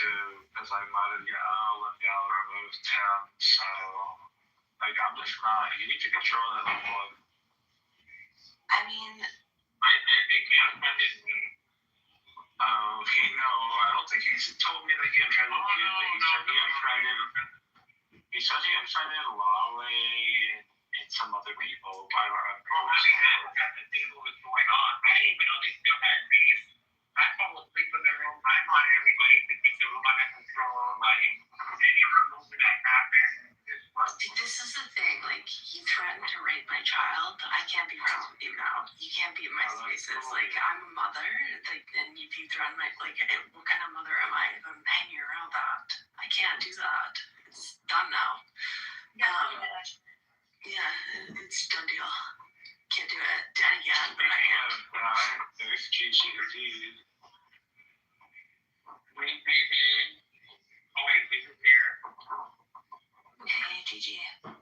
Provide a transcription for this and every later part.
to, because I might have let y'all remove Tim. So, like, I'm just not. You need to control that boy. I mean, I think he offended me. I don't think he's told me that he offended you, but he said he offended Lawley and some other people. I don't know. At the table was going on. I didn't even know they still had beef. I fell asleep in the room. I want everybody to keep the room under control. Like, any removal that happened is like. This is the thing. Like, he threatened to rape my child. I can't be friends with you now. You can't be in my spaces. Like, I'm a mother. Like, and if you threaten my, like, what kind of mother am I if I'm hanging around that? I can't do that. It's done now. Yeah, it's done deal. Can't do it. Danny can, but I can't. There's Gigi. Wait, baby. Oh, wait, this is here. Hey, Gigi. Okay,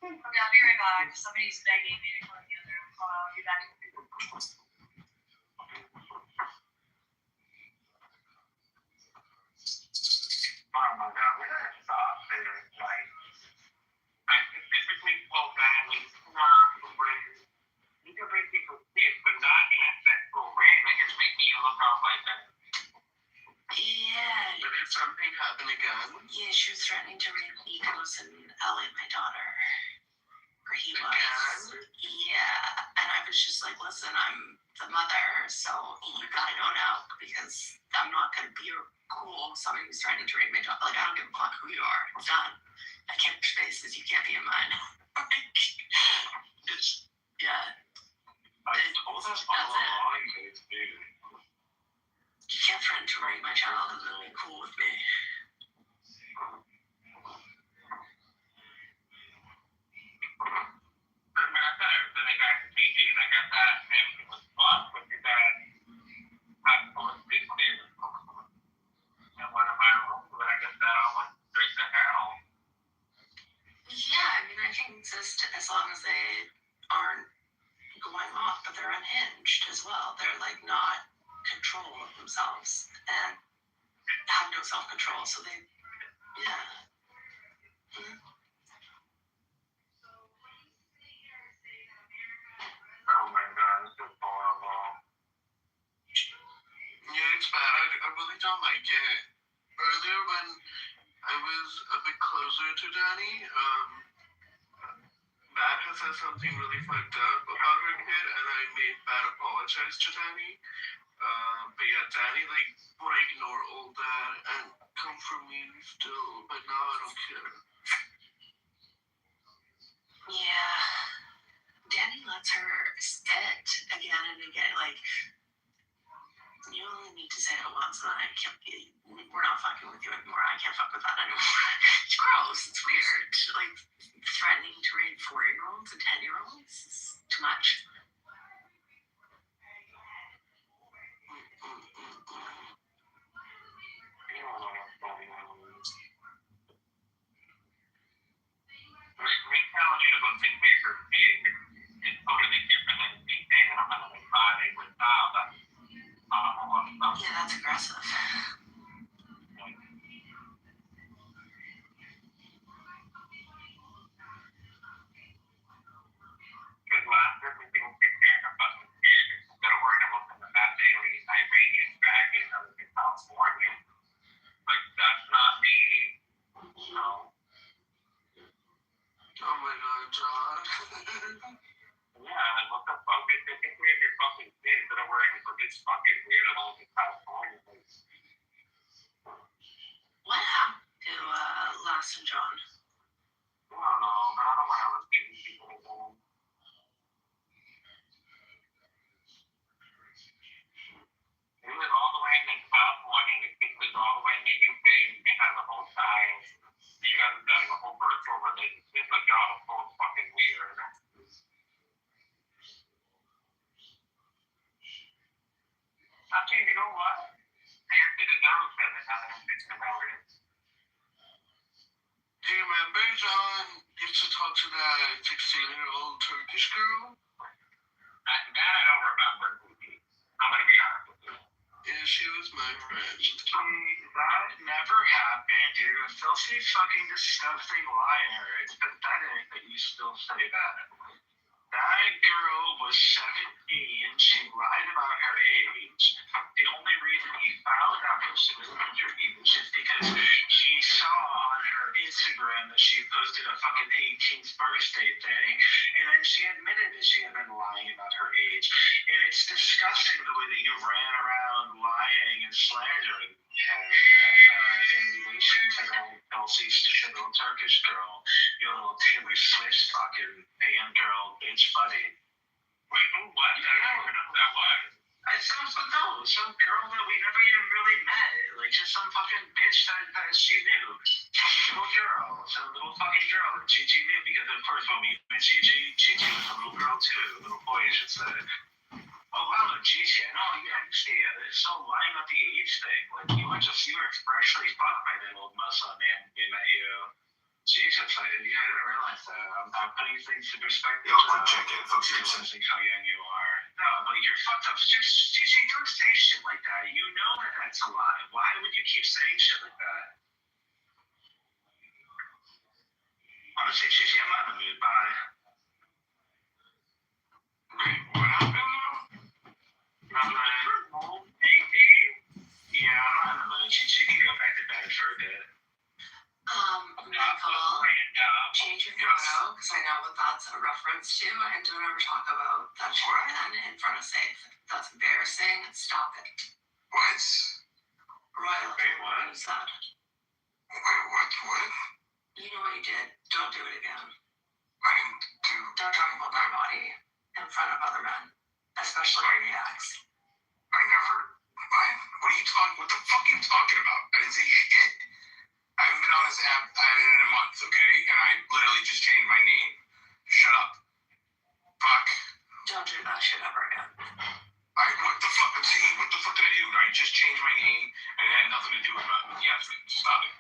I'll be right back. Somebody's begging me to come in the other room. I'll be back. Oh my God, we're gonna stop there. Like, I specifically told Natalie, you can bring people's kids, but not in a sexual way. Like, it's making you look off like that. Yeah. Did something happen again? Yeah, she was threatening to rape Nicholas and Ellie, my daughter. Or he was. Yeah. And I was just like, listen, I'm the mother, so you gotta go now because I'm not gonna be cool with somebody who's threatening to rape my daughter. Like, I don't give a fuck who you are. It's done. I can't push faces. You can't be in mine. Yeah. I told us all along, dude. You can't threaten to rape my child and then be cool with me. I mean, I got everything I got to teach you, and I got that, and everything was fun, but your dad had coexisted in one of my rooms, but I guess that all went straight to hell. Yeah, I mean, I can exist as long as they aren't going off, but they're unhinged as well. They're, like, not control of themselves and have no self-control, so they, yeah. Mm-hmm. Oh my God, this is horrible. Yeah, it's bad. I really don't like it. Earlier when I was a bit closer to Danny, Matt has said something really fucked up about her kid, and I made Matt apologize to Danny. But yeah, Danny, like, would ignore all that and come for me still, but now I don't care. Yeah. Danny lets her sit again and again. Like, you only need to say it once, and then I can't be, we're not fucking with you anymore. I can't fuck with that anymore. It's gross. It's weird. Like, threatening to rape 4-year-olds and 10-year-olds is too much. Me telling you to go take care of your kid is totally different than me saying that I'm gonna make Friday with child. Yeah, that's aggressive. Because last year we didn't take care of fucking kid instead of worrying about the daily Iranian baggage that was in California. Like, that's not me, you know. Oh my God, John. Yeah, like, what the fuck? They take care of your fucking kid instead of worrying about this fucking weirdo in California. What happened to Lass and John? I don't know, but I don't want to receive these people again. They live all the way in California, this kid lives all the way in the UK, and has a whole child. You guys are having a whole virtual relationship, like, y'all are so fucking weird. Actually, you know what? The answer to those seven, now that I'm thinking about it. Do you remember John used to talk to that 16-year-old Turkish girl? That I don't remember. I'm gonna be honest. That never happened. You're a filthy, fucking, disgusting liar. It's pathetic that you still say that. That girl was 17. She lied about her age. The only reason he found out that she was underage is because he saw on her Instagram that she posted a fucking 18th birthday thing, and then she admitted that she had been lying about her age. And it's disgusting the way that you ran around lying and slandering him in relation to the Kelsey stupid little Turkish girl, your little Taylor Swift fucking fan girl, bitch buddy. Wait, who? What? I don't know who that was. Some girl that we never even really met. Like, just some fucking bitch that she knew. Some little fucking girl that Gigi knew, because of course when we met Gigi was a little girl too, a little boy, I should say. Oh wow, Gigi, I know, you actually, it's so lying about the age thing. Like, you were freshly fucked by that old muscle man when we met you. Jesus, I didn't realize that. I'm putting things in perspective. Yo, quick check-in, folks. Realizing how young you are. No, but you're fucked up. Gigi, don't say shit like that. You know that that's a lie. Why would you keep saying shit like that? Honestly, Gigi, I'm not in the mood. Bye. Wait, what happened now? I'm not. Yeah, I'm not in the mood. Gigi can go back to bed for a bit. Michael, change your photo, because I know what that's a reference to, and don't ever talk about that shit again in front of Safe. That's embarrassing. Stop it. What? Royal, Wait, what? what is that? Wait, what? You know what you did. Don't do it again. I didn't do... Don't talk about my body in front of other men, especially your ex. I never... What are you talking... What the fuck are you talking about? I didn't say shit. I haven't been on this app in a month, okay? And I literally just changed my name. Shut up. Fuck. Don't do that shit ever again. What the fuck? See, what the fuck did I do? I just changed my name, and it had nothing to do with Yasmin. Stop it.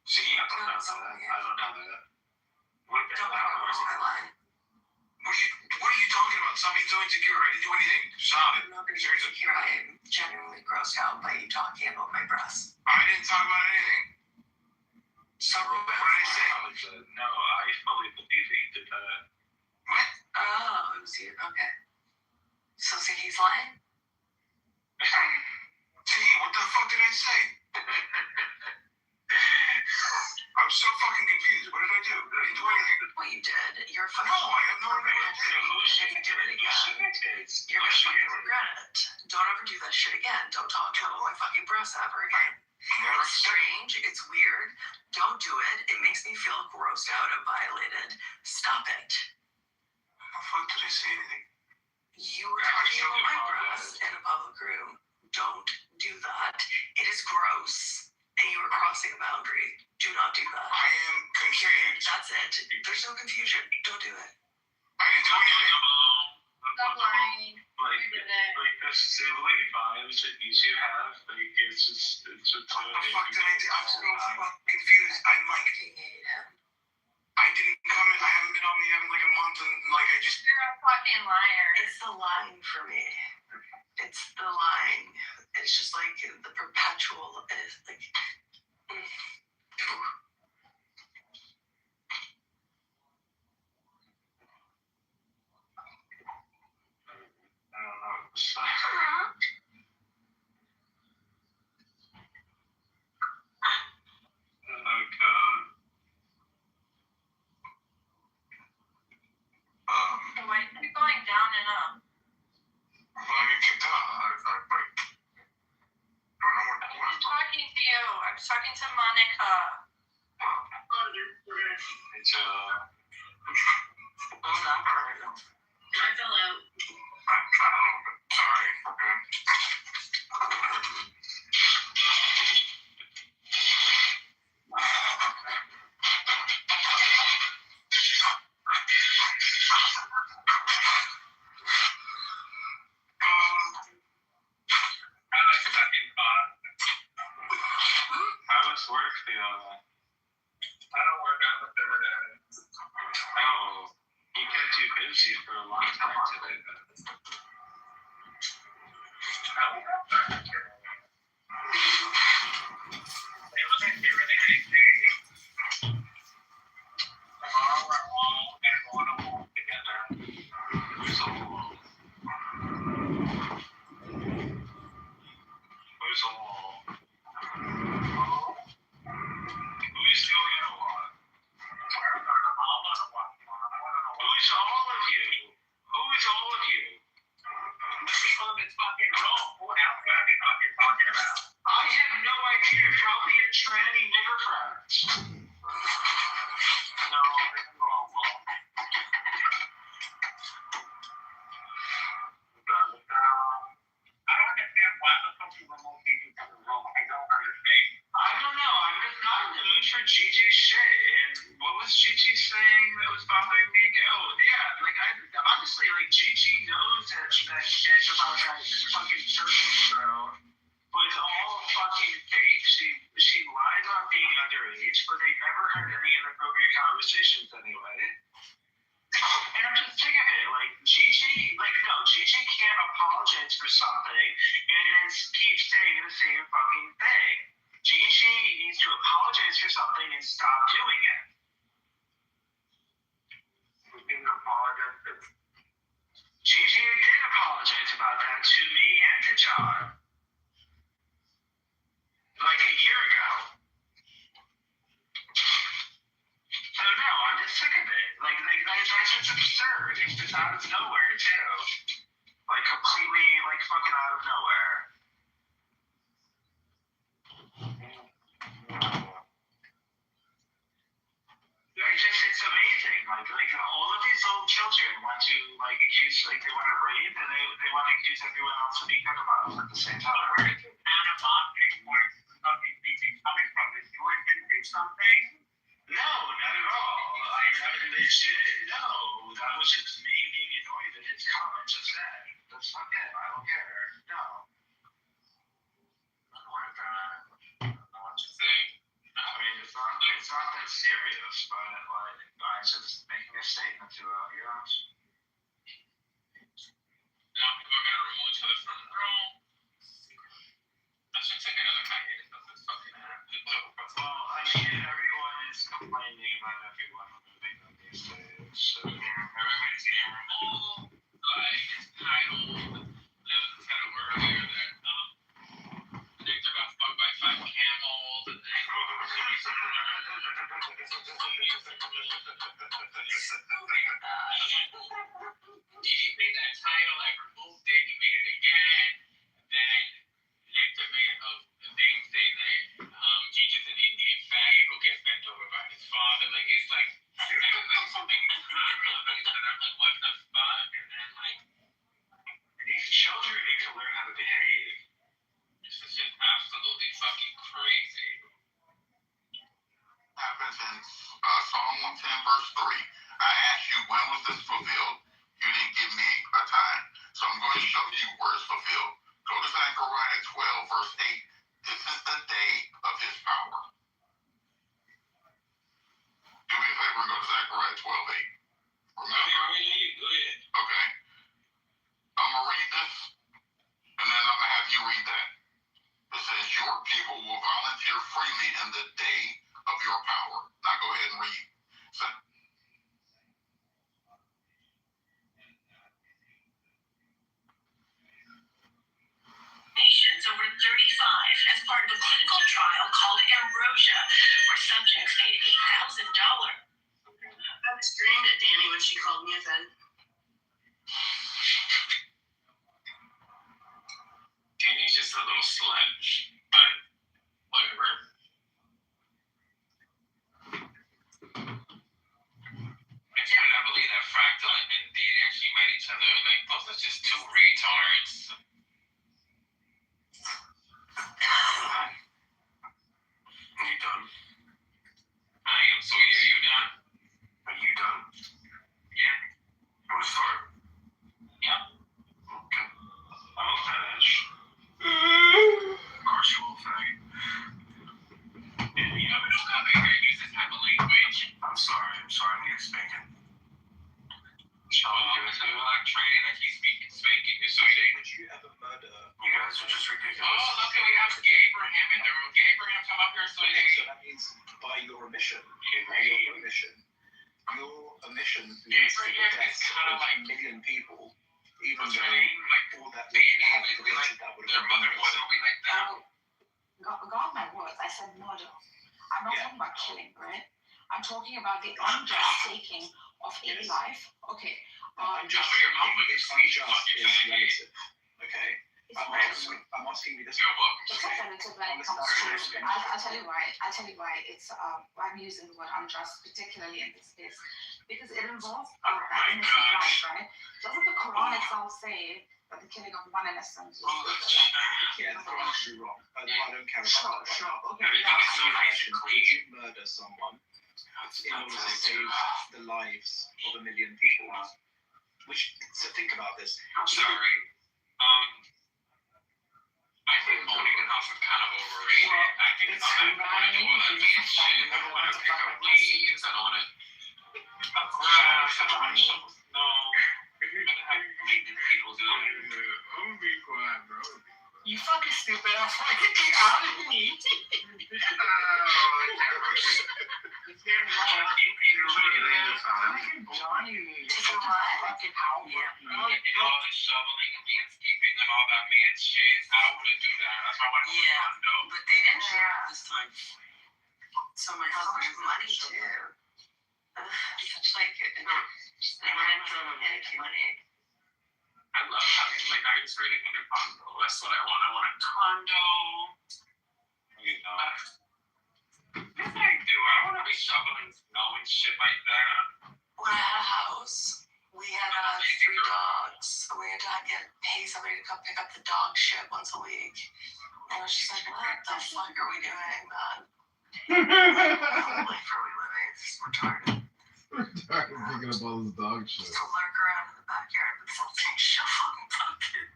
See, I don't know that. What the Don't cross my line. What are you talking about? Stop being so insecure. I didn't do anything. Stop it. I'm not being Seriously. insecure. I am genuinely grossed out by you talking about my breasts. I didn't talk about anything. So What did I say? No, I fully believe that you did that. What? Oh, it was you. Okay. So see, he's lying? See, what the fuck did I say? I'm so fucking confused. What did I do? I didn't do anything. What you did, you're fucking... No, I have no idea. Who should do it again. You're gonna fucking regret it. Don't ever do that shit again. Don't talk to me about my fucking breasts ever again. Never It's strange. It's weird. Don't do it. It makes me feel grossed out and violated. Stop it. How the fuck did I say anything? You were talking about my breasts in a public room. Don't do that. It is gross. And you were crossing a boundary. Do not do that. I am confused. That's it. There's no confusion. Don't do it. I didn't do anything. Stop lying. Like, You did it. like the sibling vibes that you two have, like, it's just What the fuck did I do? I'm so fucking confused. I'm like, I hate him. I didn't come in. I haven't been on the app in like a month, and like I just... You're a fucking liar. It's the lying for me. It's the lying. It's just like the perpetual, like... I don't know. So, oh god. Why do you keep going down and up? When I get kicked out, I don't know I'm not talking to you. I'm talking to Monica. It's Oh, that part. I fell out. Sorry. Okay. How's work, Fiona? I don't work out with every day. Oh, you kept too busy for a long time today, then. want to remove Gigi from the room. I don't understand. I don't know. I'm just not in the mood for Gigi's shit. And what was Gigi saying that was bothering me? Oh, yeah. Like, honestly, like, Gigi knows that shit about that fucking surface girl was all fucking fake. She lied about being underage, but they never had any inappropriate conversations anyway. And I'm just sick of it. Like, Gigi can't apologize for something and then keep saying the same fucking thing. Gigi needs to apologize for something and stop doing it. Gigi did apologize about that to me and to John. Like a year ago. So no, I'm just sick of it. Like that's just absurd. It's just out of nowhere too. Like completely, like fucking out of nowhere. It's amazing. Like all of these little children want to like accuse, like they want to rape and they want to accuse everyone else of being pedophiles at the same time. Where is this animosity? Where is something coming from? Is you want to do something? No, not at all. No, that was just me being annoyed at his comments just said. That's not it. I don't care. No. I don't know what to say. I mean, it's not that serious, but like, I'm just making a statement to our audience. Now people are gonna remove each other from the room. I should take another hiatus of this fucking app. Well, I mean, everyone is complaining about everyone removing them these days. So Everybody's getting removed. Like it's titled. There was a title earlier that Victor got fucked by 5 camels. And then Gigi made that title. I removed it. He made it again. Then Victor made a thing saying that Gigi's an Indian faggot who gets bent over by his father. Like it's like something irrelevant. And I'm like, what the fuck? And then like these children need to learn how to behave. this is just absolutely fucking crazy. Happens in Psalm 110, verse 3. I asked you, when was this fulfilled? You didn't give me a time. So I'm going to show you where it's fulfilled. Go to Zechariah 12, verse 8. This is the day of his power. Do me a favor and go to Zechariah 12, 8. Remember? Go ahead. Okay. I'm going to read this, and then I'm going to have you read that. It says, your people will volunteer freely in the day of your power. Now go ahead and read. Nations over 35 as part of a clinical trial called Ambrosia, where subjects paid $8,000. I screamed at Danny when she called me a fed. Danny's just a little slut, but whatever. I cannot believe that Fractal and Danny actually met each other. Like, those are just two retards. Are you done? I am, so yeah, you done? Are you done? Yeah. You want to start? Yeah. Okay. I'll finish. Of course you will, faggot. And, you know, we don't come back here and use this type of language. I'm sorry. I need a spanking. It's a black training that he's speaking, spanking. So Would you ever murder? You guys are just ridiculous. oh, look, we have Gabraham in the room. Gabraham, come up here, So sweetie. that means by your omission. Gabriel. Your omission leads to the deaths of a million people, even What's her though name? Like, all that would Danny, have like, we like prevented that would their have mother been wasn't we like that. God, my words, I said murder. I'm not Yeah. talking about killing, right? I'm talking about the unjust taking of a Yes. life. Okay. unjust. Your mom would It's be unjust fucking is faggot. relative. Okay. It's I'm not. asking you this. You're welcome. It's not relative when it comes to. I'll tell you why. I'll tell you why. It's I'm using the word unjust, particularly in this case. because it involves Oh an my innocent gosh. life, right? Doesn't the Quran itself say that the killing of one innocent is Yeah, the Quran's true wrong. I don't care about that. Sure, okay, Everything yeah. is so nice and clean. Would you murder someone in order to save the lives of 1 million people? So think about this. I'm sorry. I think owning a house is kind of overrated. I think It's I don't want to do all that man shit. I don't want to pick up leaves. I don't want to grass. I don't want to no. You're gonna have maintenance people do it. I'm gonna be quiet, bro. You fucking stupid ass. Get out of me. It's getting wrong. You Fucking Johnny. Take a what? Fucking Albert. Yeah. You did all this shoveling and landscaping and all that man shit. I don't want to do that. That's why I want to Yeah. condo. But they didn't share it this time. So my husband has money too. Such like it. I went into money. I love having, like, I just really want a condo. That's what I want. I want a condo. You know. Yes, I do. I don't want to be shoveling snow and shit like that. When I had a house, we had 3 dogs. So we had to pay somebody to come pick up the dog shit once a week. And I was just like, what the fuck are we doing, man? What life are we living? This is retarded. Tired of picking up all this dog shit. Just to lurk around in the backyard with something shoveling bucket.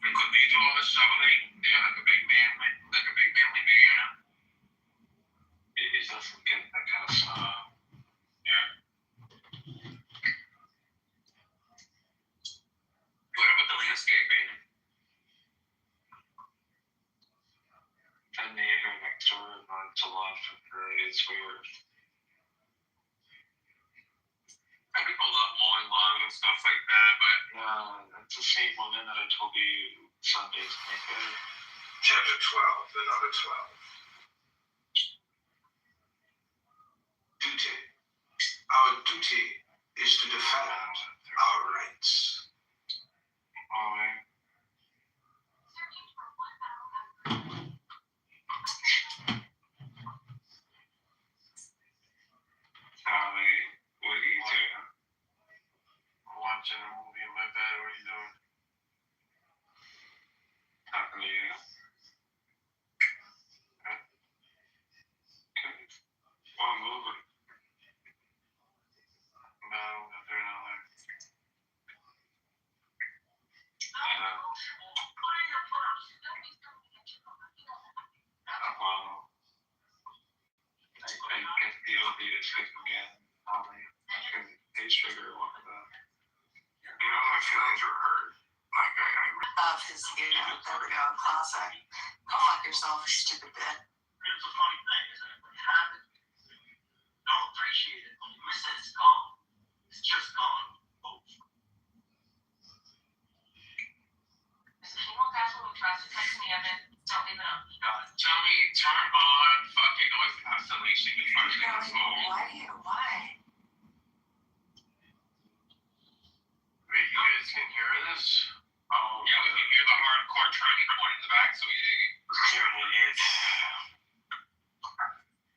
Because do you do all the shoveling? Do you have like a big manly man? It's just getting that kind of stuff. Yeah. What about the landscaping? That neighbor next door runs a lot for free. It's weird. And people love mowing lawn and stuff like that, but it's the same woman that I told you Sundays make it. Chapter 12, the number 12. Duty. Our duty is to defend our rights. Alright. Sally, what do you do? Watching a movie in my bed. What are you doing? Talking to you. Okay. What movie? No, they're not like. Well, I get the OB to stick again. Probably. They trigger one of them. You know, my feelings were hurt. Like, Of his, there we go, classic. Go fuck yourself, stupid bitch. Here's the funny thing is that when you have it, you don't appreciate it. When you miss it, it's gone. It's just gone. If you want guys who tries to text me, Evan, don't leave it on. Tell me, turn on fucking noise cancellation before you get the phone. Why? Wait, you guys can hear this? Oh, yeah, we can hear the hardcore tranny point in the back, so we dig it. You're an idiot.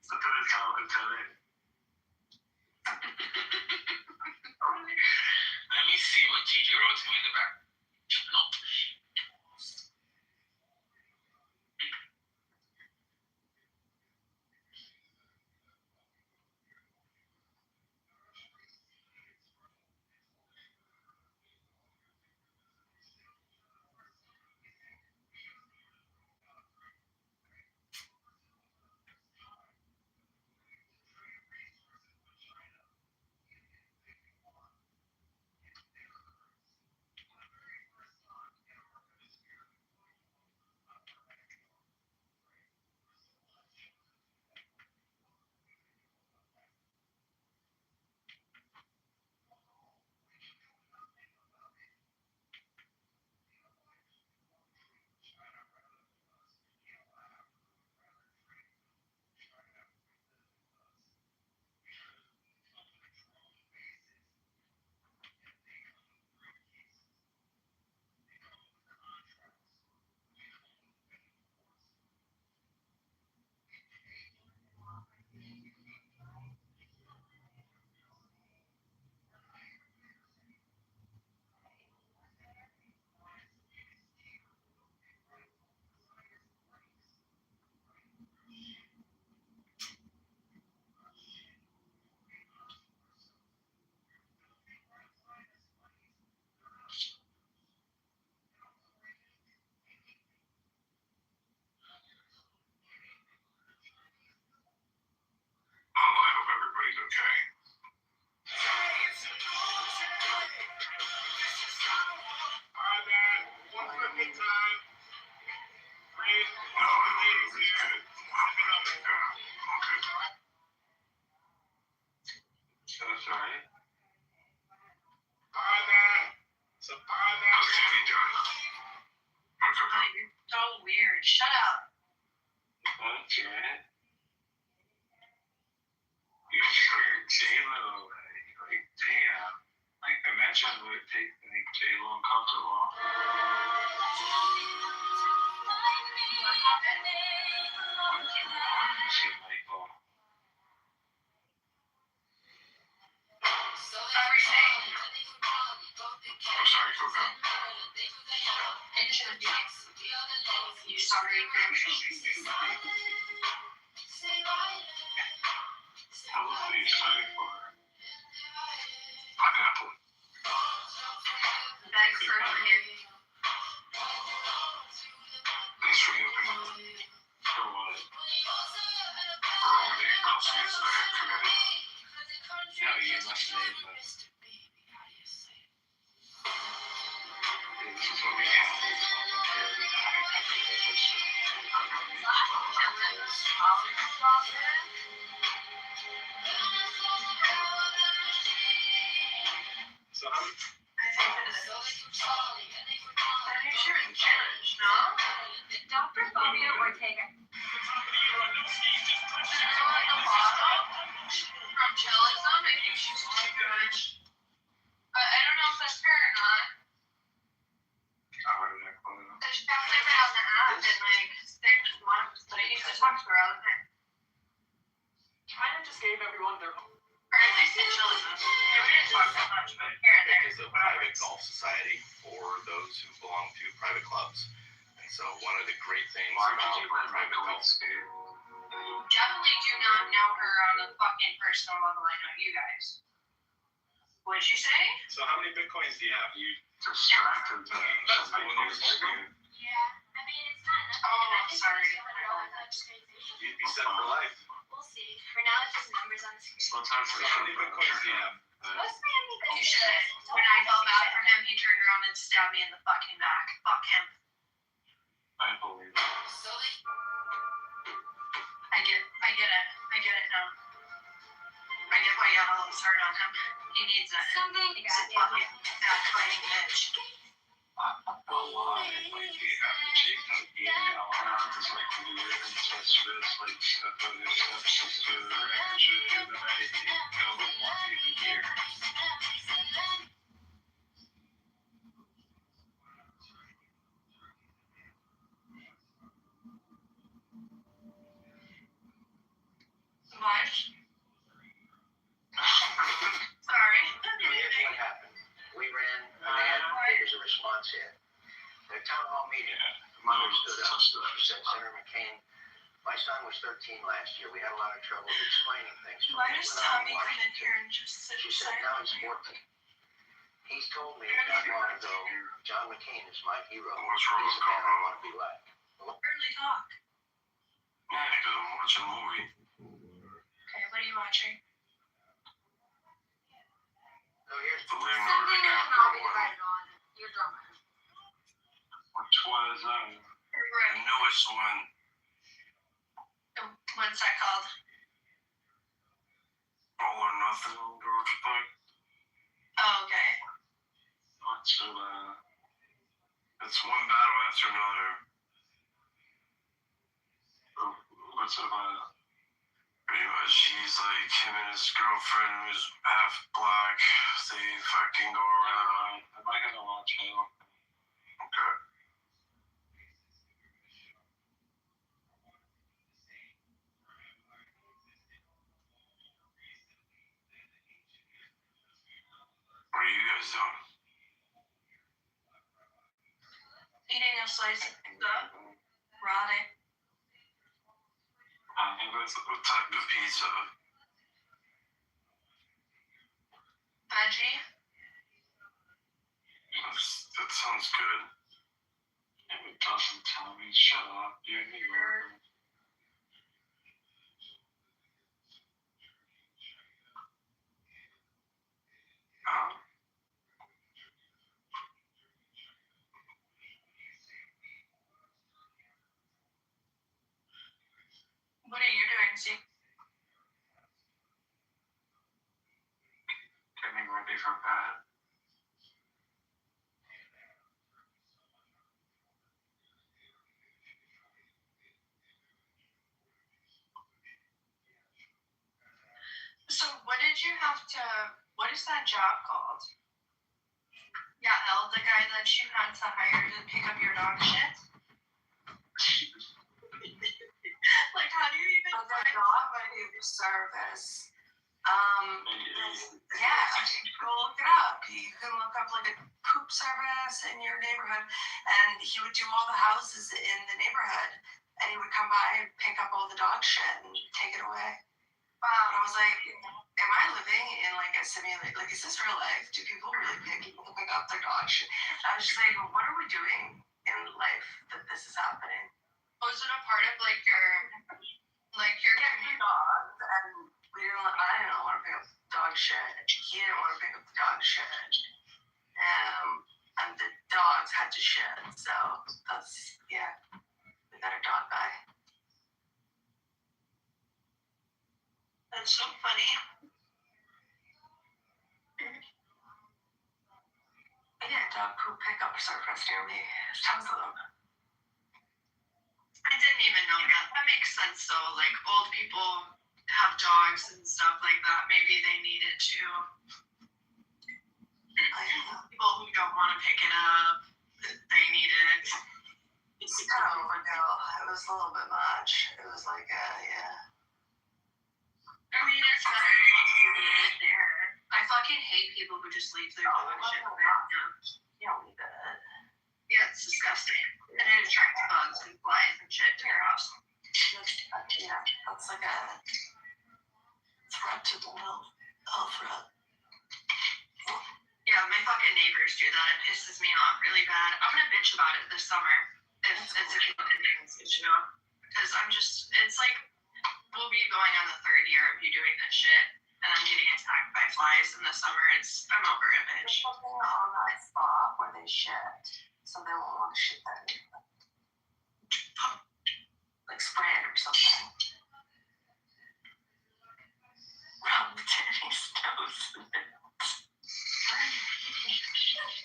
So put it down and tell it. Let me see what Gigi wrote to me in the back. No. That's right. So, How's Danny doing? What's up? You're so weird. Shut up. That's right. You scared J-Lo. Like, damn. Like, imagine what it take to make J-Lo uncomfortable. Shit, Michael. Everything. I'm sorry, Coco. It should be. You sorry, I was really excited for her. Pineapple. Thanks for forgetting. Thanks for helping me. For what? For all the groceries that I have committed. No, you must name them. This is what we have. so I'm I think it is. Are you sure it's challenge, no? Dr. Fabio Ortega. From Chili's on, I think she's too good. But I don't know if that's her or not. How did I call it? Because she passed it out in the app in like 6 months, but I used to talk to her all the time. China just gave everyone their own. Or at least in Chili's. Yeah, we didn't talk that much, but here and there. Is a private golf society for those who belong to private clubs. And so one of the great things Why about did you wear private Michael golf Skate? Definitely do not know her on a fucking personal level. I know you guys. What'd you say? so how many bitcoins do you have? You distracted me from That's the one Michael you was holding. Skate. Yeah, I mean, it's not enough. Oh, I think sorry. it's $200. You'd be set for life. We'll see. For now, it's just numbers on the screen. Sometimes So how many bitcoins do you have? Most my only You business should. is- When I felt bad for him, he turned around and stabbed me in the fucking back. Fuck him. I believe it. I get it. I get it now. I get why y'all was hard on him. He needs it. Something He's a fucking backbiting bitch. I'm not gonna lie, like the average email around is like weird and suspicious, like stepbrother, stepsister, and shit that I don't want to even hear. What? Sorry. Here's what happened. We ran an ad, there's a response ad. At a town hall meeting, mother stood up. She said, Senator McCain, my son was 13 last year. We had a lot of trouble explaining things to him. Why does when I was Tommy in come in Washington." here and just sit She said, beside now me? he's 14. He's told me not long ago, John McCain is my hero. What's wrong, He's the man I Coco? want to be like. Early talk. Yeah, because I'm watching a movie. Okay, what are you watching? So here's The Leonardo Something that can all be DiCaprio one. divided on. Your drama. Which one is that? The newest one. What's that called? All or Nothing. George Bush. Oh, okay. What's it, It's one battle after another. what's it about? Pretty much, he's like him and his girlfriend who's half black. They fucking go around. Am I gonna watch it? Okay. What are you guys doing? Eating a slice of pizza. Rotting. What type of pizza? Veggie. That sounds good. If it doesn't tell me, shut up. You're New York. Huh? What are you doing, see? for bed. So what did you have to, what is that job called? Yeah, Elle, the guy that you had to hire to pick up your dog shit. Like, how do you even For the find dog behavior service. Yeah, go look it up. You can look up like a poop service in your neighborhood, and he would do all the houses in the neighborhood, and he would come by and pick up all the dog shit and take it away. Wow. And I was like, am I living in like a simulation? Like, is this real life? Do people really pick up their dog shit? I was just like, what are we doing in life that this is happening? Was it a part of like your community? Dogs, and I didn't want to pick up dog shit. He didn't want to pick up the dog shit. And the dogs had to shit. So that's, yeah, we got a dog guy. That's so funny. Yeah, dog poop pickup service near me. There's tons of them. I didn't even know that. That makes sense though. Like old people have dogs and stuff like that. Maybe they need it too. People who don't want to pick it up, they need it. It's kind of overkill. It was a little bit much. It was like, yeah. I mean, it's better to leave it there. I fucking hate people who just leave their dog shit there. You don't need that. Yeah, it's disgusting. And it attracts bugs and flies and shit to your house. Yeah, that's like a threat to the health threat. Yeah, my fucking neighbors do that. It pisses me off really bad. I'm gonna bitch about it this summer if it's a continuous issue. Because it's like, we'll be going on the third year of you doing this shit, and I'm getting attacked by flies in the summer. I'm over it, bitch. Something on that spot where they shit, so they won't want to shit that anymore. Like spray it or something. Rub the titty's nose in it. I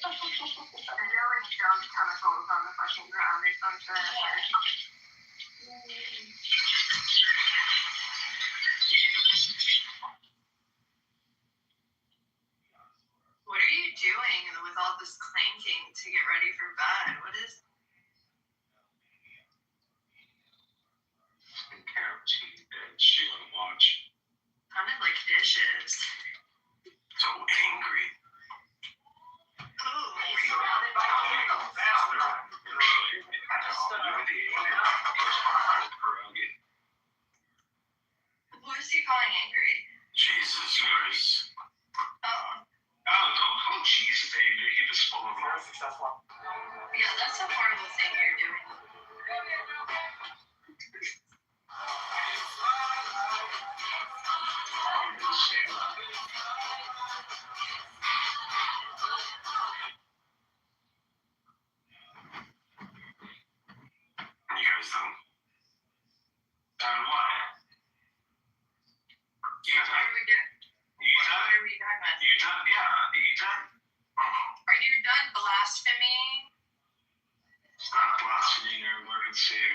feel like dumb chemicals on the fucking ground or something. What are you doing with all this clanking to get ready for bed? What is... She want to watch. Sounded like dishes. So angry. Ooh. Who is he calling angry? Jesus Christ. Oh. I don't know. Oh, Jesus, angry. He was full of love. Yeah, that's a horrible thing you're doing. You guys done? Done what? You What done? are we doing? You What done? are we done with? You done? Yeah. You done? Oh, Are you done blaspheming? it's not blasphemy or emergency.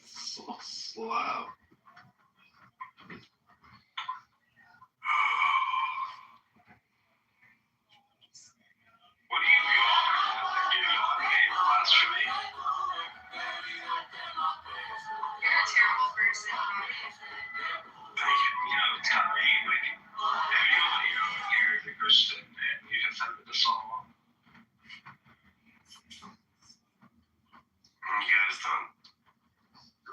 So slow. What are you yawning at? You're yawning at your blasphemy? You're a terrible person. Thank you. Tell me, like, if you're a Christian and you defended the song. You guys done?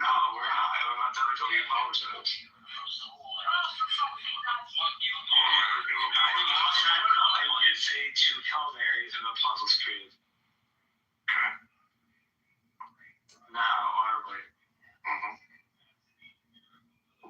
No, we're not. I'm not done until you apologize. I don't know. I wanted to say to Hail Marys and Apostles' Creed. Okay. Now, honorably.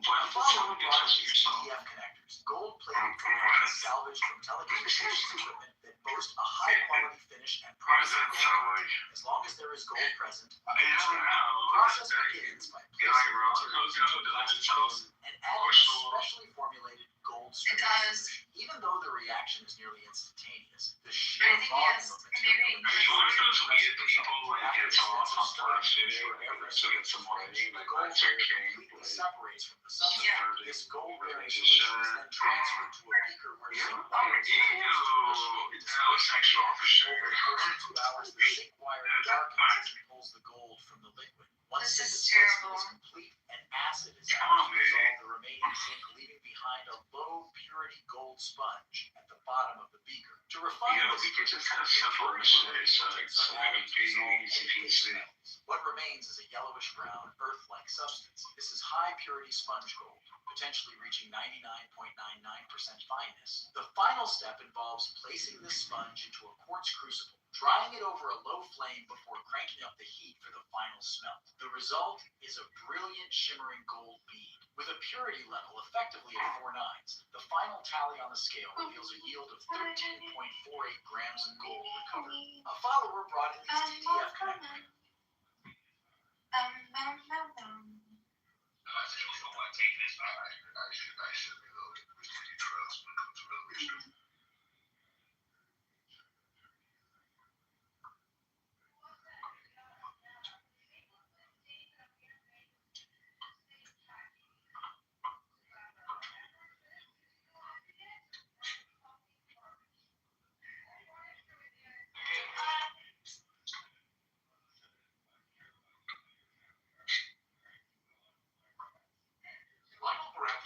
Well, someone gets us yourself. PDF connectors, gold-plated components salvaged from telecommunications equipment that boast a high-quality finish and What does promise that sound like? as long as there is gold present. I don't know. The process begins by Get like placing wrong. materials No, into does plastic it sound and adding a specially formulated gold strip. does. Even though the reaction is nearly instantaneous, the I sheer think he volume has of material maybe. in the You want gold to meet people like it's all sometimes so get some more completely separates from the substance. Yeah. This gold-bearing solution is then transferred to a beaker where zinc wire is sexual for sure. over the course of 2 hours, the zinc wire darkens and pulls the gold from the liquid. Once the This is displacement terrible. is complete and acid is added to dissolve the remaining zinc, leaving behind a low purity gold sponge at the bottom of the beaker. To refine this, we could just have simple mistakes so it's easy. what remains is a yellowish brown, earth-like substance. This is high purity sponge gold, potentially reaching 99.99% fineness. The final step involves placing this sponge into a quartz crucible, drying it over a low flame before cranking up the heat for the final smelt. The result is a brilliant shimmering gold bead with a purity level effectively at 4 nines. The final tally on the scale reveals a yield of 13.48 grams of gold recovered. A follower brought in these TTF connectors.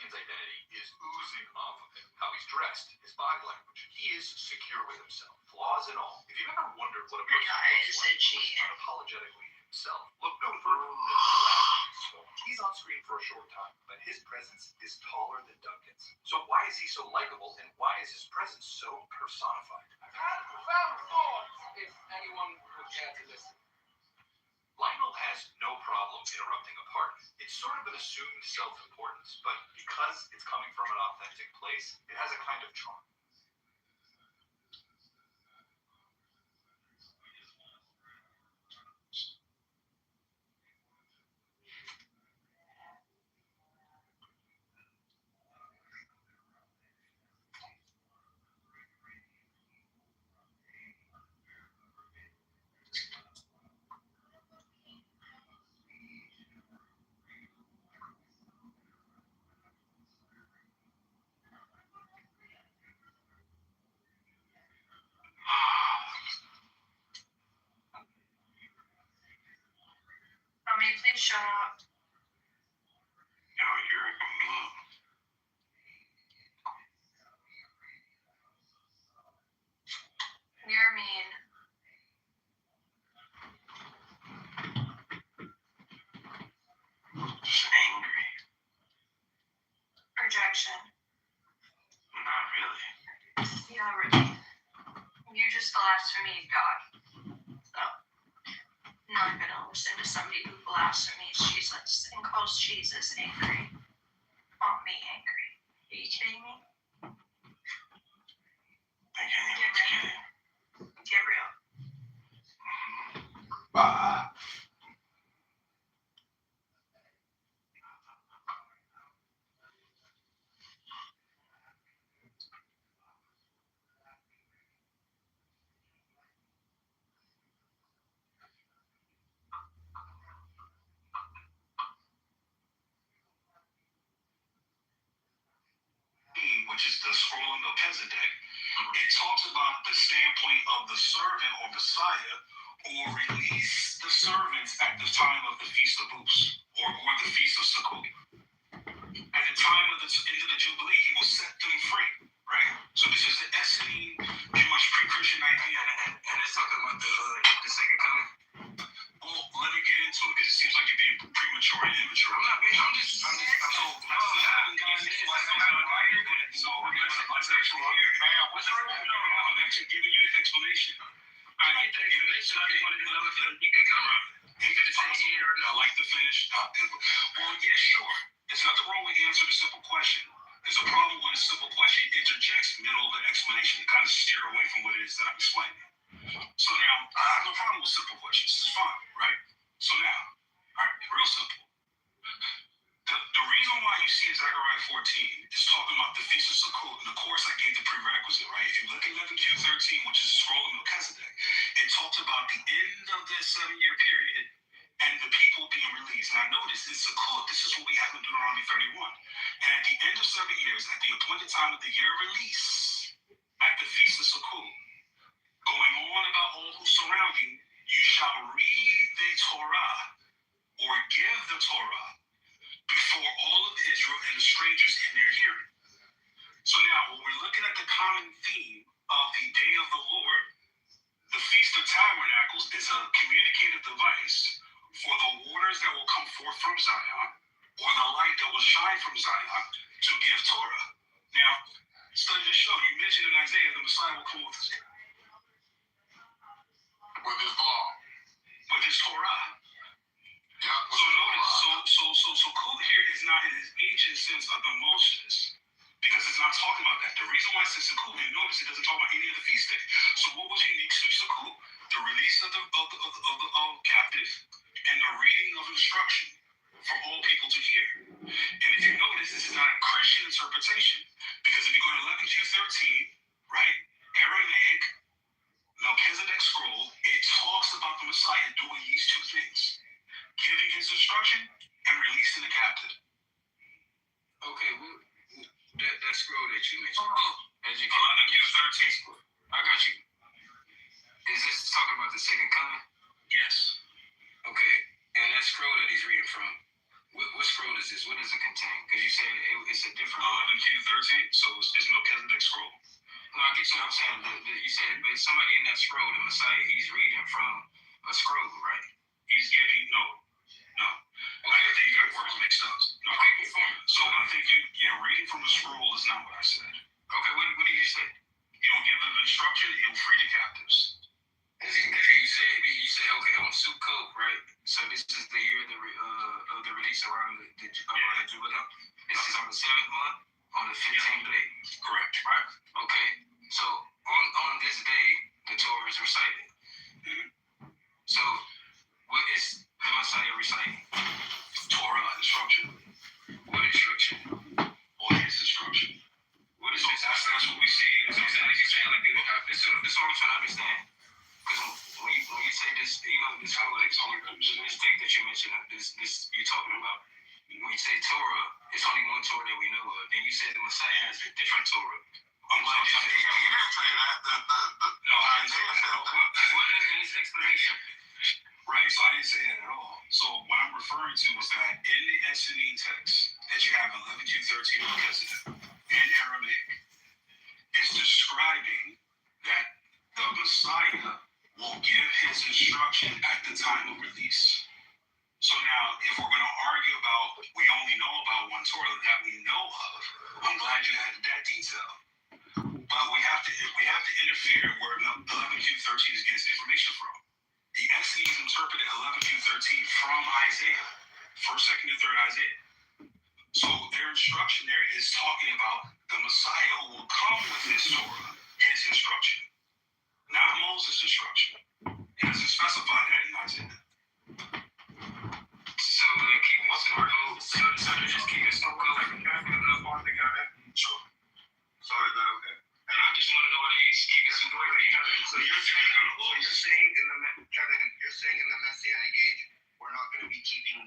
Identity is oozing off of him. How he's dressed, his body language. He is secure with himself, flaws and all. If you've ever wondered what a person looks like who is unapologetically himself, look no further than the He's on screen for a short time, but his presence is taller than Duncan's. So why is he so likable, and why is his presence so personified? I've had profound thoughts, if anyone would care to listen. Lionel has no problem interrupting a party. It's sort of an assumed self-importance, but because it's coming from an authentic place, it has a kind of charm. Please shut up. Yo, you're mean. You're mean. Just angry. Projection. Not really. Yeah, really. You just blasphemy God. So, I'm not gonna listen to somebody who blasphemies Jesus and calls Jesus angry. Call me angry. Are you kidding me? Think anyone's kidding. Get real. Bah. Which is the scroll of Melchizedek, it talks about the standpoint of the servant or Messiah, or release the servants at the time of the Feast of Booths, or the Feast of Sukkot. At the time of the end of the Jubilee, he will set them free, right? So this is the Essene Jewish pre-Christian idea. And it's talking about the second coming. Well, let me get into it, because it seems like you're being premature and immature. I'm not being, I'm just so, so let's actually hear, man, what's wrong? No, I'm actually giving you the explanation. I get the explanation. I just wanted to know if you can go. You can just say yeah or no. I like to finish. Well, yeah, sure. There's nothing wrong with answering a simple question. There's a problem when a simple question interjects middle of the explanation to kind of steer away from what it is that I'm explaining. So now, I have no problem with simple questions. This is fine, right? So now, all right, real simple. The reason why you see in Zechariah 14 is talking about the Feast of Sukkot, and of course I gave the prerequisite, right? If you look at 11Q13, which is the scroll of Melchizedek, it talks about the end of the 7-year period and the people being released. And I noticed in Sukkot, this is what we have in Deuteronomy 31. And at the end of 7 years, at the appointed time of the year of release, at the Feast of Sukkot, going on about all who surround you, you shall read the Torah or give the Torah before all of Israel and the strangers in their hearing. So now, when we're looking at the common theme of the Day of the Lord, the Feast of Tabernacles is a communicative device for the waters that will come forth from Zion, or the light that will shine from Zion to give Torah. Now, study to show, you mentioned in Isaiah, the Messiah will come with his law. With his Torah. Yeah, so notice, so Kut here is not in his ancient sense of the Moses, because it's not talking about that. The reason why it says Sukkot, and notice it doesn't talk about any of the feast days. So what was unique to Sukkot? The release of the captive and the reading of instruction for all people to hear. And if you notice, this is not a Christian interpretation, because if you go to 11Q13, right, Aramaic, Melchizedek scroll, it talks about the Messiah doing these two things: giving his instruction and releasing the captive. Okay, well, that scroll that you mentioned, Q13. I got you. Is this talking about the second coming? Yes. Okay, and that scroll that he's reading from, what scroll is this? What does it contain? Because you said it's a different 11Q13, so it's Melchizedek scroll. No, I get what I'm saying. You said, but somebody in that scroll, the Messiah, he's reading from a scroll, right? He's giving, no. Okay, I think you got words mixed up. No, okay, so I think reading from the scroll is not what I said. Okay, what did you say? He will give them instruction, he will free the captives. You said, okay, on Sukkot, right? So this is the year of the release around the Jubilee. This is on the 7th month, on the 15th day. Correct. Right? Okay, so on this day, the Torah is recited. Mm-hmm. So what is the Messiah reciting? Torah instruction. What instruction? Or his instruction. What is this? That's what we see. This is what I'm trying to understand. Because when you say this, this mistake that you mentioned, this you're talking about, when you say Torah, it's only one Torah that we know of. Then you said the Messiah has a different Torah. I'm glad you said that. You didn't say that. No, I didn't say that. What is his explanation? Right, so I didn't say that at all. So what I'm referring to is that in the Essene text that you have 11Q13 Melchizedek in Aramaic, it's describing that the Messiah will give his instruction at the time of release. So now, if we're going to argue about, we only know about one Torah that we know of, I'm glad you added that detail. But we have to interfere where 11Q13 is getting its information from. The Essenes interpreted 11Q13 from Isaiah, 1st, 2nd, and 3rd Isaiah. So their instruction there is talking about the Messiah who will come with his Torah, his instruction, not Moses' instruction. It doesn't specify that in Isaiah. So they keep us in our code. So they just keep us in our code. Sure. Sorry, is that okay? And I just want to know what he's keeping us in the So you're saying in the Messianic age, we're not going to be keeping.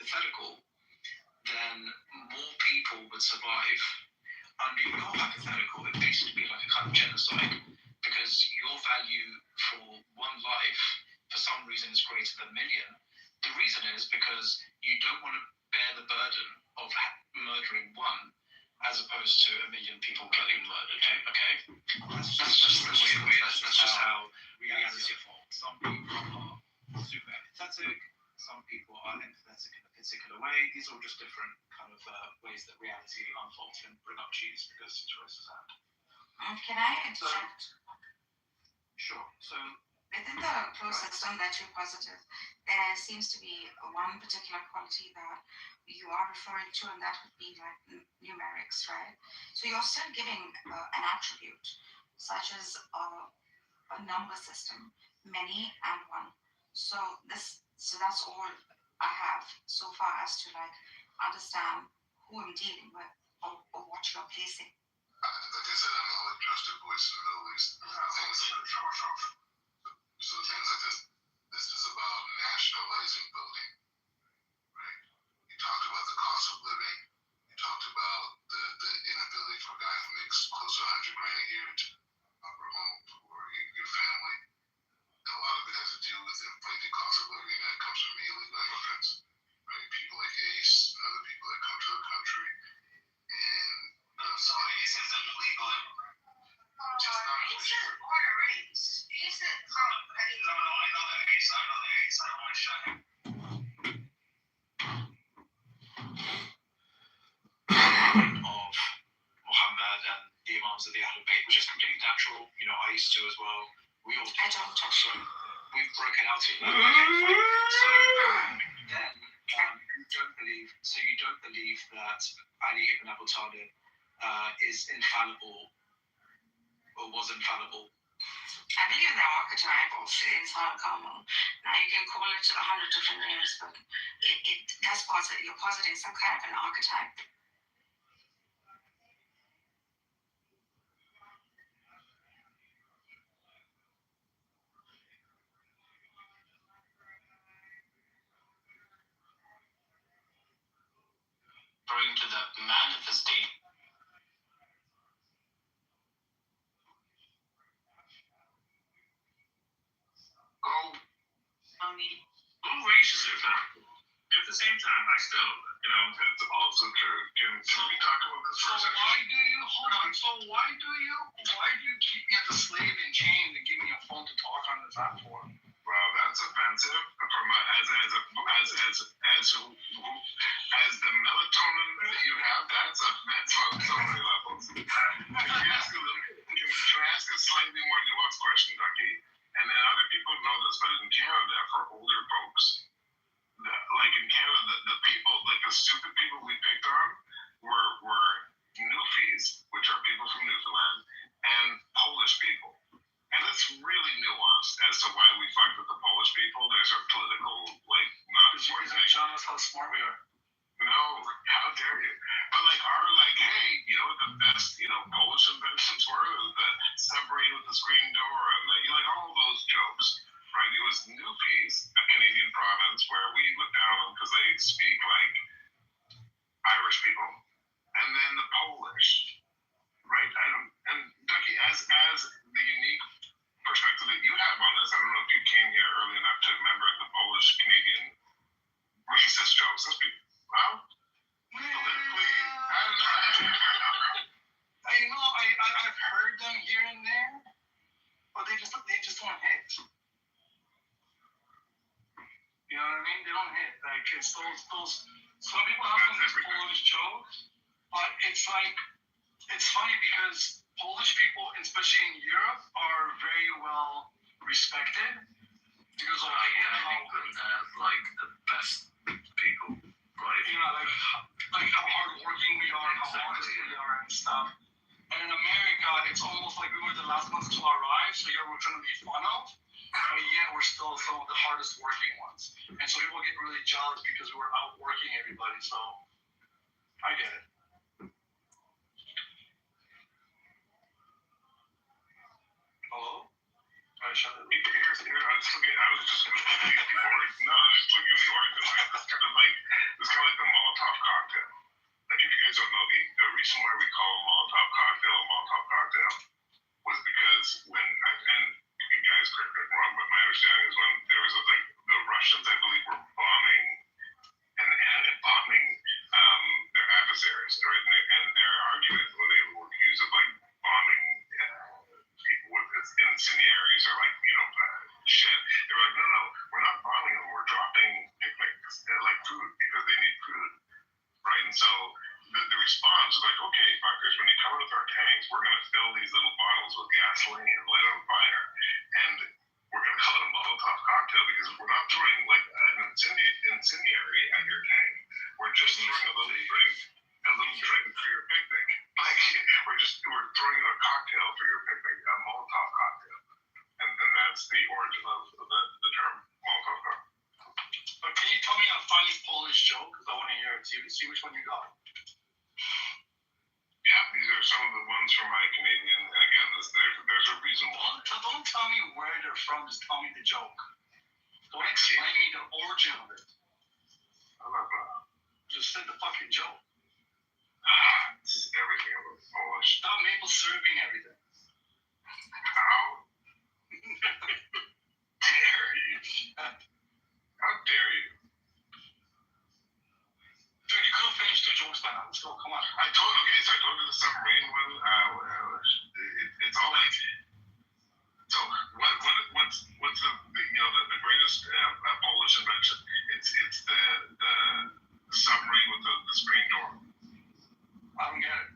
Hypothetical, then more people would survive. Under your hypothetical, it basically be like a kind of genocide, because your value for one life, for some reason, is greater than a million. The reason is because you don't want to bear the burden of murdering one, as opposed to a million people getting murdered. Okay, that's just how reality evolves. Some sympathetic. Some people are empathetic in a particular way. These are all just different kind of ways that reality unfolds and bring up cheese because it's racist. Can I interject? Sure. So within the closed system that you're positive, there seems to be one particular quality that you are referring to, and that would be like numerics, right? So you're still giving an attribute, such as a number system, many and one. So that's all I have so far as to like understand who I'm dealing with or what you're placing. Like I said, I'm the only trusted voice in the Middle East. So things like this is about nationalizing building, right? You talked about the cost of living. You talked about the inability for a guy who makes close to $100,000 a year to offer a home for your family. And a lot of it has to do with inflated cost of living that comes from illegal immigrants, right? People like Ace and other people that come to the country. And so Ace is an illegal immigrant. Ace is born and raised. Ace is No, I know that Ace. I don't want to shut him. Of Muhammad and the Imams of the Ahlul Bayt, which is completely natural. You know, I used to as well. We all I don't so we've broken out of that. So then you don't believe that Ali ibn Abu Talib is infallible or was infallible. I believe in the archetype of Insan Kamil. Now you can call it 100 different names, but that's positive. You're positing some kind of an archetype. Referring to the manifestation. I'm racist if not. At the same time, I still, it's also true. Can we talk about this for a second? Why do you keep me as a slave in chains and give me a phone to talk on the platform? Well, that's offensive from as the melatonin that you have. That's offensive on so many levels. Can I ask a slightly more nuanced question, Ducky? And other people know this, but in Canada, for older folks, like in Canada, the people, like the stupid people we picked on, were Newfies, which are people from Newfoundland, and Polish people. And it's really nuanced as to why we fucked with the Polish people. There's a political, like, not. Is it jealous how smart we are? No, how dare you? But hey, you know what the best, Polish inventions were? The separating with the screen door and all those jokes, right? It was Newfies, a Canadian province where we look down on because they speak like Irish people, and then the Polish, right? And Ducky, as the unique perspective that you have on this, I don't know if you came here early enough to remember the Polish Canadian racist jokes. Those people, well, politically, I don't know. I've heard them here and there, but they just don't hit. You know what I mean? They don't hit. Like it's those. Some people have these Polish jokes, but it's like it's funny because Polish people, especially in Europe, are very well respected because of England has like the best people, right? Like how hardworking we are, how honest we are, and stuff. And in America, it's almost like we were the last ones to arrive, so we're trying to be fun of, but yet we're still some of the hardest working ones. And so people get really jealous because we're outworking everybody. So I get it. Hello? Alright, shut it. I was just looking at the origin. No, I was just looking at the origin. It's kind of like the Molotov cocktail. Like if you guys don't know, the reason why we call a Molotov cocktail was because and you guys correct me if I'm wrong, but my understanding is when there was the Russians, I believe, were bombing their adversaries, right? And their argument when they were accused of bombing people with incendiaries or shit, they were like, no, we're not bombing them, we're dropping the term motherfucker. But can you tell me a funny Polish joke? Because I want to hear it. See which one you got. Yeah, these are some of the ones from my Canadian. And again, there's a reason why. Don't tell me where they're from. Just tell me the joke. Don't explain me the origin of it. I love that. Just say the fucking joke. This is everything about Polish. Stop maple syruping everything. How dare you? How dare you? Dude, you could have finished 2 jokes by now. Let's go. Come on. I told you the submarine one. It's all like. So what's the greatest Polish invention? It's the submarine with the screen door. I don't get it.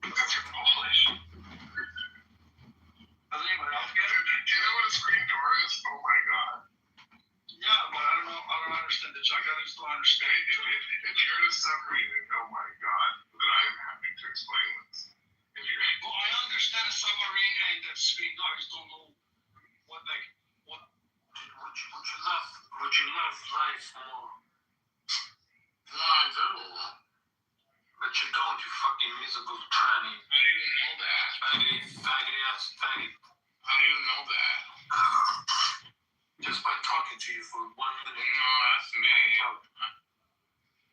Because you're Polish. Does anybody else get it? Do you know what a screen door is? Oh my god. Yeah, but I don't know. I don't understand the joke. I just don't understand. If you're in a submarine, then oh my god, then I'm happy to explain this. Well, I understand a submarine and the screen door. I just don't know what. Would you love life more? No, I do. But you don't, you fucking miserable tranny. How do you know that? Faggot ass faggot. How do you know that? Just by talking to you for 1 minute. No, that's me.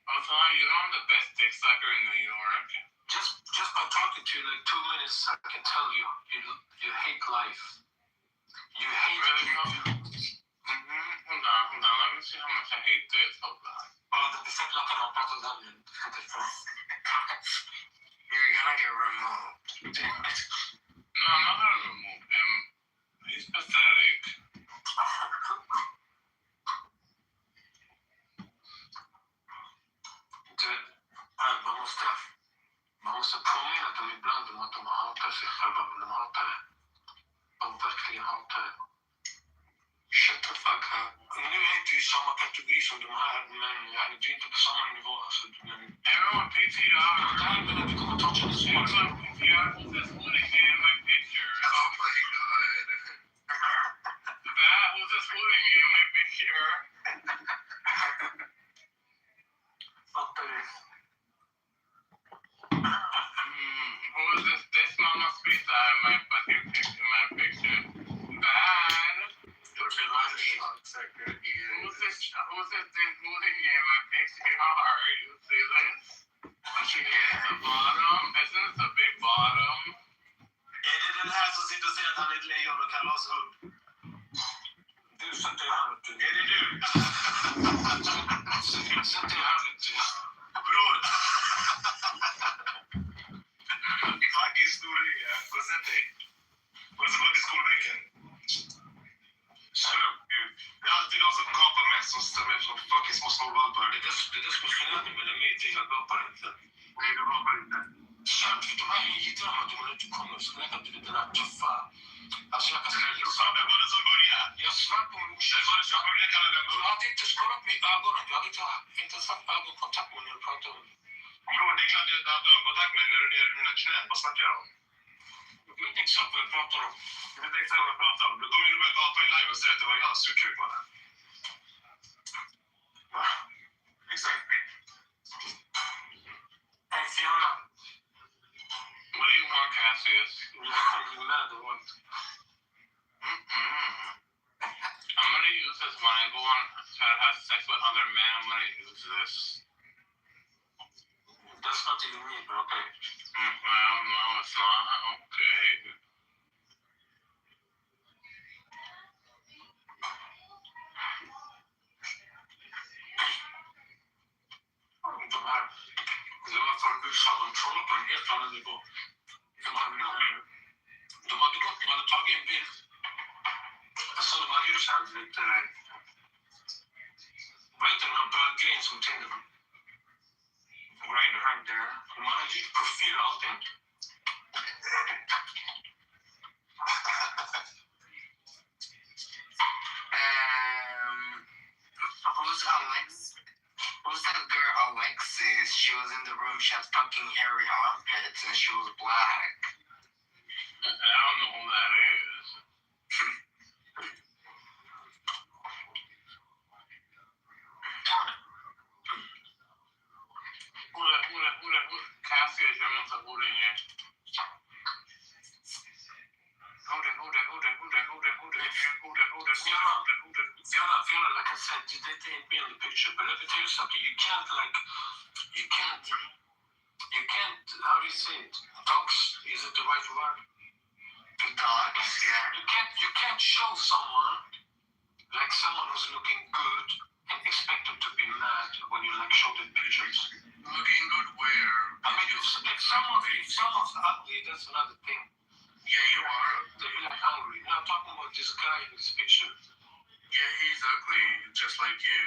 Also, you know I'm the best dick sucker in New York. Just by talking to you like 2 minutes, I can tell you hate life. You hate really? Hold on. Let me see how much I hate this. Hold on. Oh, the perfect luck on our part of that. You're gonna get removed. Damn it. No, I'm not gonna remove him. He's pathetic. vamos a promena de ibland att de hatar sig själva, men de hatar det. De verkligen hatar det. Shut the fuck up. Nu är du i samma kategori som de här, men du är inte på samma nivå. Alltså, men... Everyone PTR. Det här menar du kommer ta till sig. Everyone PTR. Who's this hooding me in my picture? Oh my god. Who's this hooding me in my picture? Fattar du? Who is this mama's pizza in my fucking picture? In my picture? Bad. Who's this thing holding me in my picture? You see this? It's the bottom. Isn't it the big bottom? Är det den här som sitter och säger att han är ett lejon och kallar oss hund? Du sätter i handen. Är det du? Sätter i handen. Bror. Fuck historia. Gå och sätt dig. Gå tillbaka till skolbänken. Det är alltid de som gapar mest som stämmer som fucking små småvalpar. Det är det som är skillnaden mellan mig och dig. Jag gapar inte. Nej, du gapar inte. Sant, för de här idroterna, de har inte kommit så länge att du är den här tuffa. Alltså jag kan säga det. Det var det som började. Jag svär på min morsa. Det var det som började kalla den. Du hade inte skalat med ögonen. Du hade inte haft ögonkontakt med när du pratade om det. Bror, det är klart att jag hade ögonkontakt med när du är nere i mina knän. Vad snackar jag om? Jag vet inte exakt vad jag pratar om. Jag vet inte exakt vad jag pratar om. Du kommer in och börjar gapa i live och säger att det var jag. Sugkuk var det. Va? Exakt. Hey, Fiona. What do you want, Cassius? You're mad or what? I'm gonna use this when I go on try to have sex with other men. I'm gonna use this. That's not even me, but okay. Well, no, it's not. Okay. De här, det var för USA, de trollar på en helt annan nivå. De hade gått, de hade tagit en bild. Så de hade gjort så här lite, vad heter den här böggrejen som tänkte dem? Grinder. De hade gjort profil och allting. Who's Alex? Who's that girl Alexis? She was in the room, she had fucking hairy armpits and she was black. I don't know who that is. Fiona, like I said, they didn't be in the picture, but let me tell you something. You can't, how do you say it? Dogs, is it the right word? Dogs, yeah. You can't show someone, like someone who's looking good, and expect them to be mad when you, like, show them pictures. Looking good where? I mean, if someone's ugly, that's another thing. Yeah, you are. They'll be, like, hungry. Now, I'm talking about this guy in this picture. Yeah, he's ugly, just like you.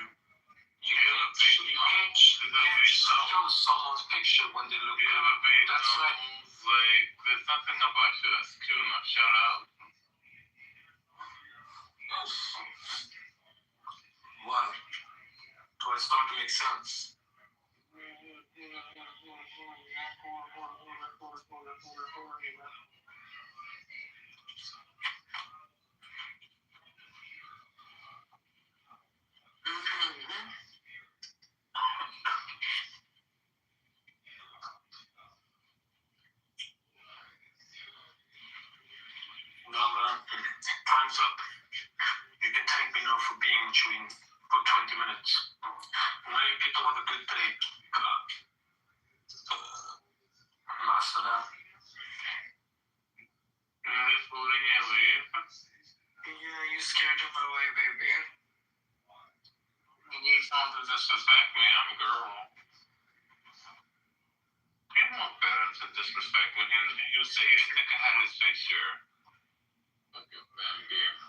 You can't show someone's picture when they look good. That's right. Like, there's something about you that's cool, not shout out. Wow. Do I start to make sense? Well, time's up. You can thank me now for being with you for 20 minutes. Now you people have a good day. Master that. This holding you leave? Yeah, you scared him away, baby. You need someone to disrespect me. I'm a girl. He won't better to disrespect me. He'll say you think I had his picture. Look at them, dude.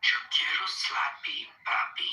Yo quiero slappy, papi.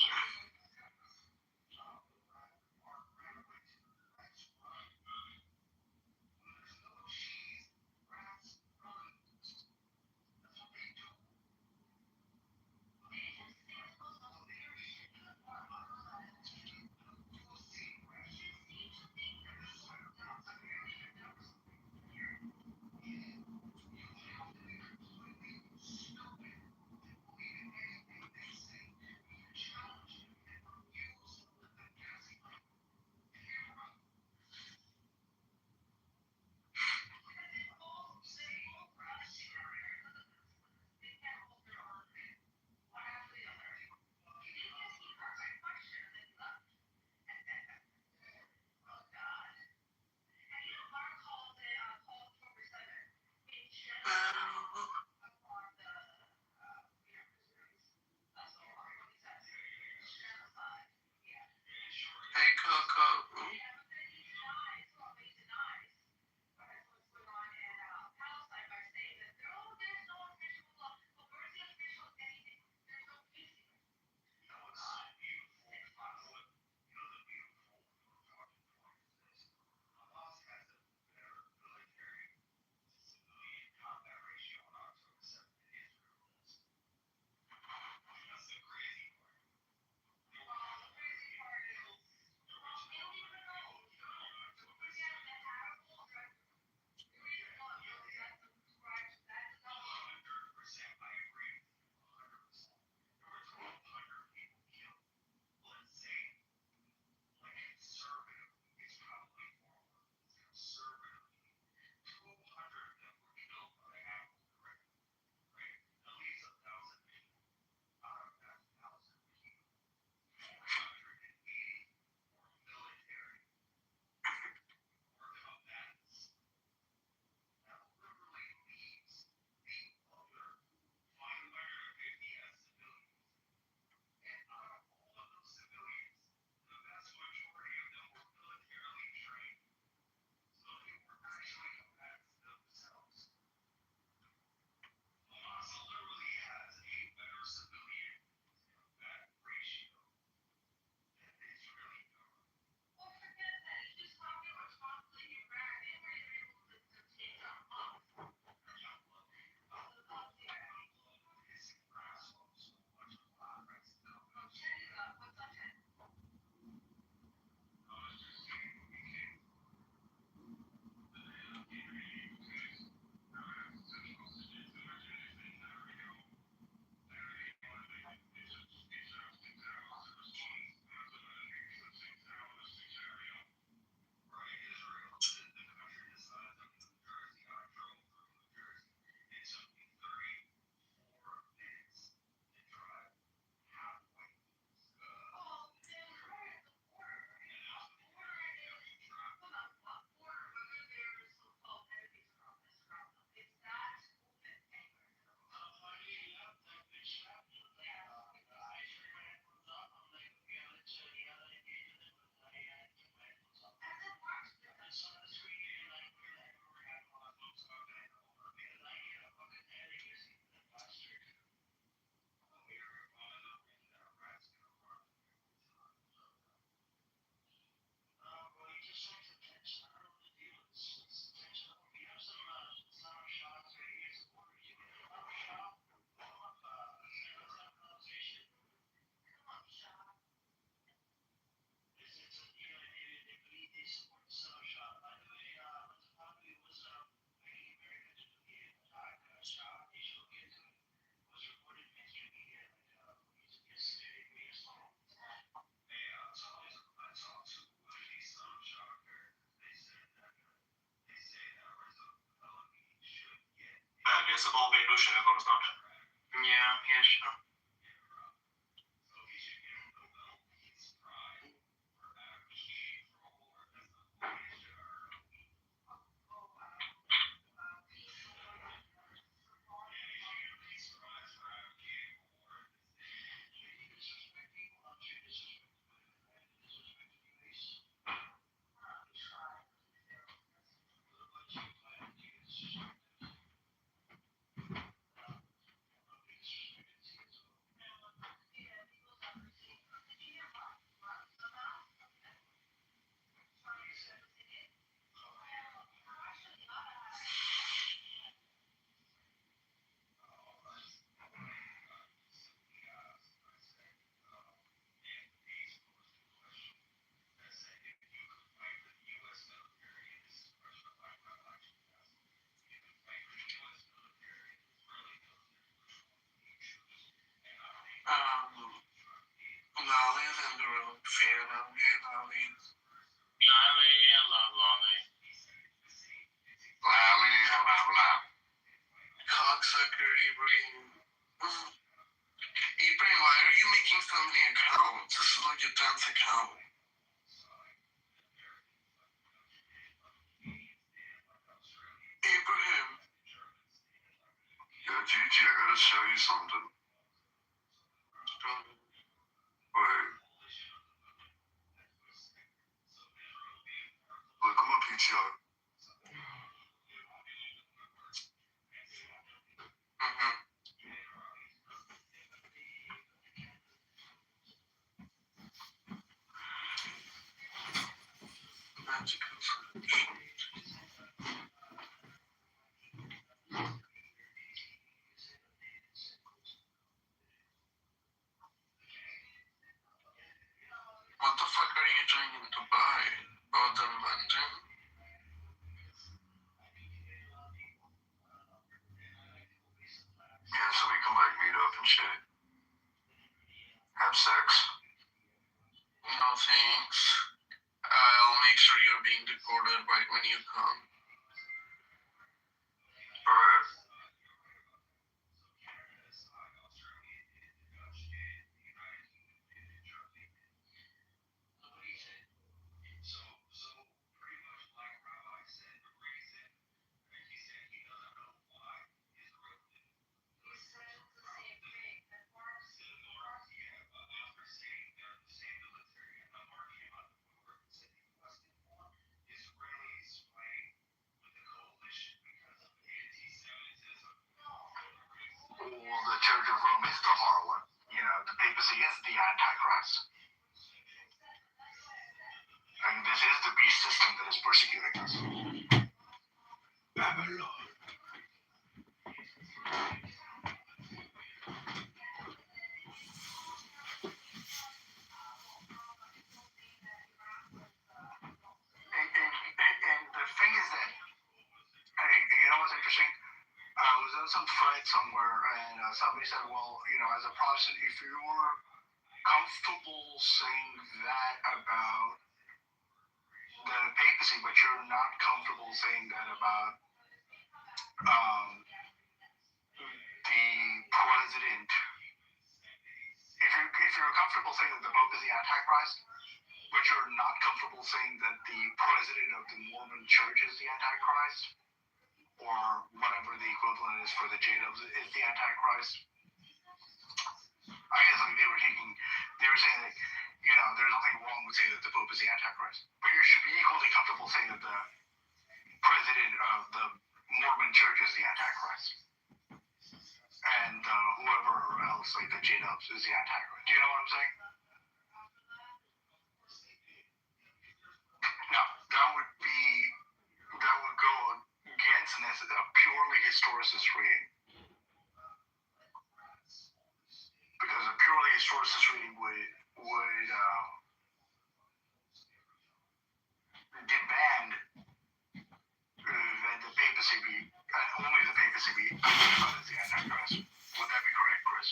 se toho vyjduše, jako snad. Yeah, sure. Lolly's in the room. Fair enough. Hey, Lolly. Lolly, I love Lolly. Lolly, I love love. Cocksucker, Ibrahim. Ibrahim, why are you making so many accounts? This is like a dance account. Ibrahim. Yeah, Gigi, I gotta show you something. Wait. Look at my PTR. Magical friendship. What the fuck are you doing in Dubai? Oh, the London? Yeah, so we can like meet up and shit. Have sex. No thanks. I'll make sure you're being recorded right when you come. Alright. Well, the Church of Rome is the harlot. You know, the papacy is the Antichrist. And this is the beast system that is persecuting us. Babylon. And the thing is that, hey, you know what's interesting? I was in some thread somewhere, and somebody said, well, you know, as a Protestant, if you were comfortable saying that about the papacy, but you're not comfortable saying that about the president. If you're comfortable saying that the Pope is the Antichrist, but you're not comfortable saying that the president of the Mormon Church is the Antichrist, or whatever the equivalent is for the J-Dubs is the Antichrist. I guess like they were saying that, you know, there's nothing wrong with saying that the Pope is the Antichrist, but you should be equally comfortable saying that the president of the Mormon Church is the Antichrist, and whoever else, like the J-Dubs, is the Antichrist. Do you know what I'm saying? No, that would go against a purely historicist reading. Because a purely historicist reading would demand that the papacy be, only the papacy be identified as the Antichrist. Would that be correct, Chris?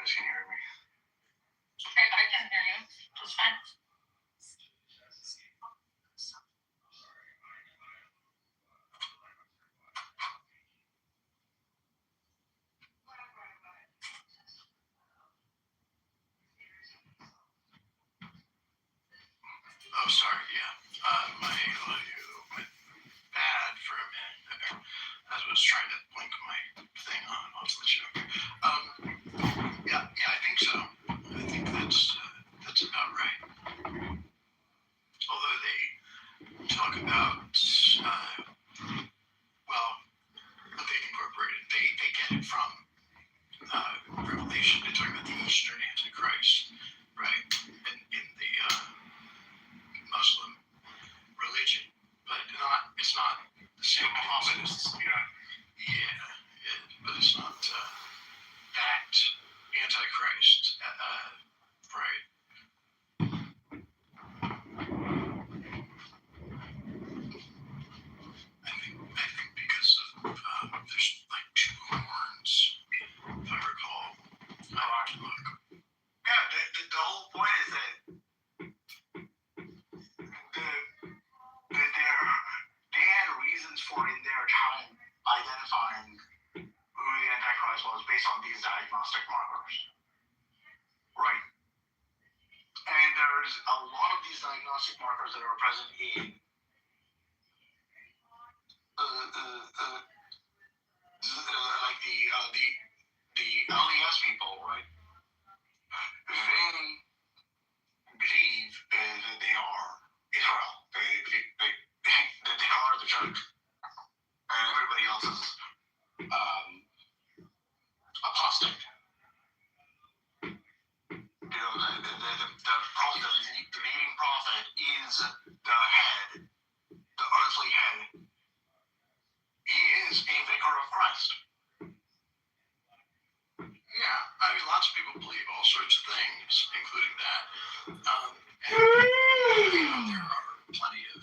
guys can hear me. I can hear you. Just fine. Oh, sorry, yeah. My audio went bad for a minute there. As I was trying to blink my thing on off the show. Yeah, I think so. I think that's about right. Although they talk about, well, what they incorporated, they get it from Revelation. They talk about the Eastern Antichrist, right? In the Muslim religion, but it's not the same. Mohammedists, but it's not that Antichrist, right? I think because of there's like two horns, if I recall. I have to look. Yeah, the whole point is that they had reasons for in their time identifying who the Antichrist was based on these diagnostic markers, right? And there's a lot of these diagnostic markers that are present in like the LDS people, right? They believe that they are Israel. They believe that they are the church, and everybody else is apostate. You know, the leading prophet is the head, the earthly head. He is a vicar of Christ. Yeah, I mean, lots of people believe all sorts of things, including that. And there are plenty of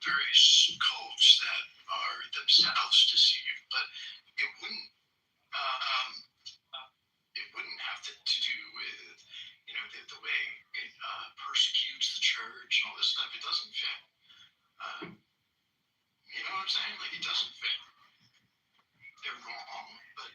various cults that are themselves deceived, but it wouldn't have to do with, the way it persecutes the church and all this stuff. It doesn't fit. You know what I'm saying? Like, it doesn't fit. They're wrong, but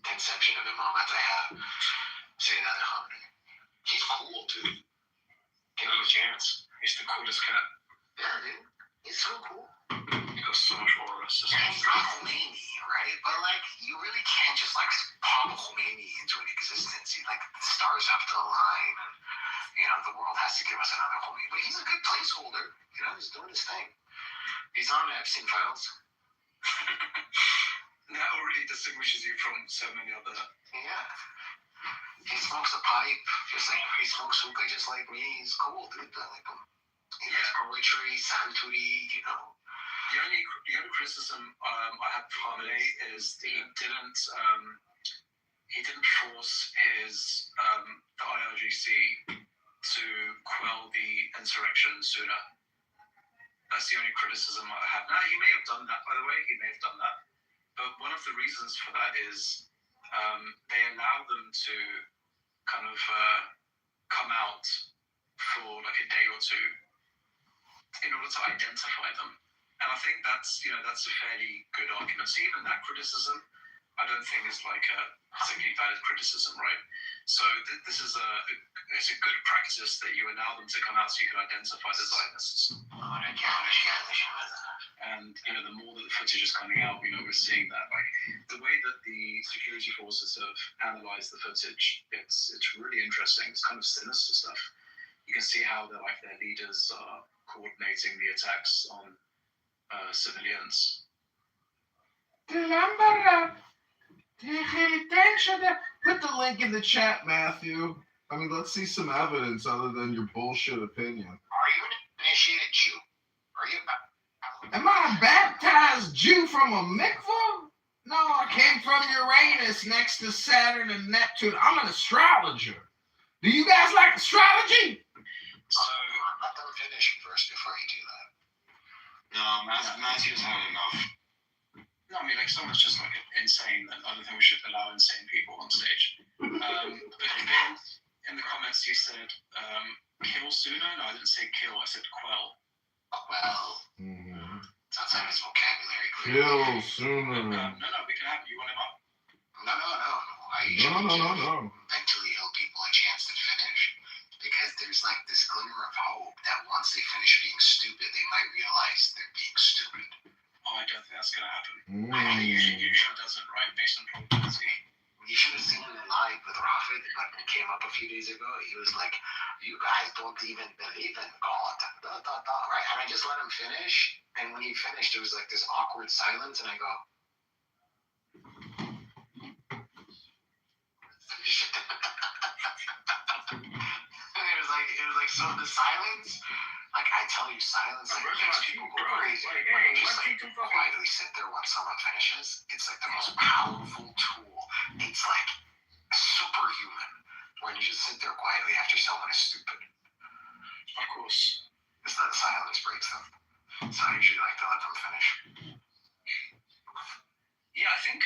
conception of him that I have. Say that 100. He's cool, dude. Give him a chance. He's the coolest cat. Yeah, dude. He's so cool. He goes so much aura. And he's not Khomeini, right? But like, you really can't just like pop Khomeini into an existence. Like, the stars have to align, and the world has to give us another Khomeini. But he's a good placeholder. He's doing his thing. He's on Epstein files. That already distinguishes you from so many other. Yeah. He smokes a pipe, just like he smokes hookah, just like me. He's cool, dude. I like him. He has poetry, Santuri, The only criticism I have for Khamenei is he didn't force his the IRGC to quell the insurrection sooner. That's the only criticism I have. Now, he may have done that, by the way. He may have done that. But one of the reasons for that is they allow them to kind of come out for like a day or two in order to identify them. And I think that's a fairly good argument. So even that criticism I don't think is like a particularly valid criticism, right? So this is it's a good practice that you allow them to come out so you can identify the Zionists. And the more that the footage is coming out, we're seeing that. Like the way that the security forces have analyzed the footage, it's really interesting. It's kind of sinister stuff. You can see how their leaders are coordinating the attacks on civilians. Put the link in the chat, Matthew. I mean, let's see some evidence other than your bullshit opinion. Are you an initiated Jew? Are you? Am I a baptized Jew from a mikvah? No, I came from Uranus next to Saturn and Neptune. I'm an astrologer. Do you guys like astrology? So let them finish first before you do that. No, Matthew's had enough. No, I mean, like, someone's just like insane, and I don't think we should allow insane people on stage. But then in the comments, you said, kill sooner? No, I didn't say kill, I said quell. Well, sounds like his vocabulary. Kill sooner. No, we can have you want him up? No. I usually mentally ill people a chance to finish because there's like this glimmer of hope that once they finish being stupid, they might realize they're being stupid. Oh, I don't think that's going to happen. I think usually doesn't, right? Based on probability. You should have seen him live with Rafid when he came up a few days ago. He was like, "You guys don't even believe in God." Right? And I just let him finish. And when he finished, it was like this awkward silence. And I go, and it was like, so the silence, like I tell you, silence makes people go crazy. When you just like quietly sit there when someone finishes, it's like the most powerful tool. It's like superhuman when you just sit there quietly after someone is stupid. Of course. It's that silence breaks them. So I usually like to let them finish. Yeah, I think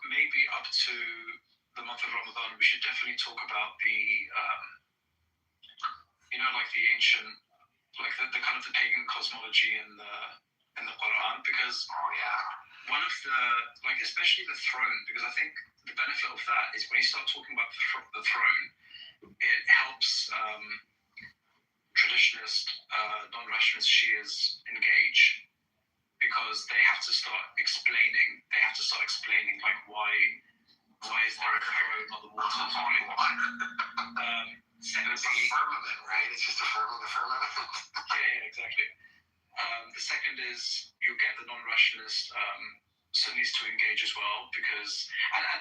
maybe up to the month of Ramadan, we should definitely talk about the, like the ancient, like the kind of the pagan cosmology in the Quran, because one of the, like especially the throne, because I think the benefit of that is when you start talking about the throne, it helps traditionalist, non-rationalist Shias engage, because they have to start explaining like why is there a throne on the waters, right? It's a firmament, right? It's just affirming the firmament. Yeah, exactly. The second is you get the non-rationalist Sunnis to engage as well, because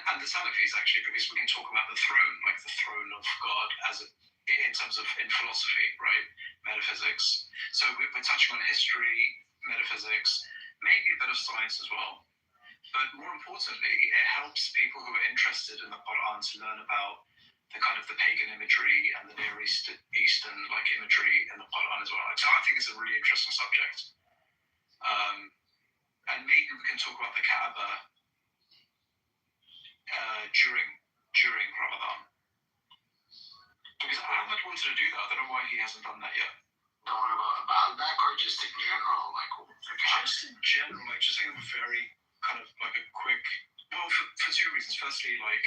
and the Salafis actually, because we can talk about the throne, like the throne of God in terms of in philosophy, right? Metaphysics. So we're touching on history, metaphysics, maybe a bit of science as well. But more importantly, it helps people who are interested in the Quran to learn about the kind of the pagan imagery and the Near Eastern like imagery in the Quran as well. So I think it's a really interesting subject. And maybe we can talk about the Kaaba during Ramadan. Because Ahmed wanted to do that. I don't know why he hasn't done that yet. The one about Baalbek or just in general, like just in general, like just a very kind of like a quick. Well, for two reasons. Firstly, like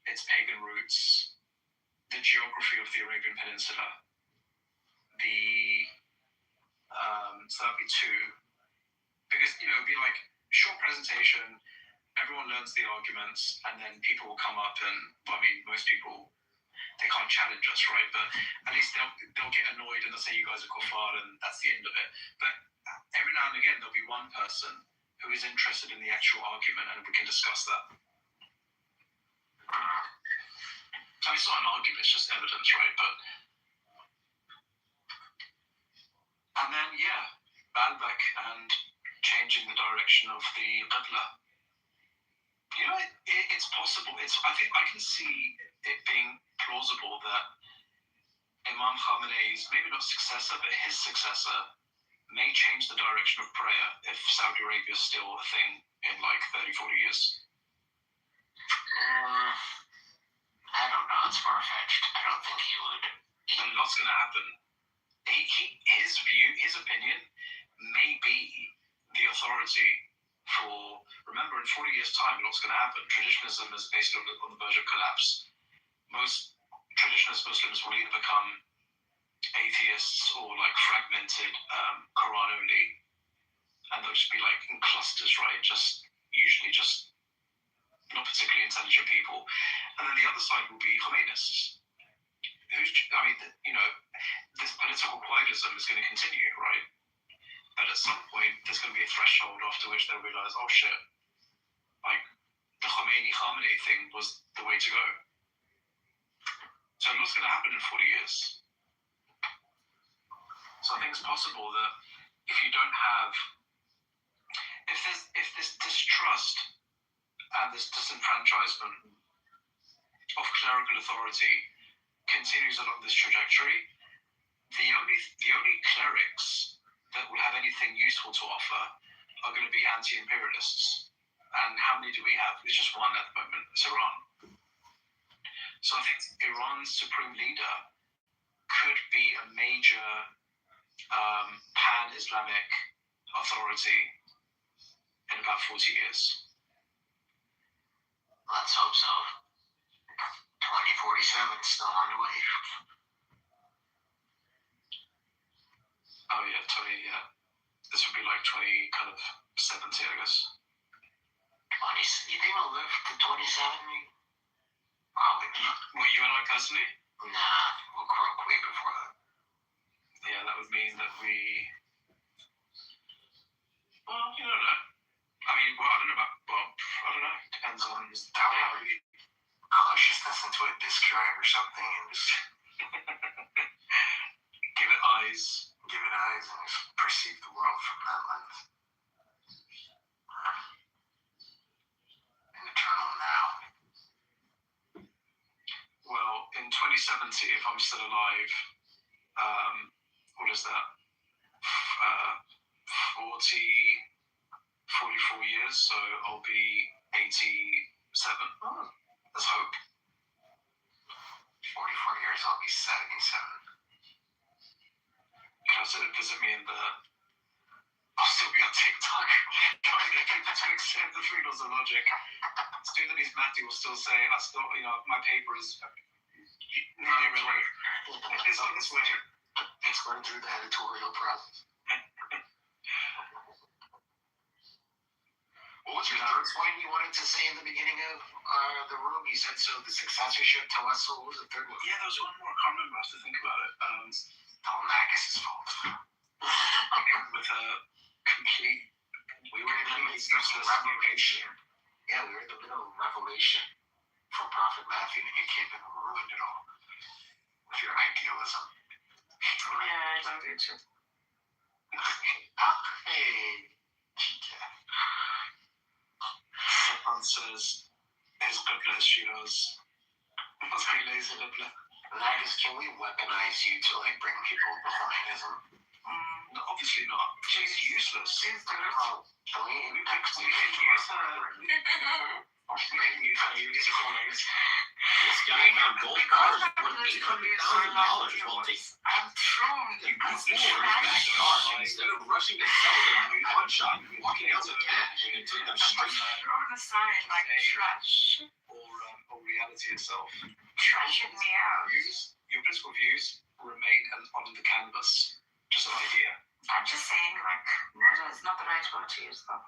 its pagan roots, the geography of the Arabian Peninsula, so that'd be two. Because it'd be like short presentation, everyone learns the arguments, and then people will come up and, I mean, most people, they can't challenge us, right? But at least they'll get annoyed and they'll say you guys are kuffar, and that's the end of it. But every now and again, there'll be one person who is interested in the actual argument, and we can discuss that. So it's not an argument, it's just evidence, right? And then, Baalbek and changing the direction of the Qibla. It's possible. I think I can see it being plausible that Imam Khamenei's, maybe not successor, but his successor, may change the direction of prayer if Saudi Arabia is still a thing in like 30, 40 years. I don't know. It's far-fetched. I don't think he would. A lot's going to happen. His view, his opinion, may be the authority remember, in 40 years' time, what's going to happen? Traditionalism is basically on the verge of collapse. Most traditionalist Muslims will either become atheists or like fragmented Quran only, and they'll just be like in clusters, right? Usually just not particularly intelligent people. And then the other side will be Khomeinists. This political quietism is going to continue, right? But at some point, there's going to be a threshold after which they'll realize, oh shit, like the Khamenei thing was the way to go. So what's going to happen in 40 years? So I think it's possible that if you don't have, if this distrust and this disenfranchisement of clerical authority continues along this trajectory, the only clerics that will have anything useful to offer are going to be anti-imperialists. And how many do we have? It's just one at the moment. It's Iran. So I think Iran's supreme leader could be a major pan-Islamic authority in about 40 years. Let's hope so. 2047 is still on the way. Oh yeah, this would be like 2070, I guess. You think I'll live to 27? Probably not. Well, you and I personally? Nah, we'll croak way before that. Yeah, that would mean that we... Well, you don't know. I mean, I don't know. Depends on how we... Consciousness into a disk drive or something and just... Give it eyes and just perceive the world from that lens. An eternal now. Well, in 2070, if I'm still alive, what is that? 44 years, so I'll be 87. Oh, let's hope. 44 years, I'll be 77. Does it mean that I'll still be on TikTok trying to get people to accept the three laws of logic? Student Matthew will still say, my paper is nearly relevant. It's on this way. It's going through the editorial process. What was your third point you wanted to say in the beginning of the room? You said so the successorship to us. What was the third one? Yeah, there was one more. I can't remember. I have to think about it. All Magus' fault. With a complete... We were in the midst of a revelation. Yeah, we were in the middle of revelation from Prophet Matthew, and you came and ruined it all with your idealism. Yeah, I love you too. Hey, Chica. Someone says, his goodness, she knows. Must be lazy, Libla. Magus, can we weaponize you to bring people behind us? No, obviously not. She's useless. She's doing We can use her. This guy found gold bars worth $800,000 while they instead of rushing to sell them in one shot, walking out with cash and it took them straight on the side like trash. Or reality itself. Trashing me out. Your political views remain on the canvas. Just an idea. I'm just saying, murder is not the right word to use, though.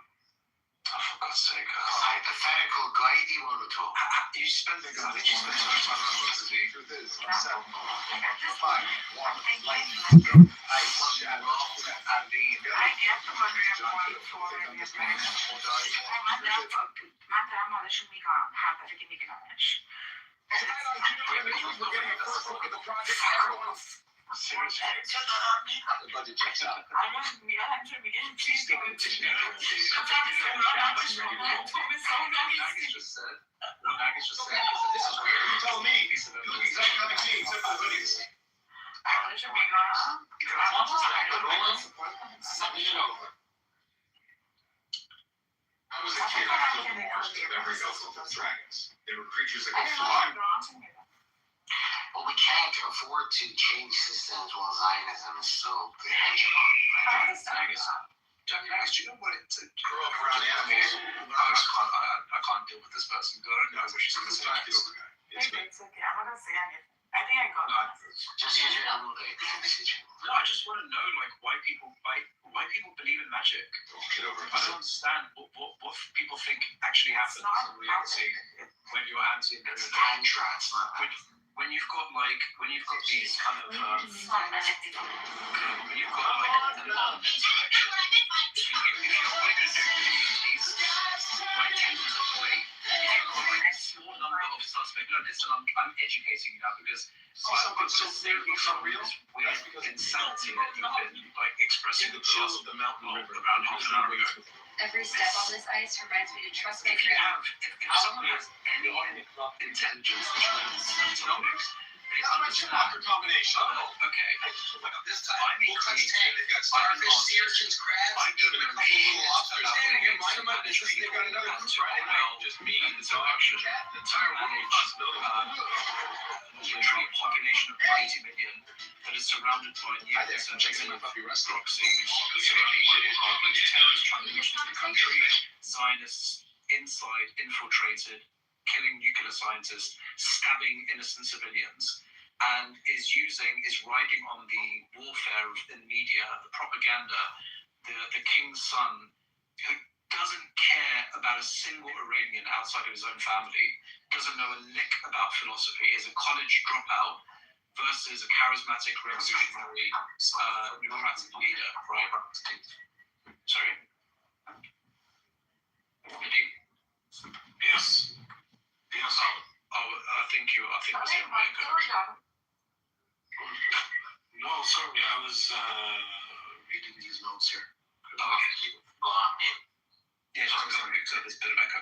Oh, for God's sake. Hypothetical guide you want to talk. You spend so much time on what to do for this. I get the murder of one for my grandmother should be gone. Have that give me gosh. Seriously. The budget checks out. I want to be please do it. Magus just said, this is weird. You tell me. You exactly like me, except for the hoodies. It should be gone. I was a kid after the wars of every vessel of dragons. They were creatures that could fly. Well, we can't afford to change systems while Zionism is so big. Magus, Japanese, do you know what it to Grow up around animals. I can't deal with this person. I don't know what she's going to say. It's okay. I'm not gonna say anything. I think I got it. Just use your little No, I just want to know like why people believe in magic. Kitover. I don't understand what people think actually happens in reality when you're anti-imperialist. contracts. When you've got these kind of when you've got like an armed insurrection, if you're like a nuclear like tens of way, if you've got like a small number of suspects. No, listen, I'm educating you now because weird insanity that you've been like expressing the chills of the mountain river around half an hour ago. Every step on this ice reminds me to trust my If someone has any intelligence which relates to economics, they understand. combination. Oh, okay. This time, I'm a creative. They've got starfish, sea urchins, crabs. I give even them a couple little lobsters. about Standing here, what minding my business, and they've got another and crew right now. just me and the direction, the entire literally a population of 80 million that is surrounded by Hi there, I'm checking in my puppy Rusty. proxies, surrounded by departments, terrorists trying to reach into the country, Zionists inside, infiltrated, killing nuclear scientists, stabbing innocent civilians, and is riding on the warfare in media, the propaganda, the king's son, who doesn't care about a single Iranian outside of his own family, doesn't know a lick about philosophy, is a college dropout versus a charismatic revolutionary democratic leader, right? Sorry? Yes. Yes. I think it was in America. No, sorry, I was reading these notes here. Yeah, just because there's a bit of echo.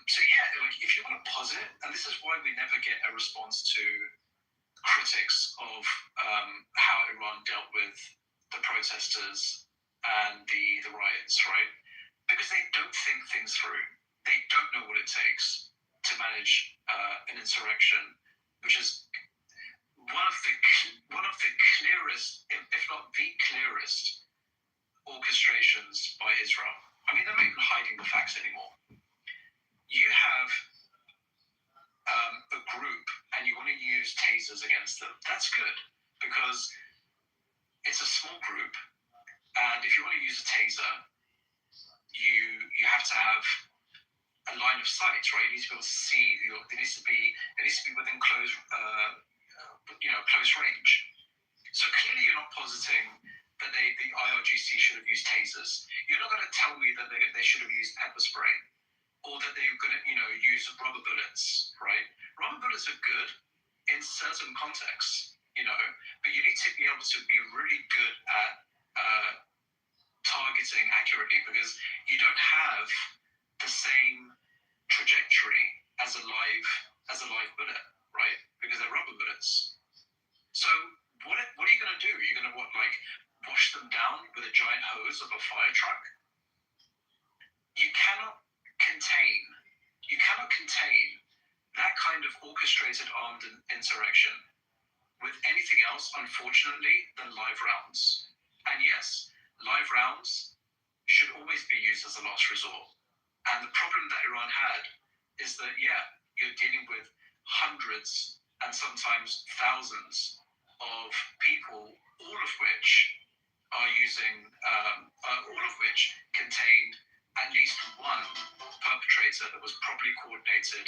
So yeah, like if you want to pause it, and this is why we never get a response to critics of how Iran dealt with the protesters and the riots, right? Because they don't think things through. They don't know what it takes to manage an insurrection, which is one of the clearest, if not the clearest, orchestrations by Israel. I mean, they're not even hiding the facts anymore. You have a group and you want to use tasers against them. That's good because it's a small group, and if you want to use a taser, you have to have a line of sight, right? You need to be able to see. It needs to be within close range. So clearly, you're not positing that the IRGC should have used tasers. You're not going to tell me that they should have used pepper spray, or that they were going to use rubber bullets, right? Rubber bullets are good in certain contexts, but you need to be able to be really good at targeting accurately, because you don't have the same trajectory as a live bullet, right? Because they're rubber bullets. So what are you going to do? You're going to wash them down with a giant hose of a fire truck? You cannot contain that kind of orchestrated armed insurrection with anything else, unfortunately, than live rounds. And yes, live rounds should always be used as a last resort. And the problem that Iran had is that, you're dealing with hundreds and sometimes thousands of people, all of which are using, all of which contained at least one perpetrator that was probably coordinated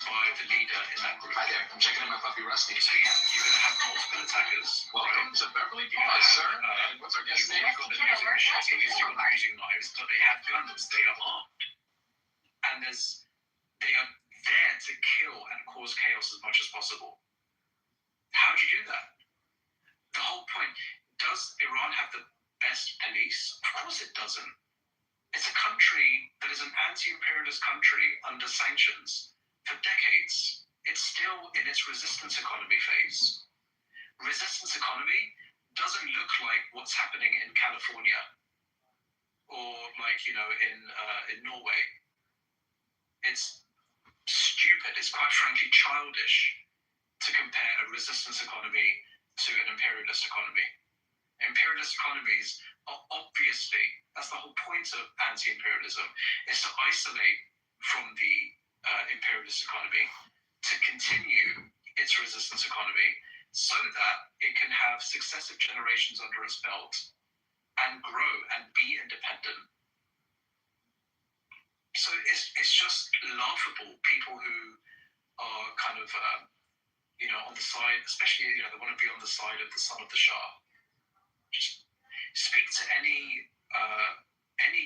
by the leader in that group. Hi there, I'm checking in my puppy Rusty. So you're going to have multiple attackers. Welcome to Beverly Falls, sir. And what's our guest name? You've got them using machetes, you've got them using knives, but they have guns. They are armed, and they are there to kill and cause chaos as much as possible. How do you do that? The whole point: does Iran have the best police? Of course it doesn't. It's a country that is an anti-imperialist country under sanctions for decades. It's still in its resistance economy phase. Resistance economy doesn't look like what's happening in California or in Norway. It's stupid. It's quite frankly childish to compare a resistance economy to an imperialist economy. Imperialist economies are obviously, that's the whole point of anti-imperialism, is to isolate from the imperialist economy, to continue its resistance economy, so that it can have successive generations under its belt and grow and be independent. So it's just laughable, people who are kind of, on the side, especially, they want to be on the side of the son of the Shah. Just speak to any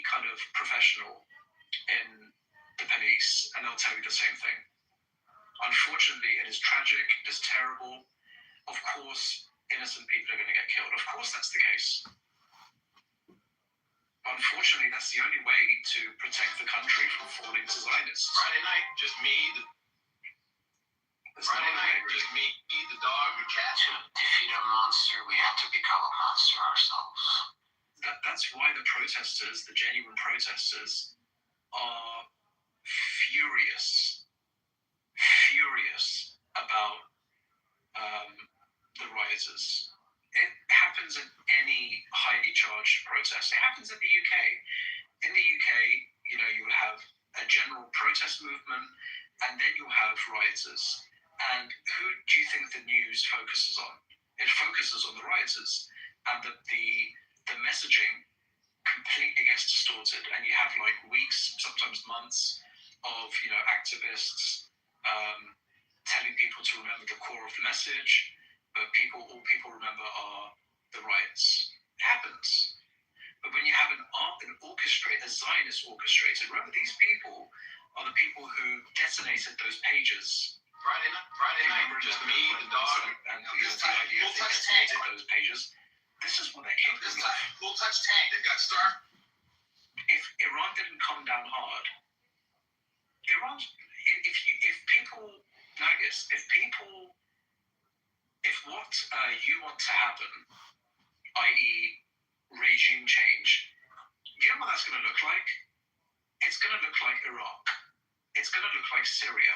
kind of professional in the police and they'll tell you the same thing. Unfortunately, it is tragic, it is terrible. Of course, innocent people are going to get killed. Of course, that's the case. Unfortunately, that's the only way to protect the country from falling to Zionists. Friday night, just me, the dog, the cat. To defeat a monster, we have to become a monster ourselves. That's why the protesters, the genuine protesters, are furious about the rioters. It happens in any highly charged protest. It happens in the UK. In the UK, you'll have a general protest movement, and then you'll have rioters. And who do you think the news focuses on? It focuses on the rioters, and the messaging completely gets distorted, and you have like weeks, sometimes months, of activists telling people to remember the core of the message, but all people remember are the riots. It happens. But when you have a Zionist orchestrated, remember these people are the people who detonated those pages. Friday night, just me, the dog, and the idea they detonated those pages. This is what they came this time. Full touch tank. They've got star. If Iran didn't come down hard, if what you want to happen, i.e. regime change, you know what that's going to look like? It's going to look like Iraq. It's going to look like Syria.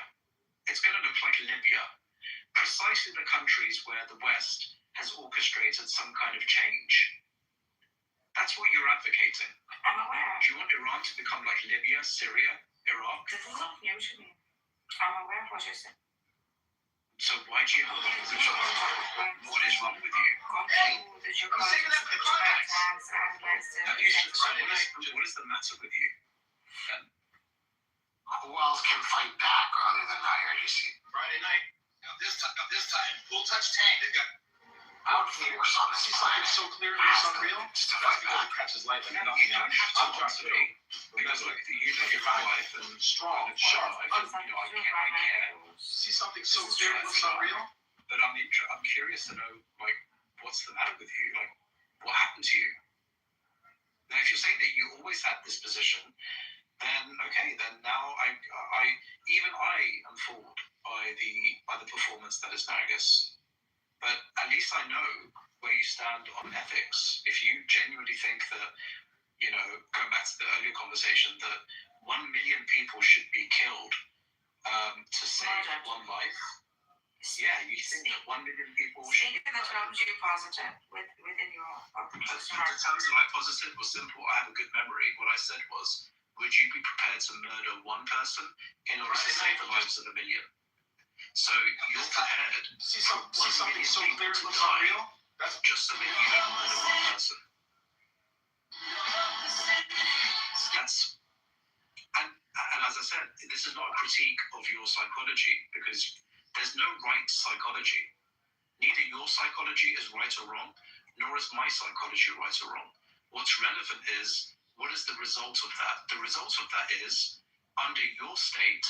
It's going to look like Libya. Precisely the countries where the West has orchestrated some kind of change. That's what you're advocating. I'm aware. Do you want Iran to become like Libya, Syria, Iraq? This is not new to me. I'm aware of what you're saying. So why do you hold a position? What is wrong with you? What is the matter with you? Who else can fight back other than IRGC? Friday night, this time, full touch tank. They've got outforce on this see something so clear that's unreal. to That's fight because back. it catches light like No, nothing you don't else. have to I'm want trying to be, because like you look at my life and strong, my sharp. life, and, I care. See something so clear that's unreal. But I'm curious to know, like, what's the matter with you? Like, what happened to you? Now, if you're saying that you always had this position, then okay, then now I am fooled by the performance that is Nargis. But at least I know where you stand on ethics. If you genuinely think that, going back to the earlier conversation, that 1 million people should be killed to save one life. Yeah, you think that 1 million people should be Speaking in the terms you posited within your The terms that I posited were simple. I have a good memory. What I said was, would you be prepared to murder one person in order to save the lives of 1 million? So you're prepared. See something so clear that's unreal. That's just so that you don't murder one person. And as I said, this is not a critique of your psychology, because there's no right psychology. Neither your psychology is right or wrong, nor is my psychology right or wrong. What's relevant is, what is the result of that? The result of that is, under your state,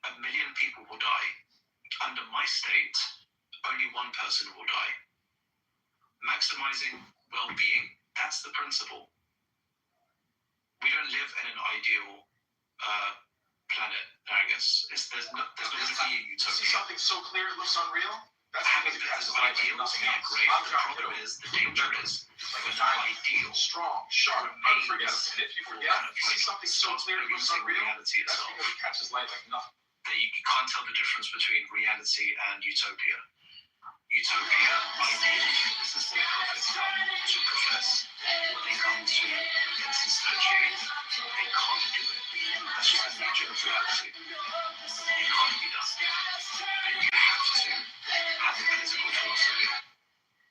1 million people will die. Under my state, only one person will die. Maximizing well-being, that's the principle. We don't live in an ideal planet, I guess. There's not going to be a utopia. See something so clear it looks unreal. That's because it catches light like nothing else. Great. The problem is, the danger is, when the ideal, strong, sharp, unforgettable. And if you forget, see something so clear it looks unreal. That's because it catches light like nothing. That you can't tell the difference between reality and utopia. utopia ideally. This is the prophets come to profess. When they come to instantiate, they can't do it. That's just the nature of reality. It can't be done. But you have to have a political philosophy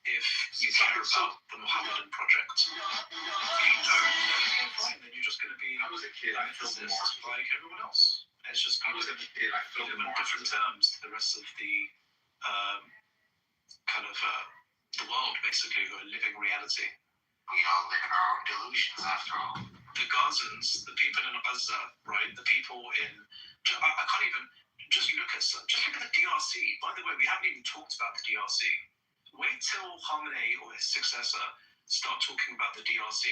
if you care about the Mohammedan project. If you don't, then you're just going to be a physicist like everyone else. It's just going to be in different terms to the rest of the the world, basically, who are living reality. We all live in our own delusions, after all. The Gazans, the people in Gaza, right? The people in, I can't even just look at the DRC. By the way, we haven't even talked about the DRC. Wait till Khamenei or his successor start talking about the DRC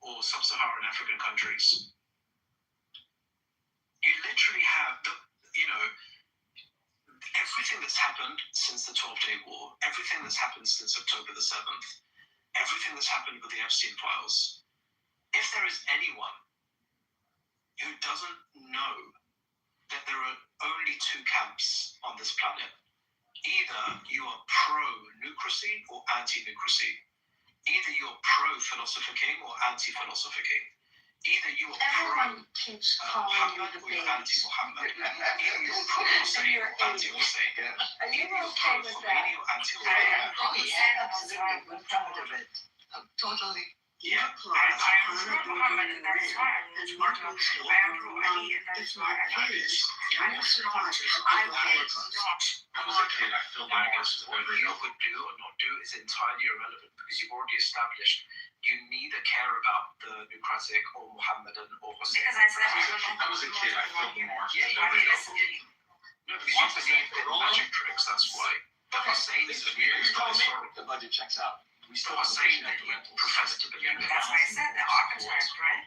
or sub-Saharan African countries. You literally have everything that's happened since the 12-Day War, everything that's happened since October the 7th, everything that's happened with the Epstein files. If there is anyone who doesn't know that there are only two camps on this planet, either you are pro-nucracy or anti-nucracy. Either you're pro-philosopher king or anti-philosopher king. Either you are pro-Muhammad or you're anti-Muhammad. Either you're pro-Hussein or anti-Hussein. Either you're pro-Khomeini or anti-Khomeini. Totally. Yeah, I am pro-Muhammad and that's why I'm pro-Ali and that's why I'm What you would do or not do is entirely irrelevant because you've already established you neither care about the Nucratic or Mohammedan or Hussein. Because I said I was a kid, I felt the march. Yeah, you believe in magic tricks, that's why. But Hussein is The budget checks out. We still are saying that you profess to believe in. that's why I said the archetype, right?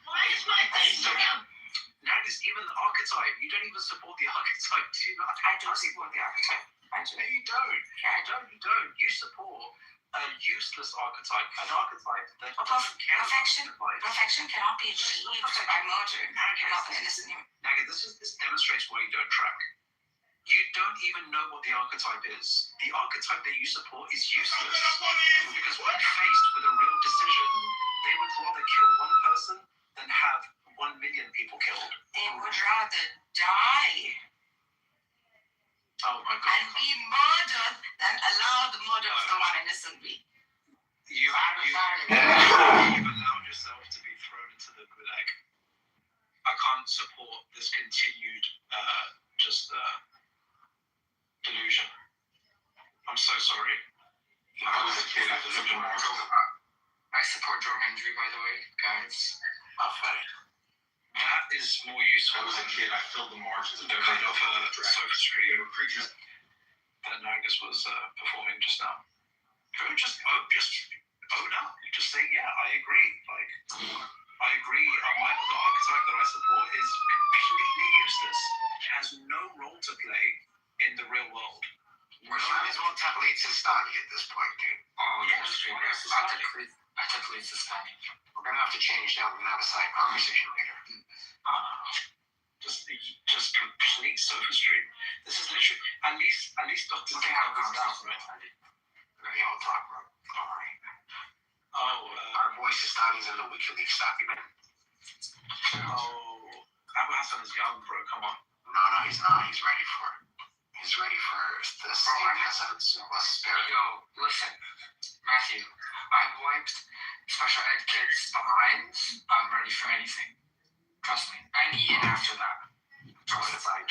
Why is my face so down? Now there's even the archetype. You don't even support the archetype, do you not? I do support the archetype. I do. No, you don't. You don't. You support a useless archetype, an archetype that doesn't care about Perfection cannot be achieved by murder, not an innocent human. Naga, this demonstrates why you don't track. You don't even know what the archetype is. The archetype that you support is useless because when faced with a real decision, they would rather kill one person than have 1 million people killed. They would rather die Oh my God! and be murdered than allow the murder of someone innocently. You've allowed yourself to be thrown into the gulag. I can't support this continued delusion. I'm so sorry. I support Joe Hendry, by the way, guys. That is more useful I was a kid, I filled the margins of the kind of sophistry that Nagus was performing just now. Just own up. Just say, yeah, I agree. Like, I agree. The archetype that I support is completely useless. It has no role to play in the real world. We're might as well take Leeds Sistani at this point, dude. Oh, yeah, I took Leeds Sistani. We're gonna have to change that. We're gonna have a side conversation later. Just complete sophistry. This is literally at least Dr. We can have a conversation, right? We're gonna talk, bro. All right. Our boy Sistani's in the WikiLeaks document. Abu Hassan is young, bro. Come on. No, he's not. He's ready for it. He's ready for this. Yo, listen, Matthew. I've wiped special ed kids behind. I'm ready for anything. Trust me. And Ian after that. What if I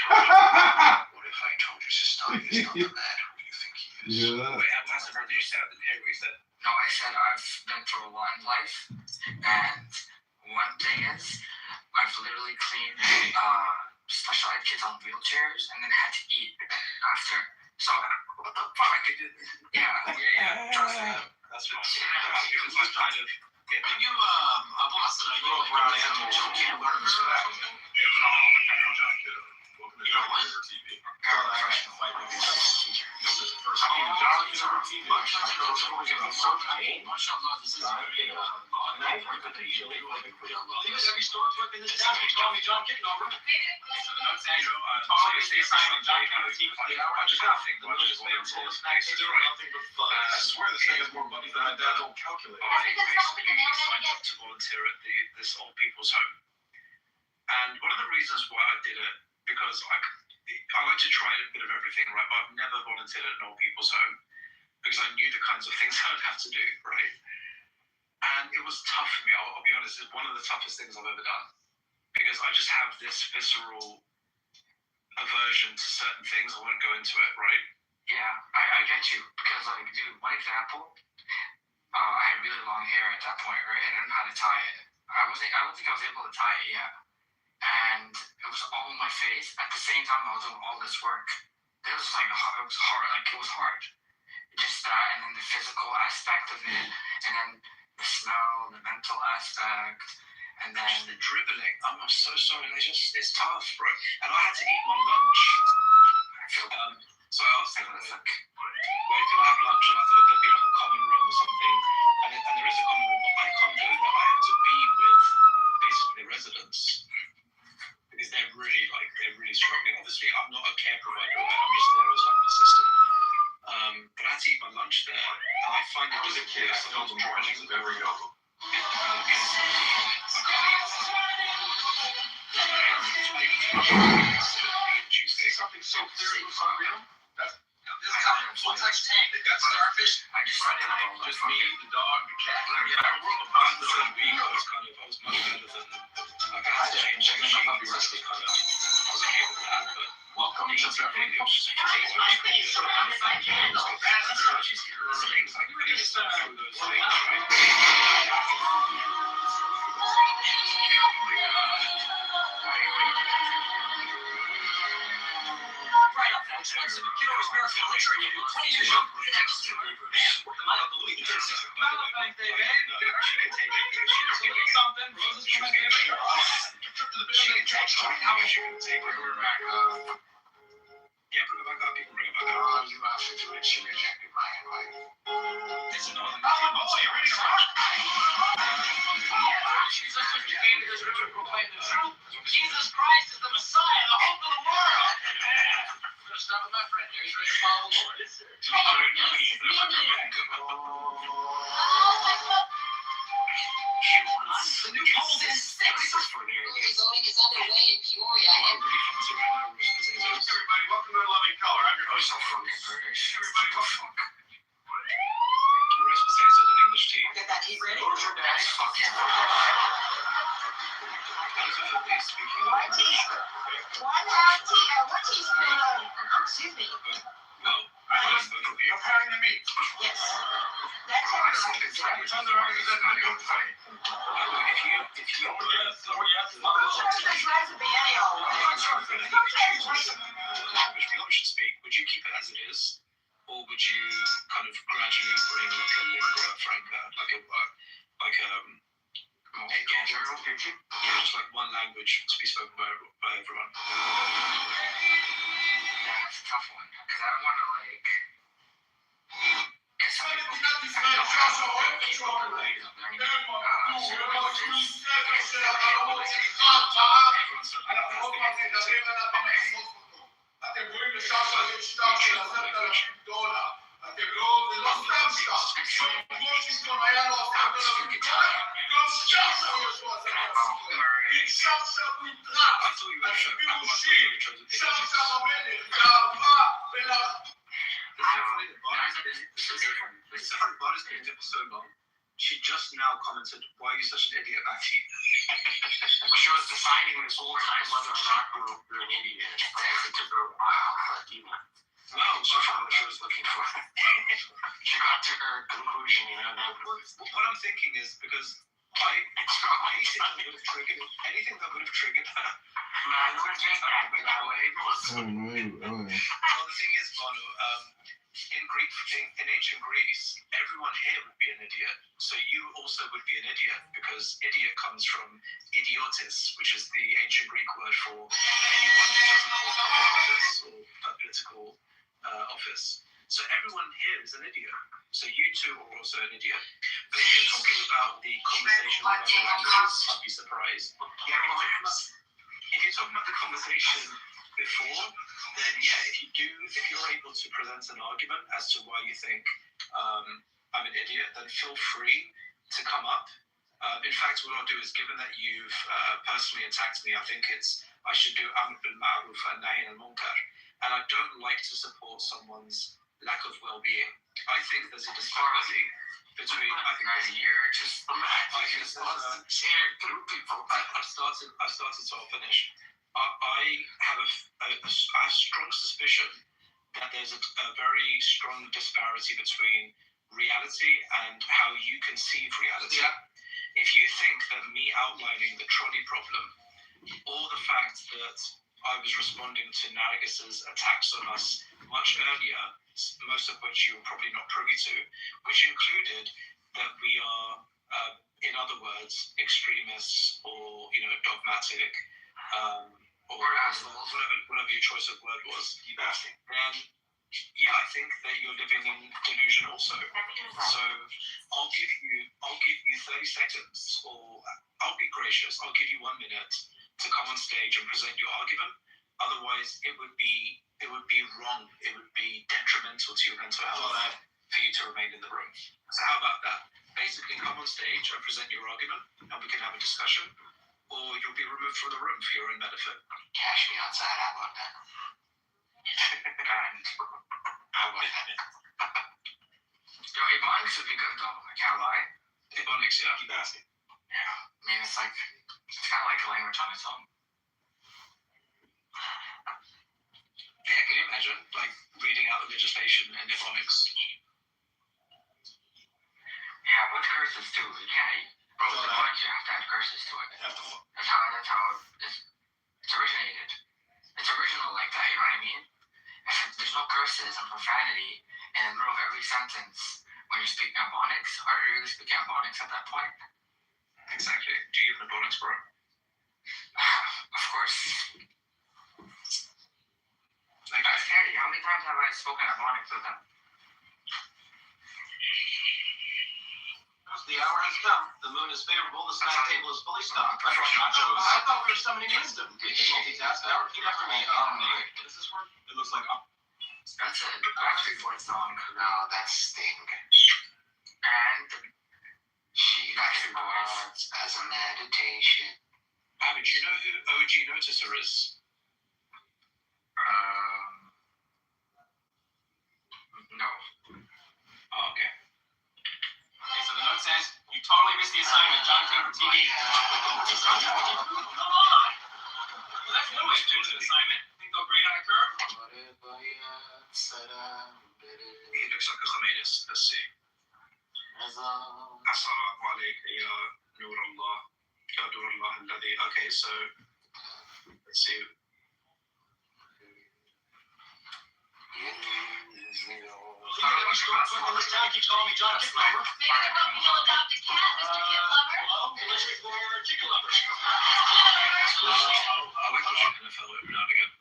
told you Sistani is not the man who you think he is? Yeah. Wait, Abu Hassan, bro, did you say that? Didn't hear what you said. No, I said I've been through a lot in life, and one thing is, I've literally cleaned special ed kids on wheelchairs and then had to eat after. So, what the fuck? Yeah. Trust me. That's what it was kind of. When you, Abu Hassan, I grew up around animal junkie and learned respect. Welcome to John Laser TV. Professional fight with teacher. This is the first Every store clerk in this town told me John Kitover. I swear this thing has more money than my dad's old calculator. I signed up to volunteer at this old people's home. And one of the reasons why I did it, because I like to try a bit of everything, right? But I've never volunteered at an old people's home because I knew the kinds of things I would have to do, right? And it was tough for me. I'll be honest, it's one of the toughest things I've ever done because I just have this visceral aversion to certain things. I won't go into it, right? Yeah, I get you because, like, dude, one example, I had really long hair at that point, right? I didn't know how to tie it. I don't think I was able to tie it yet, and it was all on my face. At the same time, I was doing all this work. It was like it was hard. Like it was hard. Just that, and then the physical aspect of it, and then the smell, the mental aspect, and then just the dribbling. I'm so sorry. It's tough, bro. And I had to eat my lunch. So I asked them, like, where can I have lunch? And I thought there'd be like a common room or something. And there is a common room, but I can't go there. I had to be with basically the residents because they're really struggling. Obviously, I'm not a care provider, right? I'm just there as like an assistant. But I had to eat my lunch there, and I find it ridiculous. Someone's driving every go. Say something so clear it was unreal. This guy in a full-size tank. They got starfish. Just me, the dog, the cat. I rolled a possibility. I was much better than like I had to change the machine. I was okay with that, but welcome to the it was just surrounded by candles. You were just through those things, right up now. Expensive Kitover's Miracle Elixir gave you 20 years young. Man, work them out of the Louis. You get a $6 birthday, man. Something. Roses for my favorite girl. Trip to the building. How much you can take when we're back? Yeah, bring it back up. You can bring it back up. you asked her to it. She rejected my invite. It's annoying. You ready to rock? Jesus, you came to this river to proclaim the truth. Jesus Christ is the Messiah, the hope of the world. I'm going to start with my friend here. He's ready to follow the Lord. The new poll is 6. Voting is underway in Peoria. Everybody, welcome to Loving Color. I'm your host. Everybody, welcome. Roast potatoes and English tea. Get that heat ready. Where's your dad's fucking One teaspoon. One half teaspoon. One teaspoon. Excuse me. Well, preparing the meat. Yes. That's everything. It's under our if you This recipe anyhow. language we should speak, would you keep it as it is? Or would you kind of gradually bring like a lingua franca, just like one language to be spoken by everyone? That's a tough one because I don't want to like. Because some people She just now commented, "Why are you such an idiot, Matty?" she was deciding this whole time whether or not you're an idiot. It took her a while, but Well, she found what she was looking for. She got to her conclusion, What I'm thinking is because anything that would have triggered her. Oh, Well, the thing is, Bono, in ancient Greece, everyone here would be an idiot. So you also would be an idiot because idiot comes from idiotis, which is the ancient Greek word for anyone who doesn't hold public office or political office. So everyone here is an idiot. So you two are also an idiot. But if you're talking about the conversation about the languages, I'd be surprised. If you're talking about the conversation before, then yeah, if you're able to present an argument as to why you think I'm an idiot, then feel free to come up. In fact, what I'll do is, given that you've personally attacked me, I think I should do Amr bil Ma'ruf and Nahi al Munkar. And I don't like to support someone's lack of well-being. I think there's a disparity between. I've started, so I'll finish. I have a strong suspicion that there's a very strong disparity between reality and how you conceive reality. Yeah. If you think that me outlining the trolley problem, or the fact that I was responding to Nargis's attacks on us much earlier, most of which you're probably not privy to, which included that we are, in other words, extremists or dogmatic, or whatever your choice of word was, then yeah, I think that you're living in delusion also. So I'll give you 30 seconds, or I'll be gracious, I'll give you 1 minute to come on stage and present your argument. Otherwise, it would be wrong. It would be detrimental to your mental health for you to remain in the room. So how about that? Basically, come on stage and present your argument, and we can have a discussion, or you'll be removed from the room for your own benefit. Cash me outside. How about that? How about that? Yo, Ebonics would be good though. I can't lie. Ebonics, yeah. Yeah. I mean, it's kind of like a language on its own. Yeah, can you imagine, reading out the legislation in Ebonics? Yeah, with curses too. You can't. Bro, the Ebonics, you have to add curses to it. That's how it's originated. It's original like that, you know what I mean? If there's no curses and profanity in the middle of every sentence when you're speaking Ebonics, are you really speaking Ebonics at that point? Exactly. Do you have Ebonics, bro? Of course. Scary. How many times have I spoken Ebonics with them? The hour has come. The moon is favorable. The snack table is fully stocked. I thought we were summoning wisdom. We can multitask. Now repeat after me. Does this work? It looks like That's a Backstreet Boys song. No, that's Sting. And she regards as a meditation. Abby, do you know who OG Noticer is? No. Oh, okay. So the note says, you totally missed the assignment, John Kitover TV. Come on! Well, that's no way to finish an assignment. Think they'll grade on a curve? He looks like a Khomeinis. Let's see. Assalamu alaikum ya Nur Allah. Ya Nur Allah alladhi. Okay, so let's see. Keeps calling me John Kitover. Maybe they're hoping you'll adopt a cat, Mr. Kit Lover. Hello? Let's wait for Chicken Lover. I like watching NFL every now and again.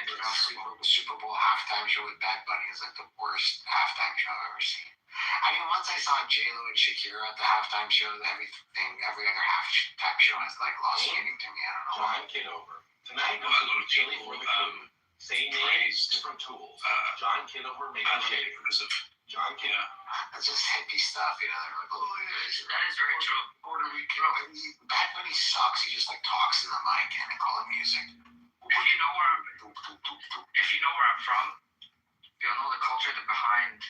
The Super Bowl halftime show with Bad Bunny is like the worst halftime show I've ever seen. I mean, once I saw J-Lo and Shakira at the halftime show, every other halftime show has lost meaning to me. I don't know. John Kitover. Tonight, a lot of chili for the crew. Same names, different tools. John Kitover made a shade because of John Kitover. That's just hippie stuff, you know. They're like, oh, yeah, That is very true. Puerto Rico. Bad Bunny sucks. He just talks in the mic and they call it music. If you know where I'm from, you'll know the culture behind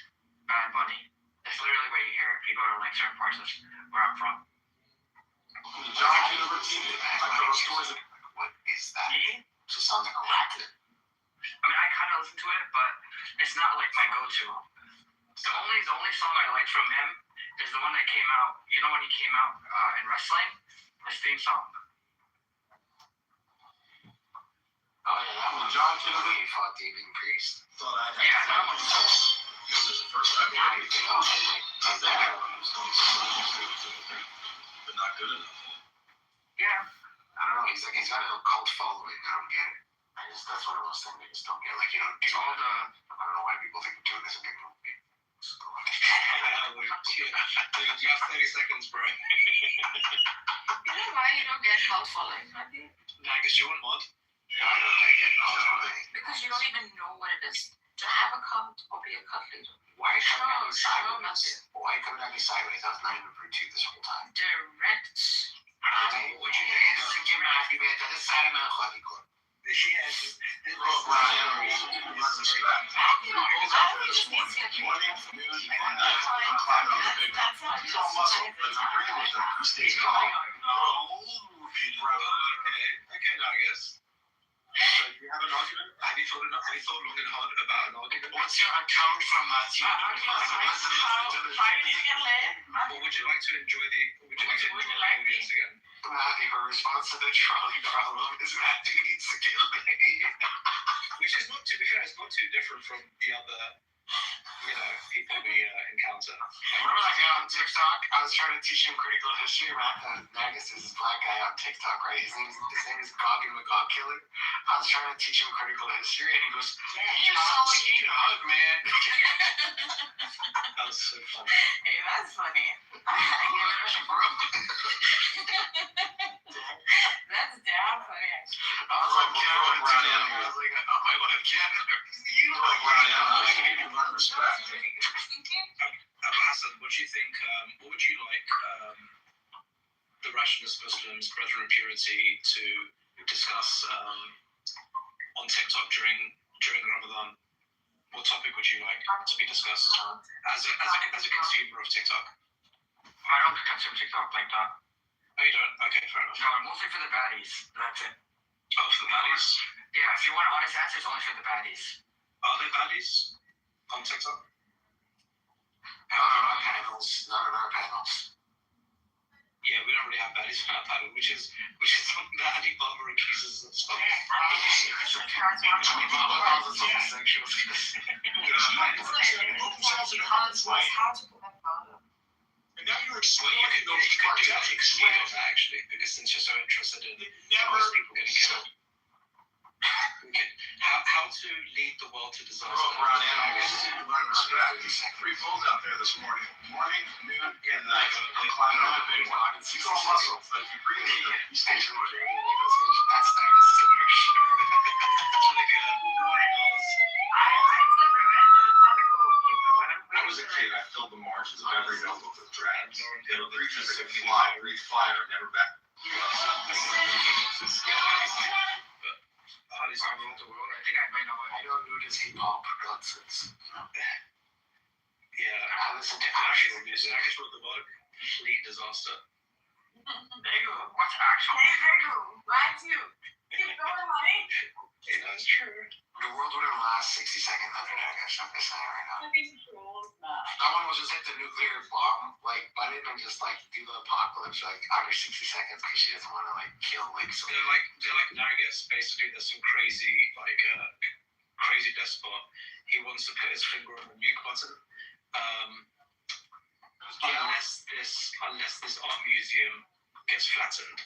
Bad Bunny. That's literally what you hear if you go to certain parts of where I'm from. John Kitover TV. What is that? Me? It just sounds like a record. I mean, I kind of listen to it, but it's not my go-to. The only song I like from him is the one that came out. You know when he came out in wrestling, his theme song. Oh yeah, that one. John Kitover. He fought Demon Priest. Yeah, that one. This is the first time we heard anything else. But not good enough. Yeah. I don't know. He's got a cult following. I don't get it. That's one of those things I just don't get. Like, you don't do all the, I don't know why people think doing this a big movie. Dude, you have 30 seconds, bro. You know why you don't get cult following, Matthew? I guess you want mod? Yeah, I don't take it. Because you don't even know what it is to have a cult or be a cult leader. Why come at me Matthew. sideways? Why come at me sideways? I was not even rude to you this whole time. Direct. What you think? Matthew, man. This side of my hobby club. Okay, now I guess. So do you have an argument? Have you thought long and hard about an argument? What's your account from Matthew? Or would you like to enjoy the audience again? Matthew, her response to the trolley problem is Matthew needs to get laid. Which is not, to be fair, it's not too different from the other, people we encounter. Remember that guy on TikTok? I was trying to teach him critical history. Magus is this black guy on TikTok, right? His name is Goggin McGog Killer. I was trying to teach him critical history, and he goes, "You just sound like you need a hug, man." That was so funny. Hey, that's funny. Bro. That's damn funny, actually. I was like, I was like, oh my God, Canada. You like respect. Hassan, what do you think? What would you like the rationalist Muslims, Brethren of Purity, to discuss on TikTok during Ramadan? What topic would you like to be discussed as a consumer of TikTok? I don't consume TikTok like that. Oh, you don't? Okay, fair enough. No, I'm mostly for the baddies. That's it. Oh, for the baddies? Yeah, if you want honest answers, only for the baddies. Are there baddies on TikTok? Not on our panels. Not on our panels. Yeah, we don't really have baddies on our panel, which is something that Andy Barber accuses us of. And now you're Well, you can do that actually, because since you're so interested in most people getting killed. How to lead the world to disaster. Around animals, learn respect. 3 bulls out there this morning. Morning, noon, and night. I'm climbing on the big one. He's all muscle, but if you breathe in him, he stays with you. That's leadership. I was a kid, I filled the margins of every notebook with drags. Little creatures that could fly, breathe fire, never back. Hardy's all over the world. I think I might know it. I don't know this hip hop nonsense. Yeah. I listen to actual music. I just wrote the book. Fleet disaster. There you go. What's actual? Hey, Grego, Matthew, keep going, honey. You know, it's true. The world wouldn't last 60 seconds under that. I'm just saying right now. Someone will just hit the nuclear bomb button and just do the apocalypse under 60 seconds because she doesn't want to kill so. They're like Nargis. Basically, there's some crazy crazy despot. He wants to put his finger on the mute button. Unless this art museum gets flattened,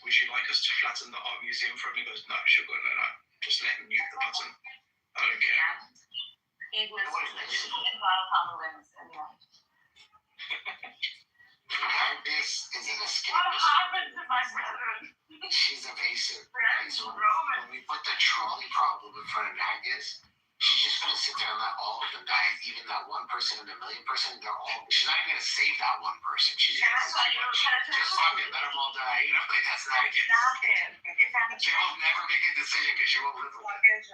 would you like us to flatten the art museum for him? He goes, no, sugar, no. Just let him mute the button. I don't care. Nargis is an escapist. What happened to my brethren? She's evasive. So when we put the trolley problem in front of Nargis, she's just gonna sit there and let all of them die. Even that one person and the million person, she's not even gonna save that one person. She's just fuck it, let them all die. That's Nargis. She will never make a decision because she won't live with it.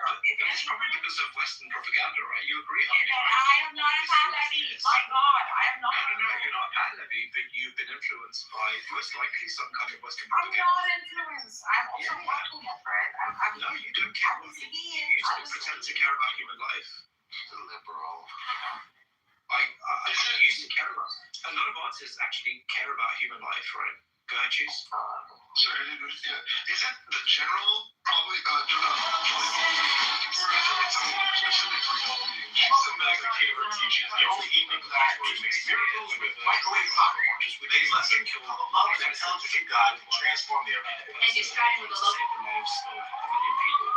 It's probably because of Western propaganda, right? You agree? I am not a Pahlavi. My God, I am not. No, you're not a Pahlavi, but you've been influenced by most likely some kind of Western I'm propaganda. not influenced. I'm also working for it. No, you don't care. You used to pretend to care about human life. She's a liberal. I used to care about. A lot of artists actually care about human life, right? Go ahead, choose. Sorry, is it the general probably Kitover teaches the only evening class where he makes miracles with microwave popcorn. They lesson kill the love and intelligence of God to transform the earth. And you're starting with a local. Save the lives of a million people.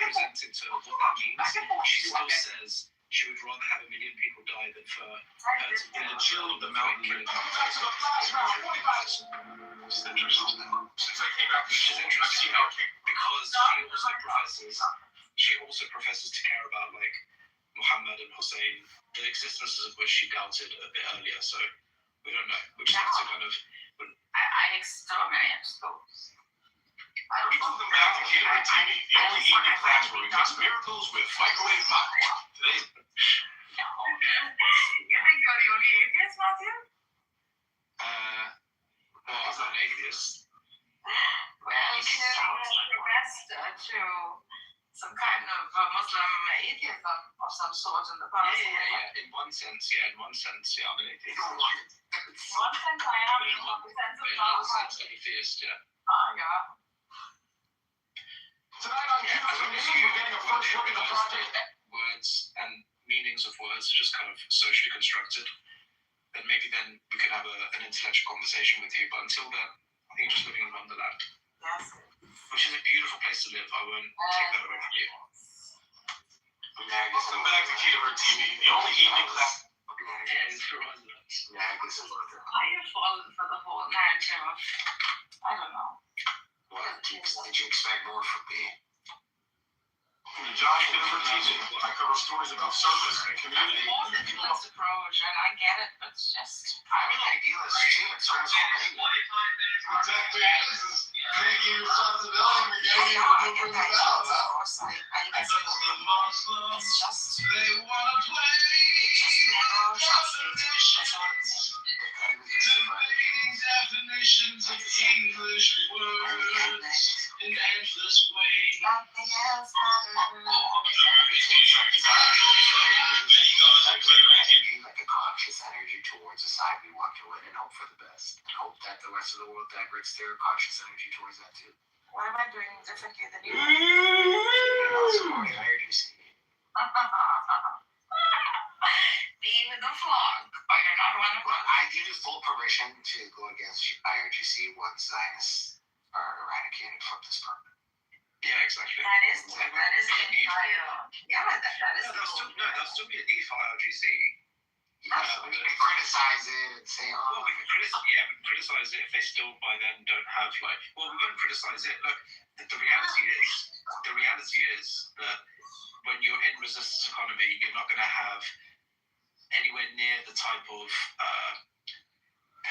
presented to what that means, she still says she would rather have 1 million people die than for her to be in the chill of the mountain killing It's interesting. Since I came back, which is interesting because she also professes to care about like Muhammad and Hussein, the existences of which she doubted a bit earlier. So we don't know. We just have to kind of. I exterminate those. Welcome back to Kitover TV, the only evening class where we mix miracles with microwave popcorn. Today's No. You think you're the only atheist, Matthew? Well, I'm not an atheist. Well, clearly you professed to some kind of Muslim atheism of some sort in the past. Yeah. In one sense, I'm an atheist. In one sense, I am. In another sense, in another sense, I'm an atheist, yeah. Yeah. tonight on Kitover TV, we're getting a first look at the project. Words and meanings of words are just kind of socially constructed. And maybe then we could have an intellectual conversation with you. But until then, I think you're just living in Wonderland. Yes. Which is a beautiful place to live. I won't take that away from you. Welcome back to Kitover TV, the only evening class. Yeah, it's for Wonderland. Are you falling for the whole narrative? I don't know. What? Did you expect more from me? John Kitover TV, I cover stories about service and community. It's approach, and I get it, but it's just. I'm an idealist too, and so is Henry. Exactly. This is taking responsibility for getting you to move this out, huh? It's just. They want to play. It just never translated. That's all it is. Definitions of English words in endless ways. Nothing else matters. Like a conscious energy towards a side we want to win and hope for the best. And hope that the rest of the world diverts their conscious energy towards that too. What am I doing differently than you? Supporting IRGC. Being with the flock. But you're not one of us. I give you full permission to go against IRGC once Zionists are eradicated from this planet. Yeah, exactly. That is the entire. Yeah, that is. There'll still be a need for IRGC. We can criticize it and say, Well, we can criticize it if they still by then don't have like. Well, we won't criticize it. Look, the reality is that when you're in resistance economy, you're not going to have anywhere near the type of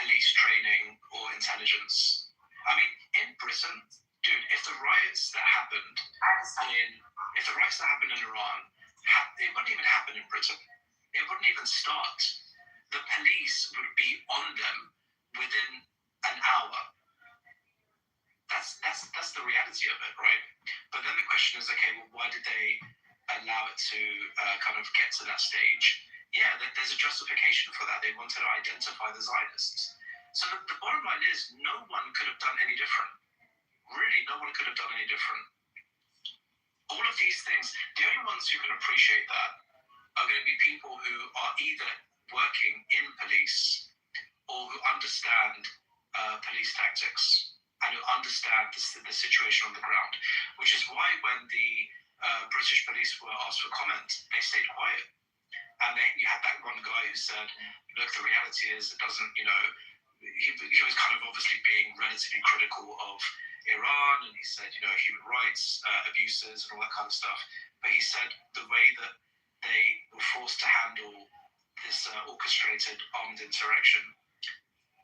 police training or intelligence. I mean, in Britain, dude, if the riots that happened in Iran, it wouldn't even happen in Britain. It wouldn't even start. The police would be on them within an hour. That's the reality of it, right? But then the question is, okay, well, why did they allow it to kind of get to that stage? Yeah, there's a justification for that. They wanted to identify the Zionists. So the bottom line is, no one could have done any different. Really, no one could have done any different. All of these things, the only ones who can appreciate that are going to be people who are either working in police or who understand police tactics and who understand the situation on the ground. Which is why when the British police were asked for comment, they stayed quiet. And then you had that one guy who said, look, the reality is it doesn't, he was kind of obviously being relatively critical of Iran, and he said, human rights abuses and all that kind of stuff. But he said the way that they were forced to handle this orchestrated armed insurrection,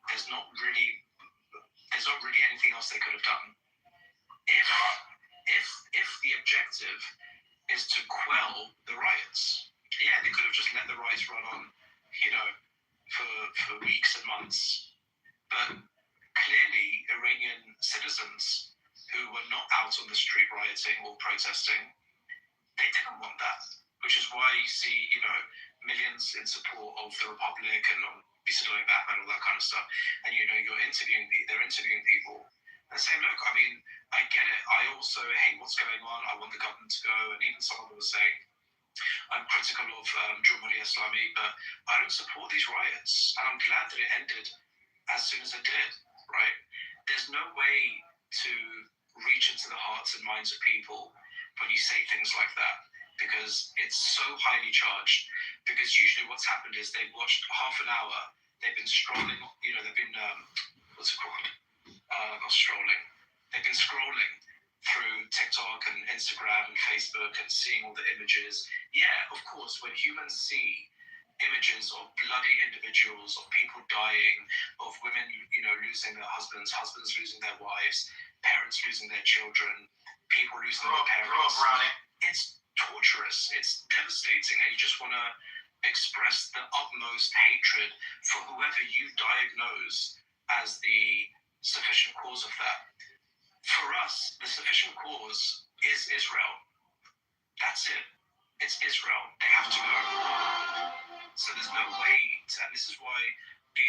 there's not really anything else they could have done. If the objective is to quell the riots, yeah, they could have just let the riots run on, for weeks and months. But clearly, Iranian citizens who were not out on the street rioting or protesting, they didn't want that. Which is why you see, millions in support of the Republic and Bisadoi Batman, all that kind of stuff. And they're interviewing people and saying, look, I mean, I get it. I also hate what's going on. I want the government to go. And even someone was saying, I'm critical of Jumhuriyat Islami, but I don't support these riots. And I'm glad that it ended as soon as it did, right? There's no way to reach into the hearts and minds of people when you say things like that, because it's so highly charged. Because usually what's happened is they've watched half an hour, they've been scrolling, they've been, what's it called? Not strolling. They've been scrolling through TikTok and Instagram and Facebook and seeing all the images. Yeah, of course, when humans see images of bloody individuals, of people dying, of women, losing their husbands, husbands losing their wives, parents losing their children, people losing their parents. It's torturous. It's devastating, and you just want to express the utmost hatred for whoever you diagnose as the sufficient cause of that. For us, the sufficient cause is Israel. That's it. It's Israel. They have to go. So there's no way to, and this is why we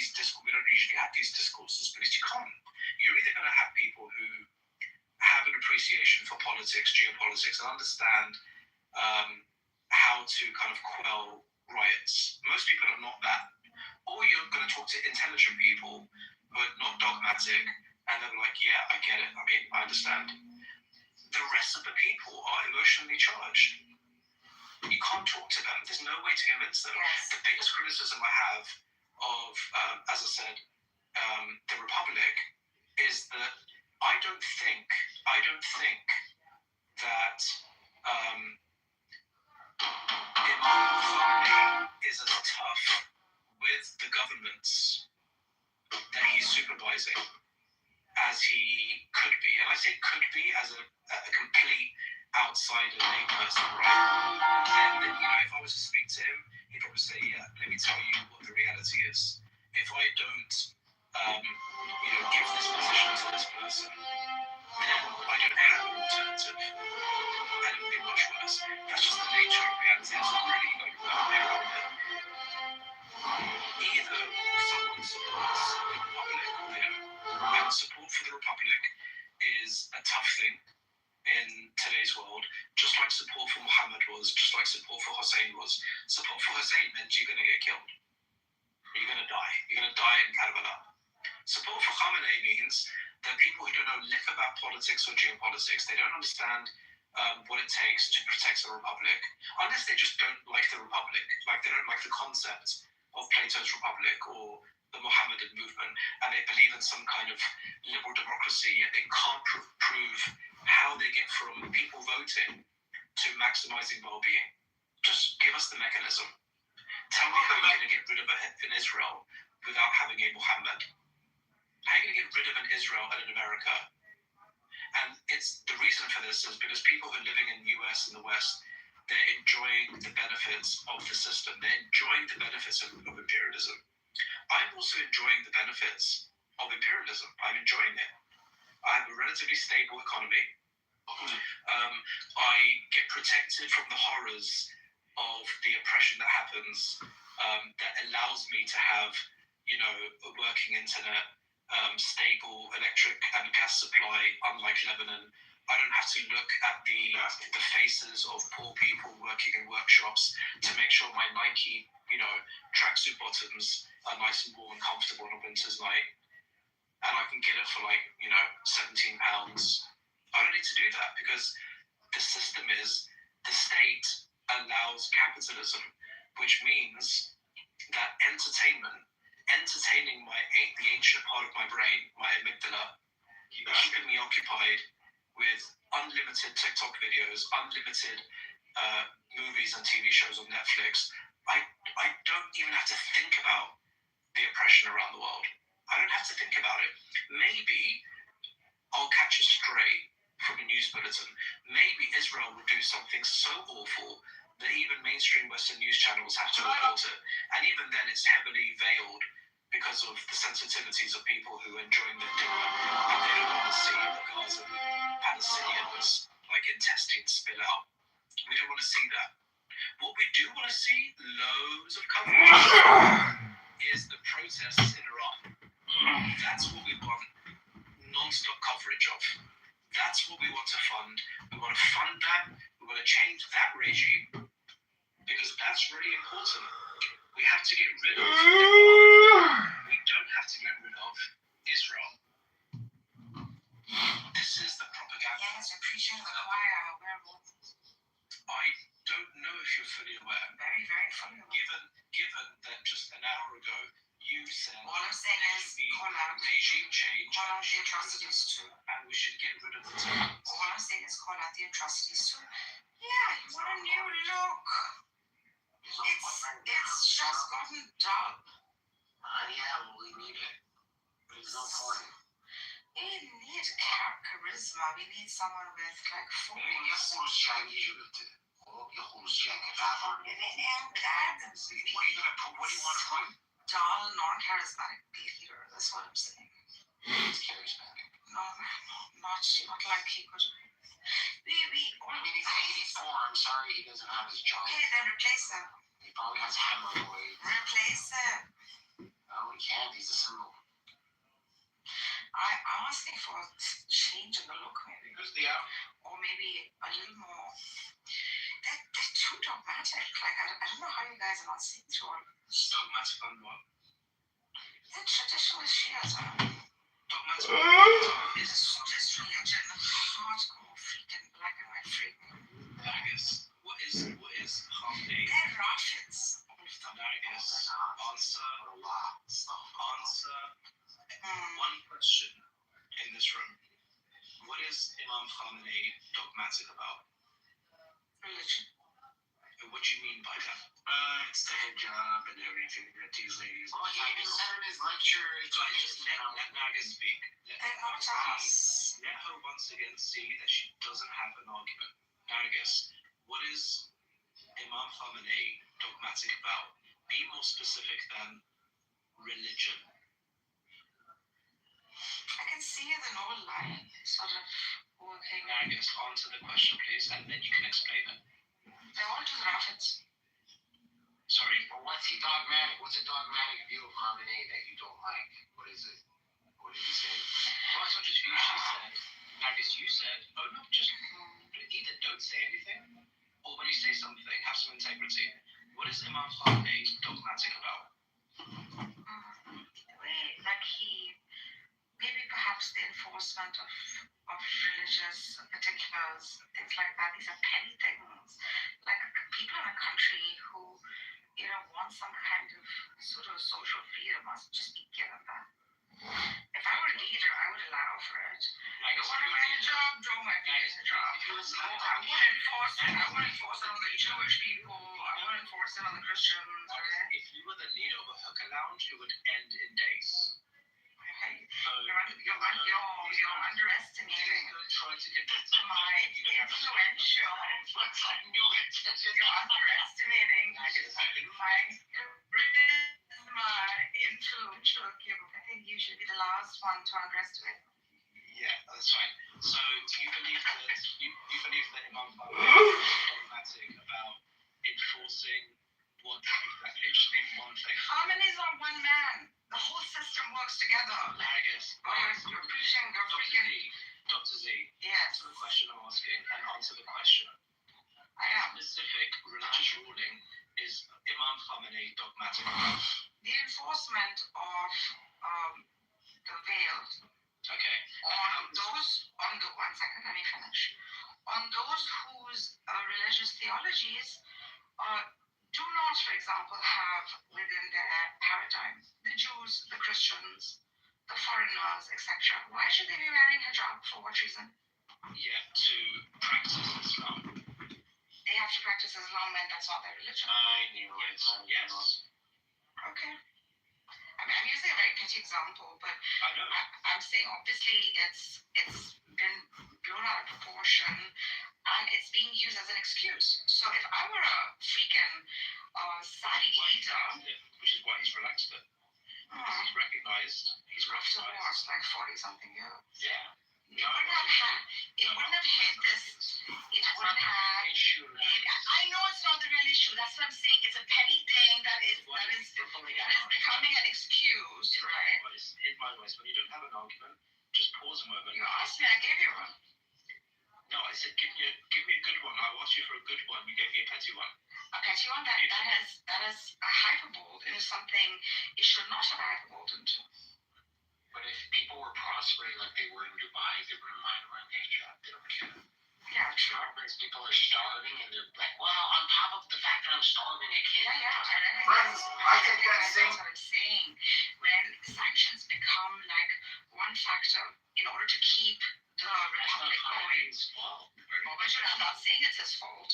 don't usually have these discourses, because you can't. You're either going to have people who have an appreciation for politics, geopolitics, and understand how to kind of quell riots. Most people are not that. Or you're going to talk to intelligent people who are not dogmatic, and they're like, yeah, I get it. I mean, I understand. The rest of the people are emotionally charged. You can't talk to them. There's no way to convince them. Yes. The biggest criticism I have of, as I said, the Republic is that I don't think that Imam Khomeini is as tough with the governments that he's supervising as he could be. And I say could be as a complete outsider layperson, right? Then, if I was to speak to him, he'd probably say, yeah, let me tell you what the reality is. If I don't, give this position to this person, then I don't have an alternative. And it would be much worse. That's just the nature of reality. It's not really like no way around it. Either someone supports the Republic or they don't. And support for the Republic is a tough thing in today's world, just like support for Muhammad was, just like support for Hussein was. Support for Hussein meant you're going to get killed. You're going to die. You're going to die in Karbala. Support for Khamenei means that people who don't know lick about politics or geopolitics, they don't understand what it takes to protect the Republic, unless they just don't like the Republic, like they don't like the concept of Plato's Republic or the Mohammedan movement, and they believe in some kind of liberal democracy, yet they can't prove how they get from people voting to maximizing well-being. Just give us the mechanism. Tell me how you're going to get rid of an Israel without having a Muhammad. How are you going to get rid of an Israel and an America? And it's the reason for this is because people who are living in the US and the West, they're enjoying the benefits of the system. They're enjoying the benefits of imperialism. I'm also enjoying the benefits of imperialism. I'm enjoying it. I have a relatively stable economy. I get protected from the horrors of the oppression that happens, that allows me to have, a working internet, stable electric and gas supply, unlike Lebanon. I don't have to look at the faces of poor people working in workshops to make sure my Nike, tracksuit bottoms are nice and warm and comfortable on a winter's night. And I can get it for £17. I don't need to do that because the system is the state allows capitalism, which means that entertaining the ancient part of my brain, my amygdala, keeping me occupied with unlimited TikTok videos, unlimited movies and TV shows on Netflix. I don't even have to think about the oppression around the world. I don't have to think about it. Maybe I'll catch a stray from a news bulletin. Maybe Israel will do something so awful that even mainstream Western news channels have to report it. And even then it's heavily veiled because of the sensitivities of people who are enjoying their dinner and they don't want to see the Gaza Palestinians intestines spill out. We don't want to see that. What we do want to see, loads of coverage, is the protests in Iran. That's what we want non-stop coverage of. That's what we want to fund. We want to fund that. We want to change that regime because that's really important. We have to get rid of Iran. We don't have to get rid of Israel. This is the proper Yes, you're preaching to the choir. I'm aware of all this. I don't know if you're fully aware. Very, very funny. Given that just an hour ago you said All I'm saying is, call out. regime change Call out the atrocities too. and we should get rid of the tyrants. All I'm saying is, call out the atrocities too. Yeah, you want a new look. It's just gotten dull. Yeah, we need it. There's no point. We need charisma. We need someone with like full. What do you want to put? Dull, non-charismatic leader. That's what I'm saying. He's charismatic. No, not like he could. He's 84. I'm sorry he doesn't have his job. Okay, then replace him. He probably has hemorrhoids. Replace him. No, he can't. He's a symbol. I'm asking for a change in the look, maybe. Who's the out? Or maybe a little more. They're too dogmatic. Like, I don't know how you guys are not seeing through all. Dogmatic on what? They're traditional Shiism. Dogmatic It's this religion, hardcore, freaking black and white freaking. Nagus. What is harmony? They're Rafids. Nagus. Answer Hmm. one question in this room. What is Imam Khamenei dogmatic about? Religion. What do you mean by that? It's the hijab and everything that these ladies. Oh, yeah, he said in his lecture. Just let Nagus speak. They're not us. Let her once again see that she doesn't have an argument. Nagus, what is Imam Khamenei dogmatic about? Be more specific than religion. I can see the noble line sort of working. Nagus, answer the question, please, and then you can explain it. They're all just Rafids. Sorry? Well, what's he dogmatic? What's a dogmatic view of Khamenei that you don't like? What is it? What did he say? Well, it's not just you, she said. Nagus, you said, oh no, just either don't say anything, or when you say something, have some integrity. What is Imam Khamenei dogmatic about? The way, like maybe perhaps the enforcement of religious particulars, things like that. These are petty things. Like people in a country who, want some kind of sort of social freedom must just be given that. If I were a leader, I would allow for it. You want to make a job, Joe might be a job. I wouldn't enforce it on the Jewish people. I wouldn't enforce it on the Christians. Right? If you were the leader of a hooker lounge, it would end in days. Okay. So You're underestimating try to get my influential. I knew it. You're underestimating my charisma, influential. I think you should be the last one to underestimate. Yeah, that's fine. So you believe that Imam Khamenei is dogmatic about enforcing what exactly? Just name one thing. Khamenei's not one man. The whole system works together. Nagus. You're preaching. You're freaking. Dr. Z. Yes. Answer the question I'm asking and answer the question. I am. Specific religious ruling is Imam Khamenei dogmatic about? The enforcement of the veil. Okay. One second, let me finish. On those whose religious theologies do not, for example, have within their paradigm the Jews, the Christians, the foreigners, etc. Why should they be wearing hijab? For what reason? Yeah, to practice Islam. They have to practice Islam and that's not their religion. I knew it. Yes. Okay. I mean, I'm using a very petty example, but I know. I'm saying obviously it's been blown out of proportion and it's being used as an excuse. So if I were a freaking Saudi leader, which is why he's relaxed it. He's recognized. He's after recognized. what, like 40-something years? Yeah. It wouldn't have hit this. It wouldn't have. I know it's not the real issue. That's what I'm saying. It's a petty thing that is becoming an excuse, right? In my voice, when you don't have an argument, just pause a moment. You asked me, I gave you one. No, I said give me a good one. I asked you for a good one. You gave me a petty one. A petty one that has hyperbole into something it should not have hyperbole into. But if people were prospering like they were in Dubai, they wouldn't mind running their job. They don't care. Yeah, true. Whereas people are starving and they're like, well, on top of the fact that I'm starving, I can't. Yeah, yeah. And I think Friends, I think that's that's what I'm saying. When sanctions become like one factor in order to keep the republic going. I'm not saying it's his fault.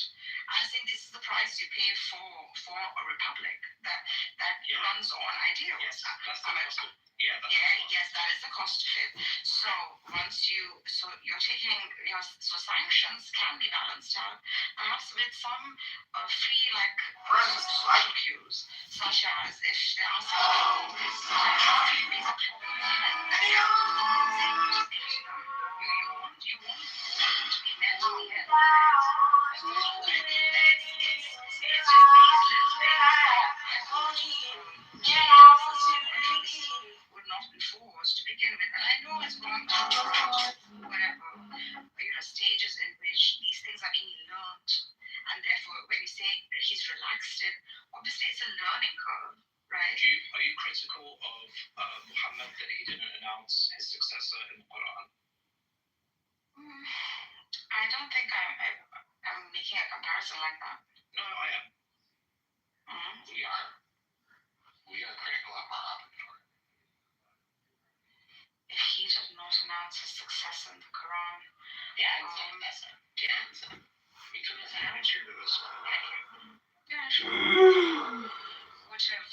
I'm saying this is the price you pay for a republic that runs on ideals. Yes, that's the cost of, Yes, that is the cost of it. So you're taking so sanctions can be balanced out, perhaps with some free like social cues, such as if they ask you free piece of you won't to be mentally ill. It's just these little things that would not be forced to begin with. And I know it's going to whatever, stages in which these things are being learned. And therefore, when you say that he's relaxed it, obviously it's a learning curve, right? Are you critical of Muhammad that he didn't announce his successor in the Quran? I don't think I'm making a comparison like that. No, I am. We are critical of Muhammad. If he did not announce his success in the Quran, yeah, sure. Which have,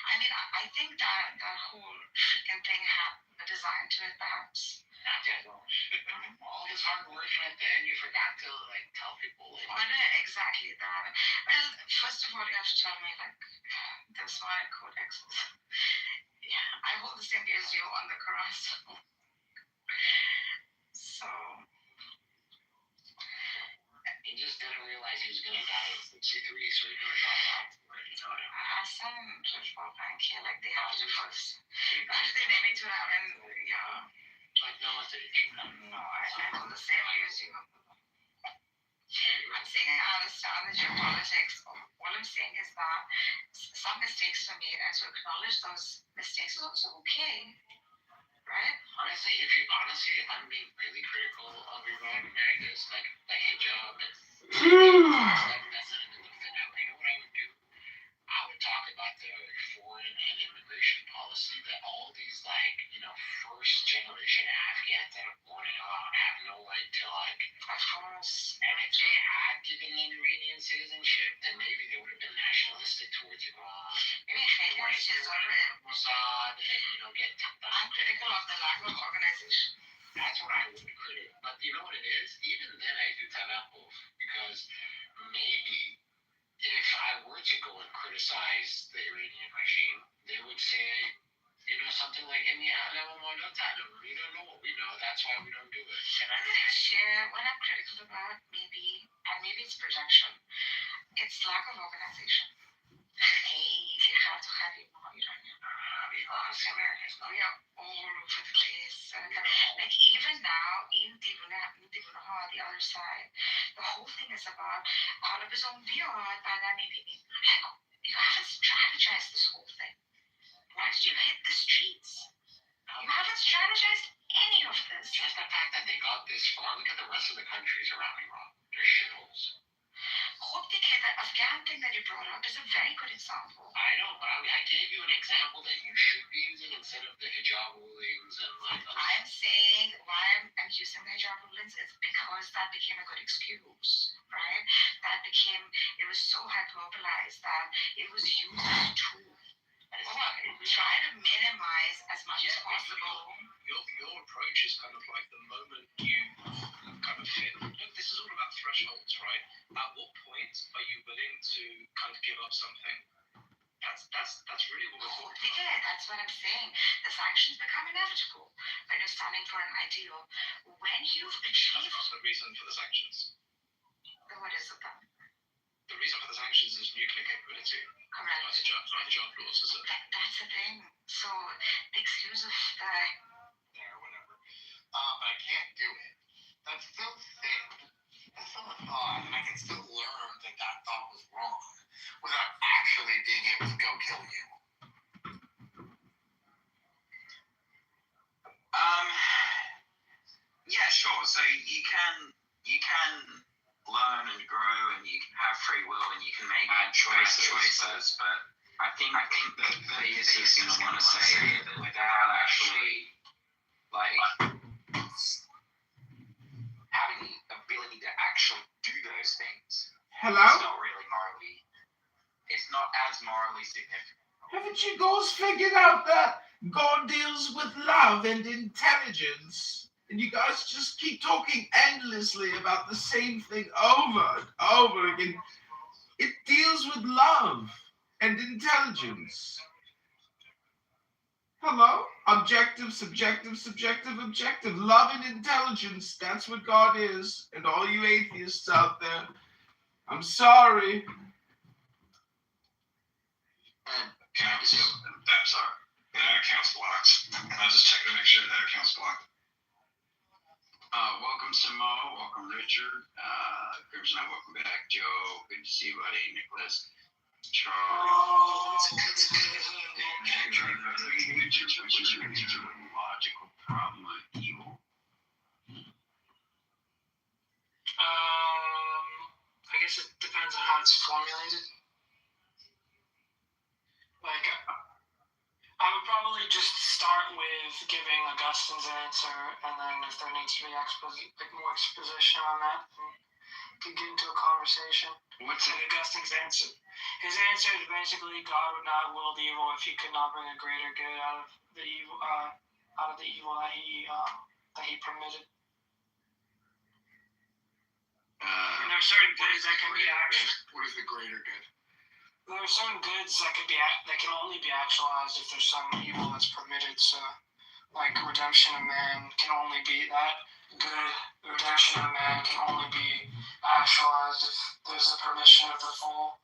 I mean, I think that whole freaking thing had a design to it, perhaps. All this hard work and then you forgot to tell people. Exactly that. Well, first of all, you have to tell me there's my codexes. Yeah, I hold the same view as you on the Quran. So He just didn't realize he was gonna die at 63, so he never thought about it. I send Judge Bank here like they have to first. Actually, they need to have No one did. No, I hold the same view as you. I'm saying I understand the geopolitics. All I'm saying is that some mistakes were made, and to acknowledge those mistakes is also okay, right? Honestly, if I'm being really critical of Iran, Magnus, like hijab and that's not even the thing. You know what I would do? I would talk about the foreign and immigration policy that all these first generation Afghans that are born in Iran have no right to Of course. And if they had given them Iranian citizenship, then maybe they would have been nationalistic towards Iran. Maybe Haitians deserve Mossad and get. I'm critical of the lack of organization. That's what I would be critical. But you know what it is? Even then, I do tanakuf because maybe if I were to go and criticize the Iranian regime, they would say, something like, we don't know what we know, that's why we don't do it. And I share what I'm critical about, maybe it's projection. It's lack of organization. We are all over the place. Even now, in the other side, the whole thing is about all of his own view you haven't strategized this whole thing. Once you hit the streets, you haven't strategized any of this. Just the fact that they got this far. Look at the rest of the countries around Iran. They're shitholes. The Afghan thing that you brought up is a very good example. I know, but I gave you an example that you should be using instead of the hijab rulings and I'm saying why I'm using the hijab rulings is because that became a good excuse, right? It was so hyperbolized that it was used as a tool. Try to minimize as much as possible. Your approach is kind of like the moment you kind of hit. Look, this is all about thresholds, right? At what point are you willing to kind of give up something? That's really what we're talking about. Yeah, that's what I'm saying. The sanctions become inevitable when you're standing for an ideal. When you've achieved. That's not the reason for the sanctions. What is it then? The reason for the sanctions is nuclear capability. Correct. That's hijab laws, is it? That's the thing. So the excuse of the. Or whatever. But I can't do it. That's still thin. It's still a thought, and I can still learn that thought was wrong without actually being able to go kill you. you can learn and grow, and you can have free will, and you can make bad choices. But I think that the atheist is going to want to say that without actually having the ability to actually do those things, Hello? it's not as morally significant. Haven't you guys figured out that God deals with love and intelligence? And you guys just keep talking endlessly about the same thing over and over again. It deals with love and intelligence. Hello? Objective, subjective, subjective, objective. Love and intelligence. That's what God is. And all you atheists out there, I'm sorry. Can I just I'm sorry. That account's blocked. I'll just check to make sure that account's blocked. Welcome, Samo. Welcome, Richard. Congressman, welcome back. Joe, good to see you, buddy. Nicholas, Charles. Logical problem of evil. I guess it depends on how it's formulated. Like, I would probably just start with giving Augustine's answer, and then if there needs to be more exposition on that, we get into a conversation. What's Augustine's answer? His answer is basically God would not will the evil if he could not bring a greater good out of the evil that he permitted. And there are certain goods that can be What is the greater good? There are certain goods that can only be actualized if there's some evil that's permitted. So, like redemption of man can only be that good. Redemption of man can only be actualized if there's a permission of the full.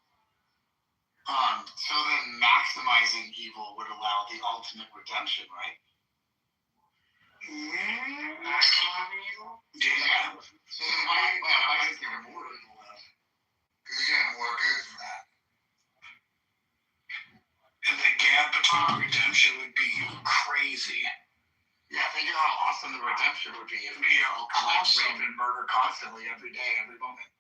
So then maximizing evil would allow the ultimate redemption, right? Maximizing evil? Yeah. So then why is there more evil then? Because you get more good from that. And the gap between redemption would be crazy. Yeah, think of how awesome the redemption would be if people rape and murder constantly every day, every moment.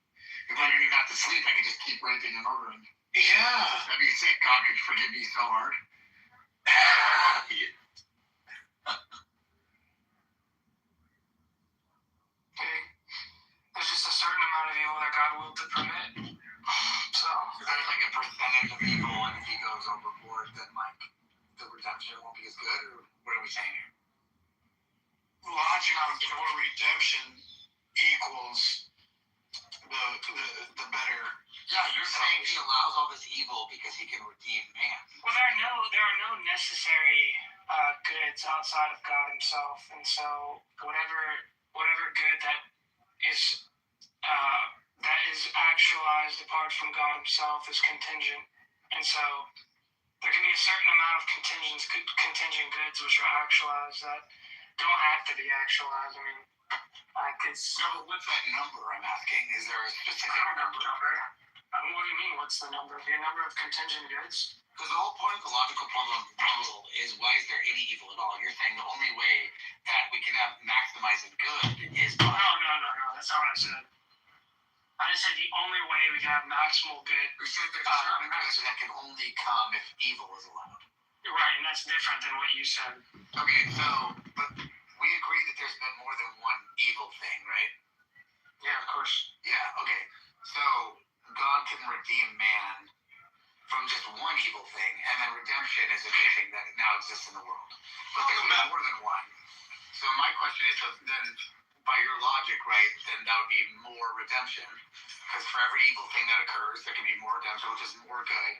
If I didn't even have to sleep, I could just keep raping and murdering. Yeah. That'd be sick. God could forgive me so hard. There's just a certain amount of evil that God will to permit. So there's like a percentage of evil, and if he goes overboard, then like the redemption won't be as good. Or what are we saying here? Logically, the more redemption equals the better. Yeah, you're saying he allows all this evil because he can redeem man. Well, there are no necessary goods outside of God himself, and so whatever good that is actualized apart from God himself is contingent, and so there can be a certain amount of contingent goods which are actualized that don't have to be actualized. I mean, no, but what's that number I'm asking? Is there a specific number? What do you mean, what's the number? The number of contingent goods? Because the whole point of the logical problem of evil is why is there any evil at all? You're saying the only way that we can have maximizing good is by... No, that's not what I said. I just said the only way we can have maximal good... You said there's certain goods that can only come if evil is allowed. Right, and that's different than what you said. Okay, so, but we agree that there's been more than one evil thing, right? Yeah, of course. Yeah, okay. So, God can redeem man from just one evil thing, and then redemption is a good thing that now exists in the world. But there's more than one. So my question is, so then, by your logic, right, then that would be more redemption. Because for every evil thing that occurs, there can be more redemption, which is more good.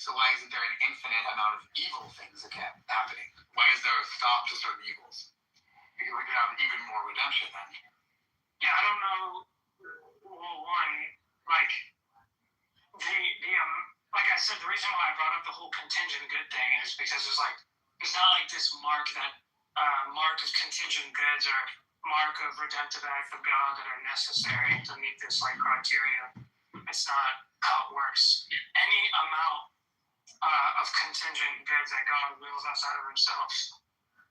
So why isn't there an infinite amount of evil things that kept happening? Why is there a stop to certain evils? Because we could have even more redemption then. Yeah, I don't know. Well, one, like, like I said, the reason why I brought up the whole contingent good thing is because it's not like this mark of contingent goods or mark of redemptive act of God that are necessary to meet this criteria. It's not how it works. Any amount of contingent goods that God wills outside of himself,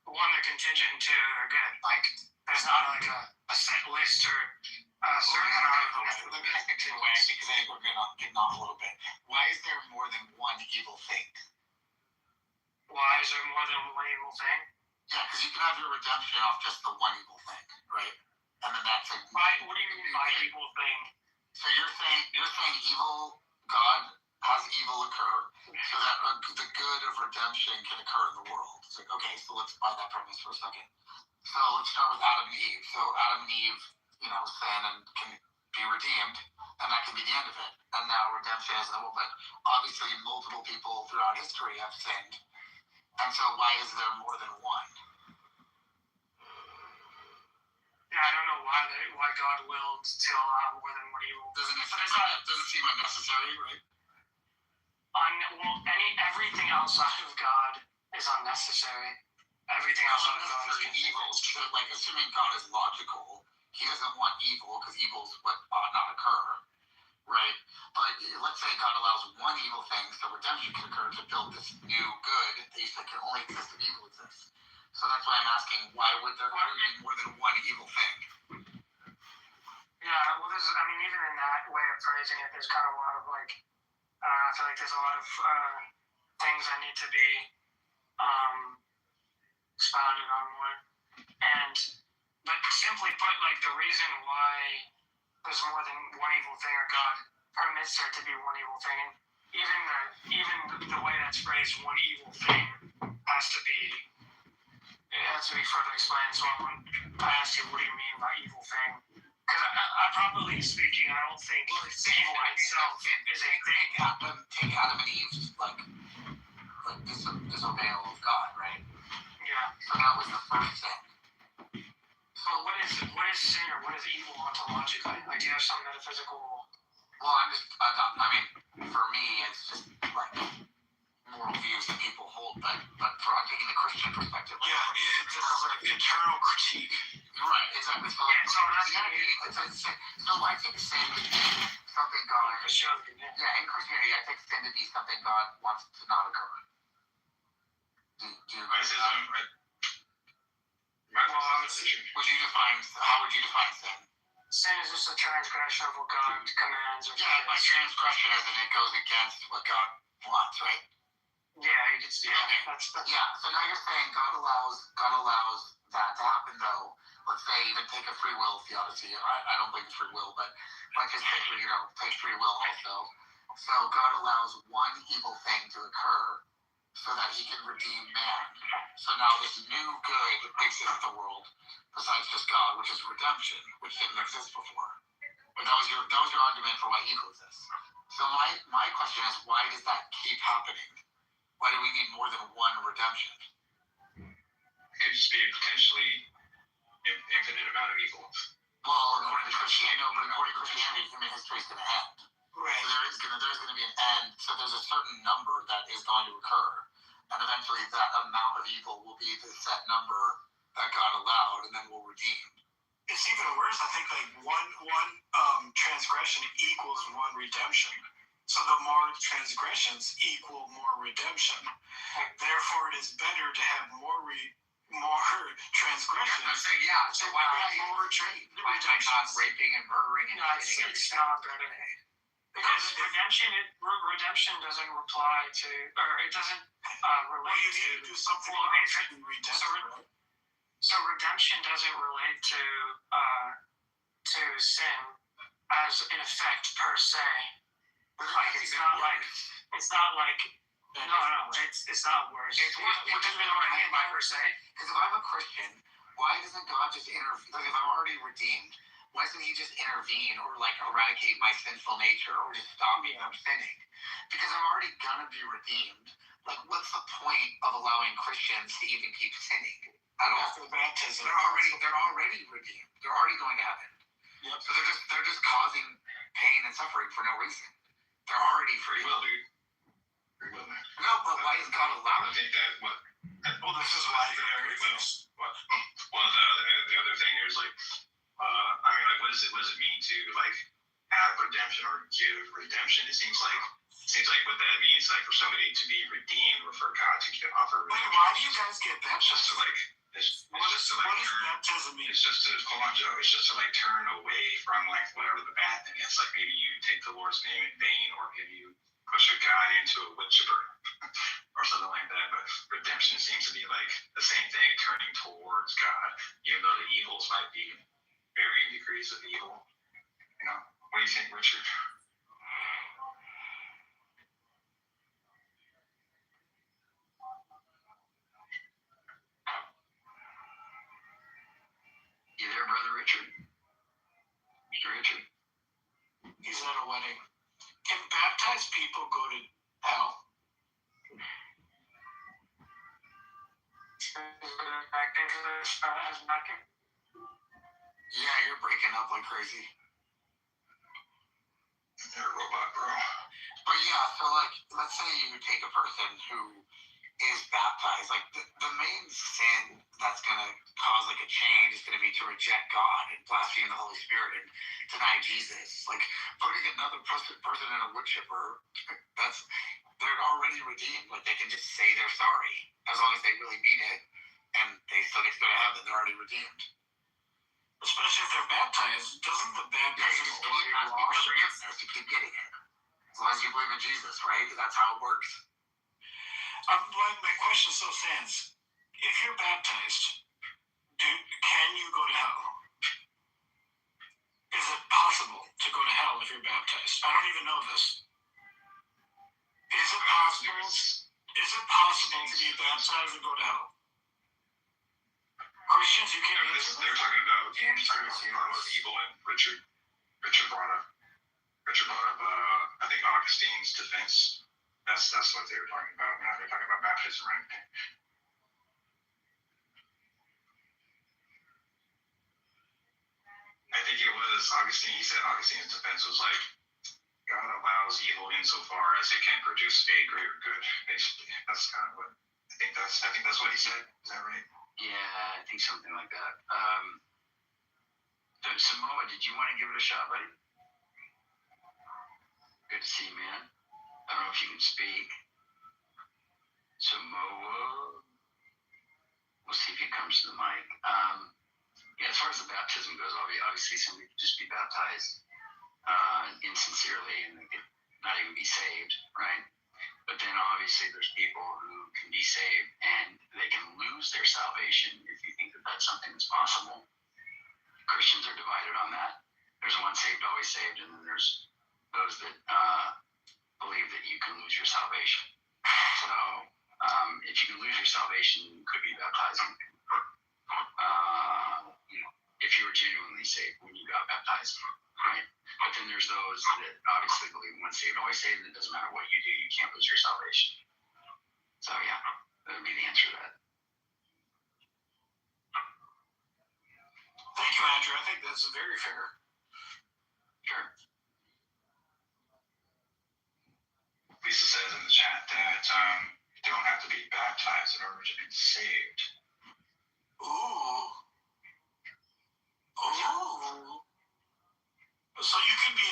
one they're contingent to are good. Like There's not like a set list or a certain amount of Let me ask it two ways because I think we're getting off a little bit. Why is there more than one evil thing? Why is there more than one evil thing? Yeah, because you can have your redemption off just the one evil thing, right? And then that's like. What do you mean by evil thing? So you're saying evil God has evil occur so that the good of redemption can occur in the world. It's like, okay, so let's buy that premise for a second. So let's start with Adam and Eve. So Adam and Eve, sin and can be redeemed, and that can be the end of it. And now redemption is in the world. But obviously multiple people throughout history have sinned. And so why is there more than one? Yeah, I don't know why God willed to allow more than one evil. Doesn't seem unnecessary, right? Everything outside of God is unnecessary. Everything outside of God is evil. So, like, assuming God is logical, he doesn't want evil because evil is what ought not occur, right? But let's say God allows one evil thing so redemption can occur to build this new good that you said can only exist if evil exists. So that's why I'm asking, why would there be more than one evil thing? Yeah, well, even in that way of phrasing it, there's kind of a lot of I feel like there's a lot of things that need to be expounded on more. But simply put, the reason why there's more than one evil thing, or God permits there to be one evil thing, and even the way that's phrased, one evil thing, has to be further explained. So I asked you, what do you mean by evil thing? Because properly speaking, I don't think evil itself is a thing. Take Adam and Eve, disobeyal of God, right? Yeah. So that was the first sin. So what is sin or what is evil ontologically? Do you have some metaphysical? Well, for me, it's just moral views that people hold, but I'm taking the Christian perspective. It's an eternal critique. Right, exactly. So I take sin to be something God. In Christianity. Yeah, in Christianity, I take sin to be something God wants to not occur. Do you agree with that? How would you define sin? Sin is just a transgression of what God commands. By transgression, as in it goes against what God wants, right? Yeah, you can see. Okay. That's yeah. So now you're saying God allows that to happen, though. Let's say even take a free will theodicy. I don't believe in free will, but let's just take free will also. So God allows one evil thing to occur so that he can redeem man. So now this new good exists in the world besides just God, which is redemption, which didn't exist before. But that was your argument for why evil exists. So my question is, why does that keep happening? Why do we need more than one redemption? It could just be a potentially infinite amount of evil. Well, according to Christianity, human history is going to end. Right. So there's going to be an end. So there's a certain number that is going to occur, and eventually that amount of evil will be the set number that God allowed, and then we'll redeem. It's even worse. I think one transgression equals one redemption. So the more transgressions equal more redemption. Therefore, it is better to have more transgressions. I'm saying, so why would I more redemption? Raping and murdering and killing? It's not better. Because redemption doesn't reply to, or it doesn't relate you need to do something to redemption. So redemption doesn't relate to sin as an effect per se. It's not like it's not worse. What does it mean by per se? Because if I'm a Christian, why doesn't God just intervene? Like if I'm already redeemed, why doesn't he just intervene or eradicate my sinful nature or just stop me from sinning? Because I'm already gonna be redeemed. What's the point of allowing Christians to even keep sinning at all? After baptism, they're already redeemed. They're already going to heaven. Yep. So they're just causing pain and suffering for no reason. They're already free. Free will, dude. Free will, man. No, but why is God allowing? I think that well, this is why there is. Well, the other thing is what does it mean to have redemption or give redemption? It seems like what that means, for somebody to be redeemed or for God to offer redemption. Why do you guys get that? Just to What does baptism mean? It's just to hold on, Joe. It's just to like turn away from like whatever the bad thing is. Like maybe you take the Lord's name in vain, or maybe you push a guy into a wood chipper, or something like that. But redemption seems to be like the same thing, turning towards God, even though the evils might be varying degrees of evil. You know, what do you think, Richard? You there, Brother Richard? Mr. Richard? He's at a wedding. Can baptized people go to hell? Yeah, you're breaking up like crazy. You're a robot, bro. But yeah, so like, let's say you take a person who is baptized. Like the main sin that's gonna cause like a change is gonna be to reject God and blaspheme the Holy Spirit and deny Jesus. Like putting another person in a wood chipper, they're already redeemed. Like they can just say they're sorry as long as they really mean it, and they still get to go to heaven. They're already redeemed. Especially if they're baptized, doesn't the baptism already wash them to keep getting it? As long as you believe in Jesus, right? That's how it works. My question still stands. If you're baptized, can you go to hell? Is it possible to go to hell if you're baptized? I don't even know this. Is it possible to be baptized and go to hell? Christians, you can't answer They're talking about evil, and Richard brought up I think Augustine's defense. That's what they were talking about. Now they're talking about baptism, right? I think it was Augustine. He said Augustine's defense was like, God allows evil insofar as it can produce a greater good. Basically, that's kind of what I think. That's what he said. Is that right? Yeah, I think something like that. Samoa, did you want to give it a shot, buddy? Good to see you, man. I don't know if you can speak. Samoa. We'll see if he comes to the mic. Yeah, as far as the baptism goes, obviously somebody could just be baptized insincerely and they could not even be saved, right? But then obviously there's people who can be saved and they can lose their salvation if you think that that's something that's possible. Christians are divided on that. There's once saved, always saved, and then there's those that believe that you can lose your salvation. So if you can lose your salvation, you could be baptized. If you were genuinely saved when you got baptized, right? But then there's those that obviously believe once saved, always saved, and it doesn't matter what you do, you can't lose your salvation. So yeah, that would be the answer to that. Thank you, Andrew. I think that's very fair. Sure. Lisa says in the chat that you don't have to be baptized in order to be saved. Ooh. So you could be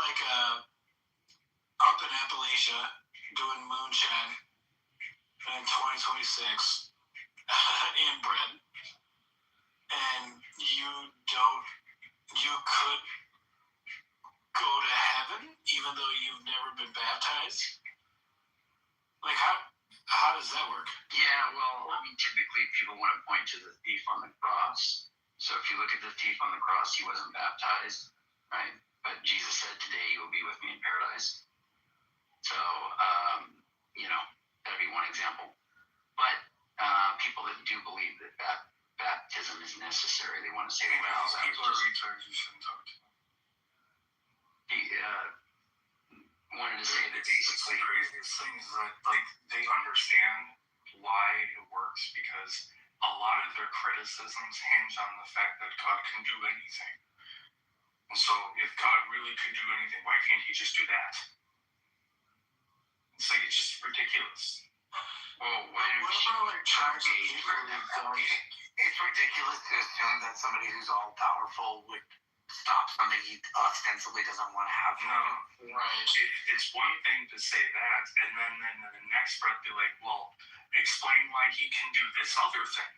like up in Appalachia doing moonshine in 2026 inbred, and you could go to heaven even though you've never been baptized. Like how does that work? Yeah, well, I mean, typically people want to point to the thief on the cross. So if you look at the thief on the cross, he wasn't baptized, right? But Jesus said, today you will be with me in paradise. So, that'd be one example. But people that do believe that baptism is necessary, they want to say, well, People are retards. You shouldn't talk to them. He wanted to say that It's basically. the craziest thing is that like they understand why it works because a lot of their criticisms hinge on the fact that God can do anything. And so if God really could do anything, why can't he just do that? It's like, it's just ridiculous. Well, What about like tribes of people who don't? It's ridiculous to assume that somebody who's all powerful would stop something he ostensibly doesn't want to have. No, right. It's one thing to say that, and then in the next breath be like, well, explain why he can do this other thing.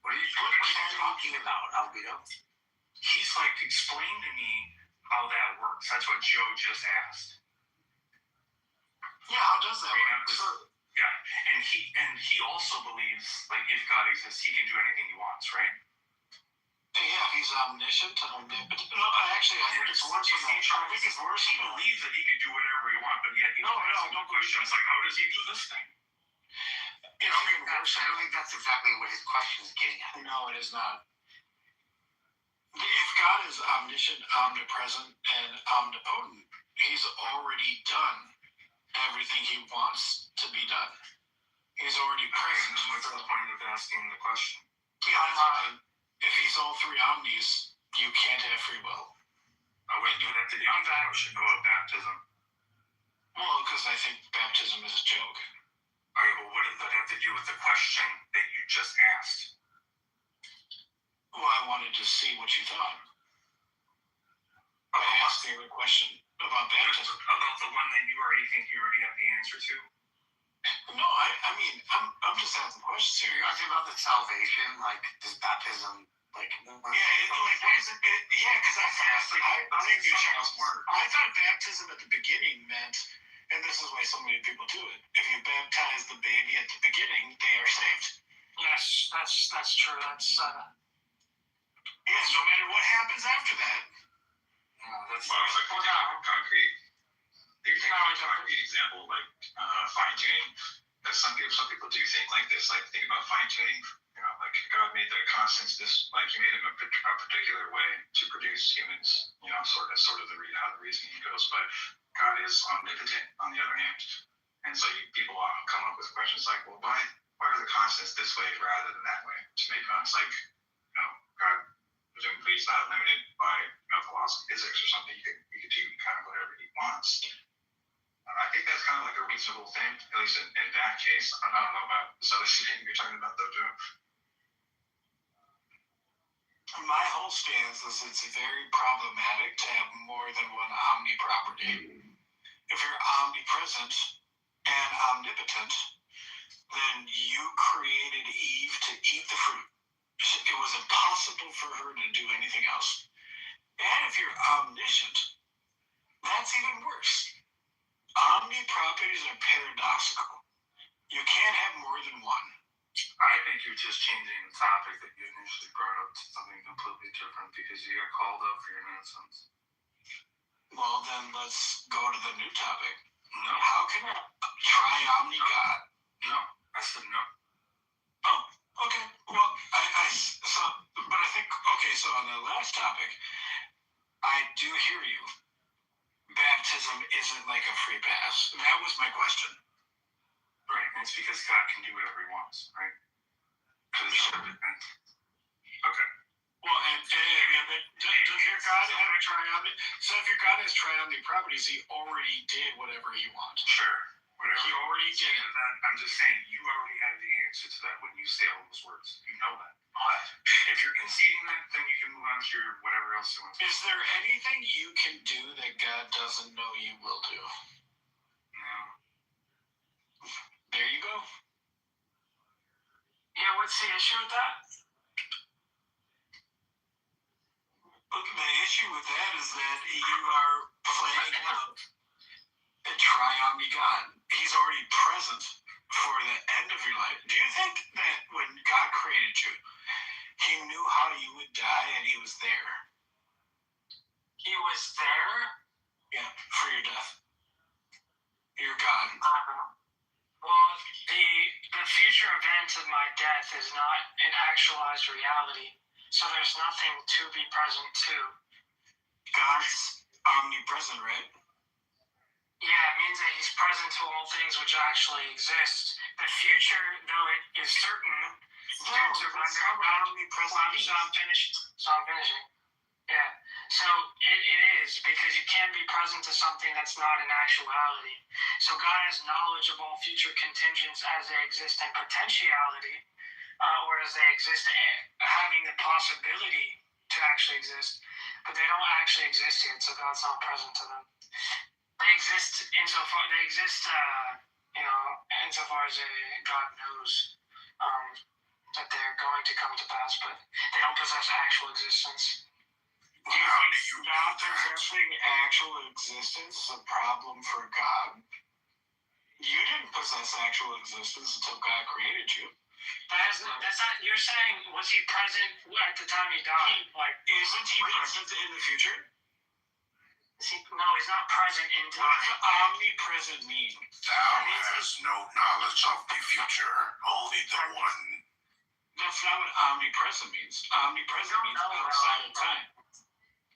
What are you talking about, Albedo? He's like, explain to me how that works. That's what Joe just asked. Yeah, how does that work? Yeah, and he also believes, like, if God exists, he can do anything he wants, right? Yeah, he's omniscient and omnipotent. No, actually, I think it's worse than that. I think it's worse than that. He believes that he could do whatever he wants, but yet he's asking questions like, how does he do this thing? I don't think that's exactly what his question is getting at. No, it is not. If God is omniscient, omnipresent, and omnipotent, he's already done everything he wants to be done. He's already present. What's the point of asking the question? Yeah, if he's all three omnis, you can't have free will. I wouldn't do that to you. I should go with baptism. Well, because I think baptism is a joke. All right, well, what does that have to do with the question that you just asked? Well, I wanted to see what you thought. I asked the other question about baptism. About the one that you already think you already have the answer to? No, I mean, I'm just asking questions here. You're asking about the salvation, like, does baptism, like... Yeah, what is it? Yeah, because I thought baptism at the beginning meant, and this is why so many people do it, if you baptize the baby at the beginning, they are saved. Yes, that's true. That's yes, no matter what happens after that. That's concrete. You take a concrete example like fine tuning. Because some people do think like this, like think about fine tuning. You know, like God made the constants like he made them a particular way to produce humans. You know, sort of how the reasoning goes. But God is omnipotent on the other hand, and so people come up with questions like, well, why are the constants this way rather than that way to make us like, you know, God presumably is not limited by philosophy, physics, or something. You could do kind of whatever he wants. I think that's kind of like a reasonable thing, at least in that case. I don't know about this other thing you're talking about, though, Joe. My whole stance is it's very problematic to have more than one omni-property. If you're omnipresent and omnipotent, then you created Eve to eat the fruit. It was impossible for her to do anything else. And if you're omniscient, that's even worse. Omni-properties are paradoxical. You can't have more than one. I think you're just changing the topic that you initially brought up to something completely different because you got called up for your nonsense. Well, then let's go to the new topic. No. How can a tri-omni God? No. I said no. Oh, okay. Well, but I think, okay, so on the last topic, I do hear you. Baptism isn't like a free pass. That was my question. Right, and it's because God can do whatever he wants, right? Okay. Well, and does your God have a tri-omni? So if your God has tri-omni properties, he already did whatever he wants. Sure. Whatever he already did it. I'm just saying, you already have the answer to that when you say all those words. You know that. But if you're conceding that, then you can move on to your whatever else you want. Is there anything you can do that God doesn't know you will do? No. There you go. yeah. What's the issue with that? But the issue with that is that you are playing a tri-omni God. He's already present for the end of your life. Do you think that when God created you, he knew how you would die and he was there? He was there? Yeah, for your death. Your God. Well, the future event of my death is not an actualized reality, so there's nothing to be present to. God's omnipresent, right? Yeah, it means that he's present to all things which actually exist. The future, though it is certain, that's not what omnipresent means. So I'm finishing. Yeah. So it is, because you can't be present to something that's not an actuality. So God has knowledge of all future contingents as they exist in potentiality, or as they exist having the possibility to actually exist, but they don't actually exist yet, so God's not present to them. They exist insofar insofar as God knows that they're going to come to pass, but they don't possess actual existence. Do you think not possessing actual existence is a problem for God? You didn't possess actual existence until God created you. That's not. You're saying, was he present at the time he died? Isn't he present in the future? No, he's not present in time. What does omnipresent mean? Thou hast no knowledge of the future, only the one. That's not what omnipresent means. Omnipresent means outside of time.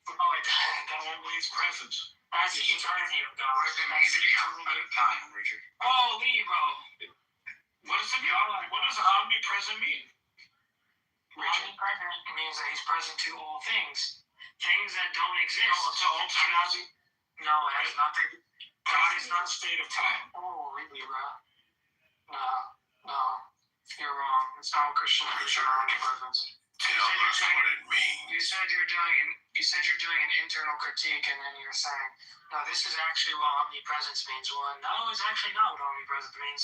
Oh, it doesn't. That one means present. That's the eternity of God. What does it mean to be outside of time, Richard? Holy bro. What does it mean? What does omnipresent mean? Richard? Omnipresent means that he's present to all things. Things that don't exist. So all time. No, it has nothing. God is not a state of time. Oh, really, bro? No. You're wrong. It's not what Christian omnipresence. Tell us what it means. You said you're doing an internal critique, and then you're saying, no, this is actually what omnipresence means. Well, no, it's actually not what omnipresence means.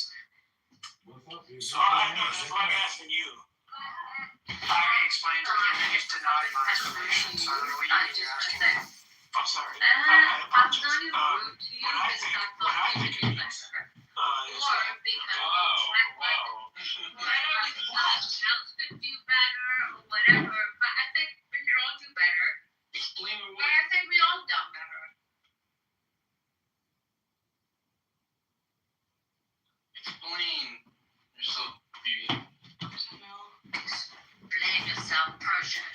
So that's why I'm asking you. I already explained it, and then you've denied my explanation, so I don't know what you're asking me. I'm sorry. I'm not even rude to you When I because think, I when I thought think you it knew means, better. is Or like, because wow. someone else could do better or whatever, but I think we can all do better. Explain And away. I think we all done better. Explain yourself, beauty. Explain yourself, Persian.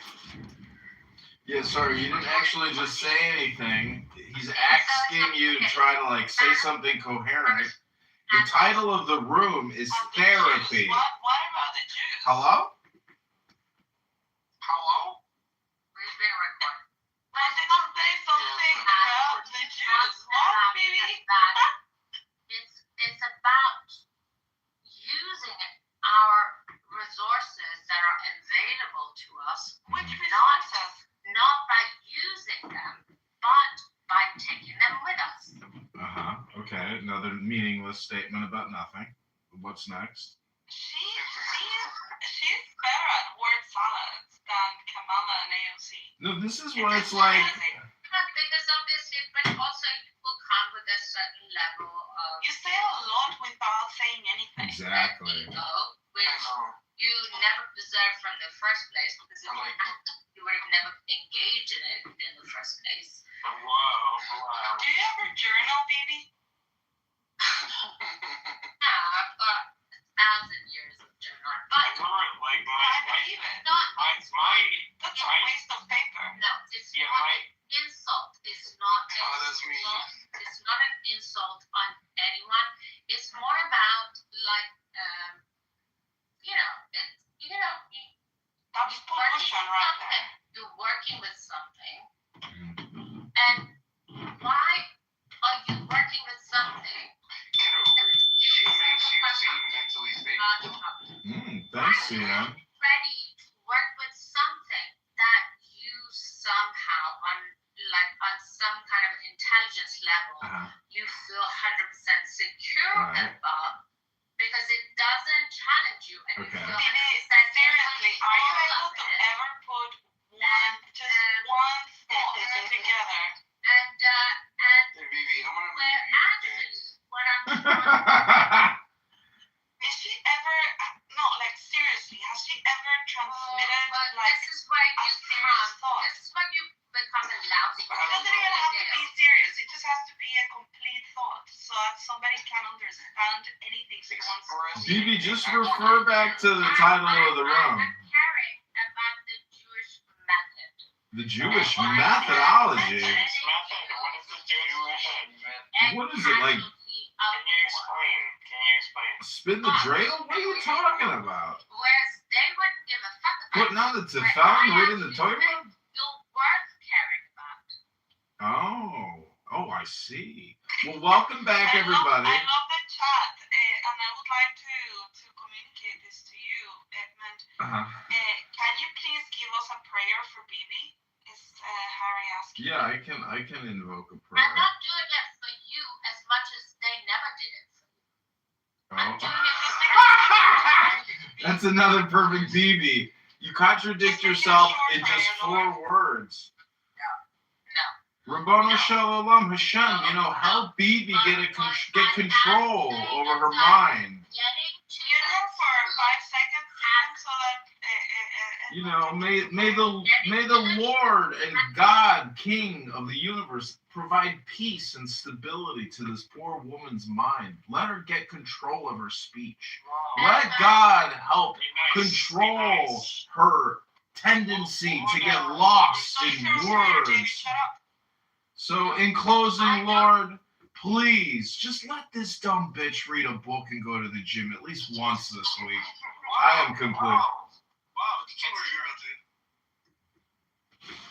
Yeah, sorry, you didn't actually just say anything. He's asking you to try to say something coherent. The title of the room is therapy. What about the Jews? Hello? Hello? We've been recording. Well, did you say something about the Jews? What, baby? It's about using our resources that are available to us, Which resources? not by using them, but by taking them with us. Okay, another meaningless statement about nothing. What's next? She's better at word salads than Kamala and AOC. No, this is what it's like. Because obviously, but also you will come with a certain level of You say a lot without saying anything. Exactly. ego, which you never deserved from the first place, because if you had, you would have never engaged in it in the first place. Wow. Do you ever journal, baby? Yeah, I've got 1,000 years of journaling, but I believe it. not That's a waste of paper. no, it's not an insult. It's not. That's me. It's not an insult on anyone. It's more about That's pollution right there. You're working with something, and why are you working with something? She makes you seem mentally stable. Thanks, Ian. Ready to work with something that you somehow on some kind of intelligence level you feel 100% secure about, because it doesn't challenge you and you feel 100% Seriously, are you able to ever put one thought together? And Hey, baby, I'm gonna well, actually, what I'm Is she ever, no, seriously, has she ever transmitted, this is where a serious thought? this is when you become a lousy. It doesn't even have to be serious. It just has to be a complete thought so that somebody can understand anything she wants to say. Bibi, just refer back to the title of the room. I'm caring about the Jewish method. The Jewish methodology. What is the Jewish method? What is it like? Can you explain? Spin the dreidel? What are you talking about? Whereas they wouldn't give a fuck about Putting on the tefillin, reading the Torah? your worth caring about. Oh, I see. Well, welcome back, everybody. I love the chat, and I would like to communicate this to you, Edmund. Can you please give us a prayer for Bibi? Is Harry asking? Yeah, I can invoke a I'm prayer. not doing it for you as much as they never did it for you. I'm Oh. doing it just That's another perfect BB. You contradict yourself in just 4 words. No. Rabbanu Shalom Hashem, you know, help BB get control over her mind. You know, for 5 seconds, so that You know, may the Lord and God, King of the universe, provide peace and stability to this poor woman's mind. Let her get control of her speech. Let God help control her tendency to get lost in words. So, in closing, Lord, please just let this dumb bitch read a book and go to the gym at least once this week. I am complete. Wow, you can't see her, dude.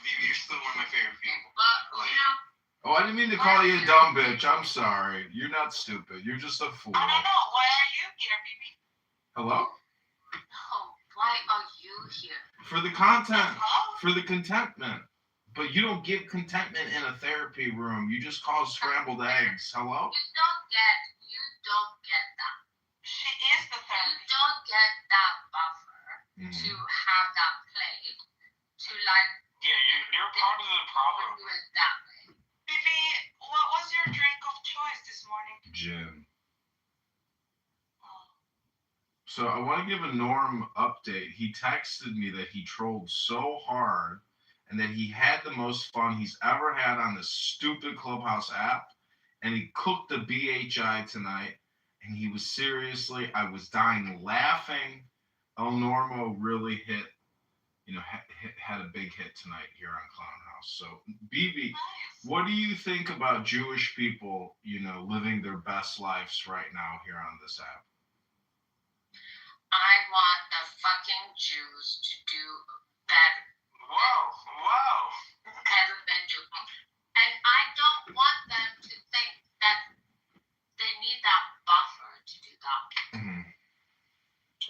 Baby, you're still one of my favorite people. Oh, I didn't mean to call you a dumb bitch. I'm sorry. You're not stupid. You're just a fool. I don't know. Why are you here, Bibi? Hello? No, why are you here? For the content, for the contentment. But you don't give contentment in a therapy room. You just cause scrambled eggs. Hello? You don't get that. She is the therapist. You don't get that buffer to have that played. To like. Yeah, you're part of the problem. Do it that way. Bibi, what was your drink of choice this morning? Gin. So I want to give a Norm update. He texted me that he trolled so hard and that he had the most fun he's ever had on this stupid Clubhouse app. And he cooked a BHI tonight. And he was seriously, I was dying laughing. El Normo really hit, had a big hit tonight here on Clown House. So, Bibi, what do you think about Jewish people, living their best lives right now here on this app? I want the fucking Jews to do better. Wow. Ever been doing. And I don't want them to think that they need that buffer to do that. Mm-hmm.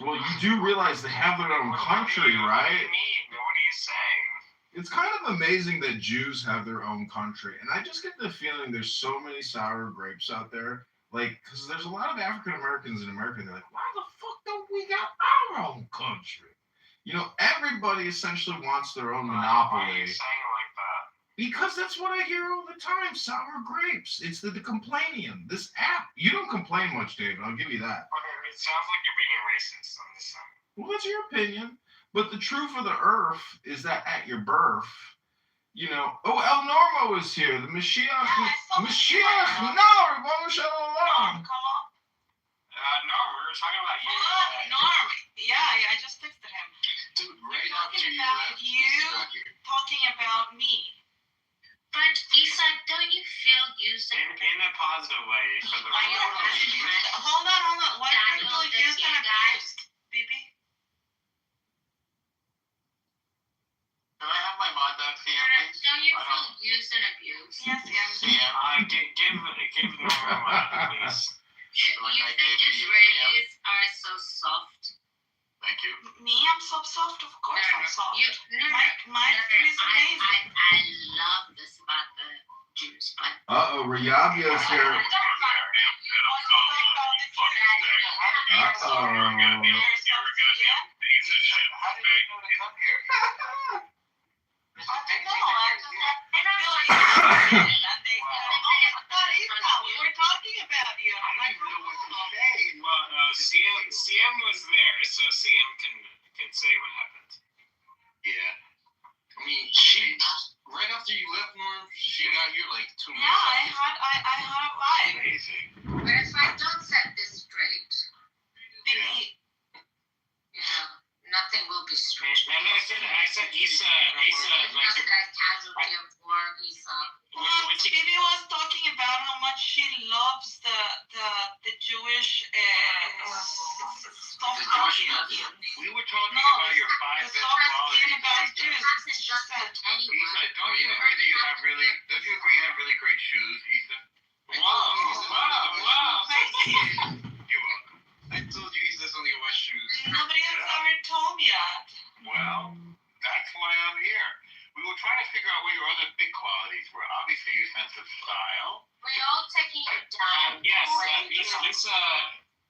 Well, you do realize they have their own country, right? What do you mean? What are you saying? It's kind of amazing that Jews have their own country. And I just get the feeling there's so many sour grapes out there. Like, because there's a lot of African Americans in America. They're like, why the fuck don't we got our own country? Everybody essentially wants their own monopoly. Why are you saying it like that? Because that's what I hear all the time. Sour grapes. It's the complaining. This app. You don't complain much, David. I'll give you that. Okay, it sounds like you're being racist on this side. Well, that's your opinion. But the truth of the earth is that at your birth, El Normo is here. The Mashiach. Mashiach. No, Rabbanu Shalom. No, we were talking about you. Norm. Yeah, I just texted him. Dude, right Talking after about you, talking about me. But Isa, don't you feel used? In a positive way. For the Hold on. Why do you feel used and abused, Bibi? Can I have my mod back, Sam, please? Don't you feel used and abused? Yes. Give the normal, please. You think Israelis are so soft? Thank you. Me, I'm so soft. Of course, I'm soft. My skin is amazing. I love this about the Jews, but. Rayabia's here. We're talking about you. I don't even know what to say. Well, CM was there, so CM can say what happened. Yeah. I mean, she right after you left, Norm, she got here like 2 minutes. Yeah, I had a vibe. Amazing. But if I don't set this straight, nothing will be straight. And I said Isa, Just like casualty of war, Isa. Bibi was talking about how much she loves the Jewish soft skin. We were talking No, about your the 5 best soft skin qualities. about Jews. Hasn't She done said. that anyway. Isa, don't you agree that you have really? Don't you agree you have really great shoes, Isa? Wow. You're welcome. I told you he's only wear shoes. Nobody has ever told me that. We were trying to figure out what your other big qualities were. Obviously, your sense of style. We're all taking it down. Yes,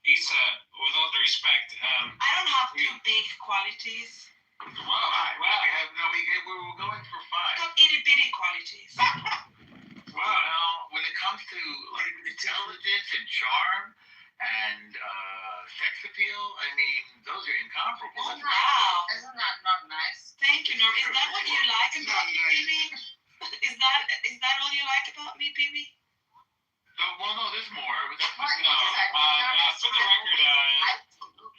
Issa, with all due respect, I don't have two big qualities. Well, we were going for I five. got itty bitty qualities. Well, when it comes to like intelligence and charm and sex appeal, I mean, those are incomparable. Oh, wow. Isn't that not nice? Thank you, Norm. Is that what you like about me, baby? Is that all you like about me, baby? No, there's more. But that's What no. is it? For the record,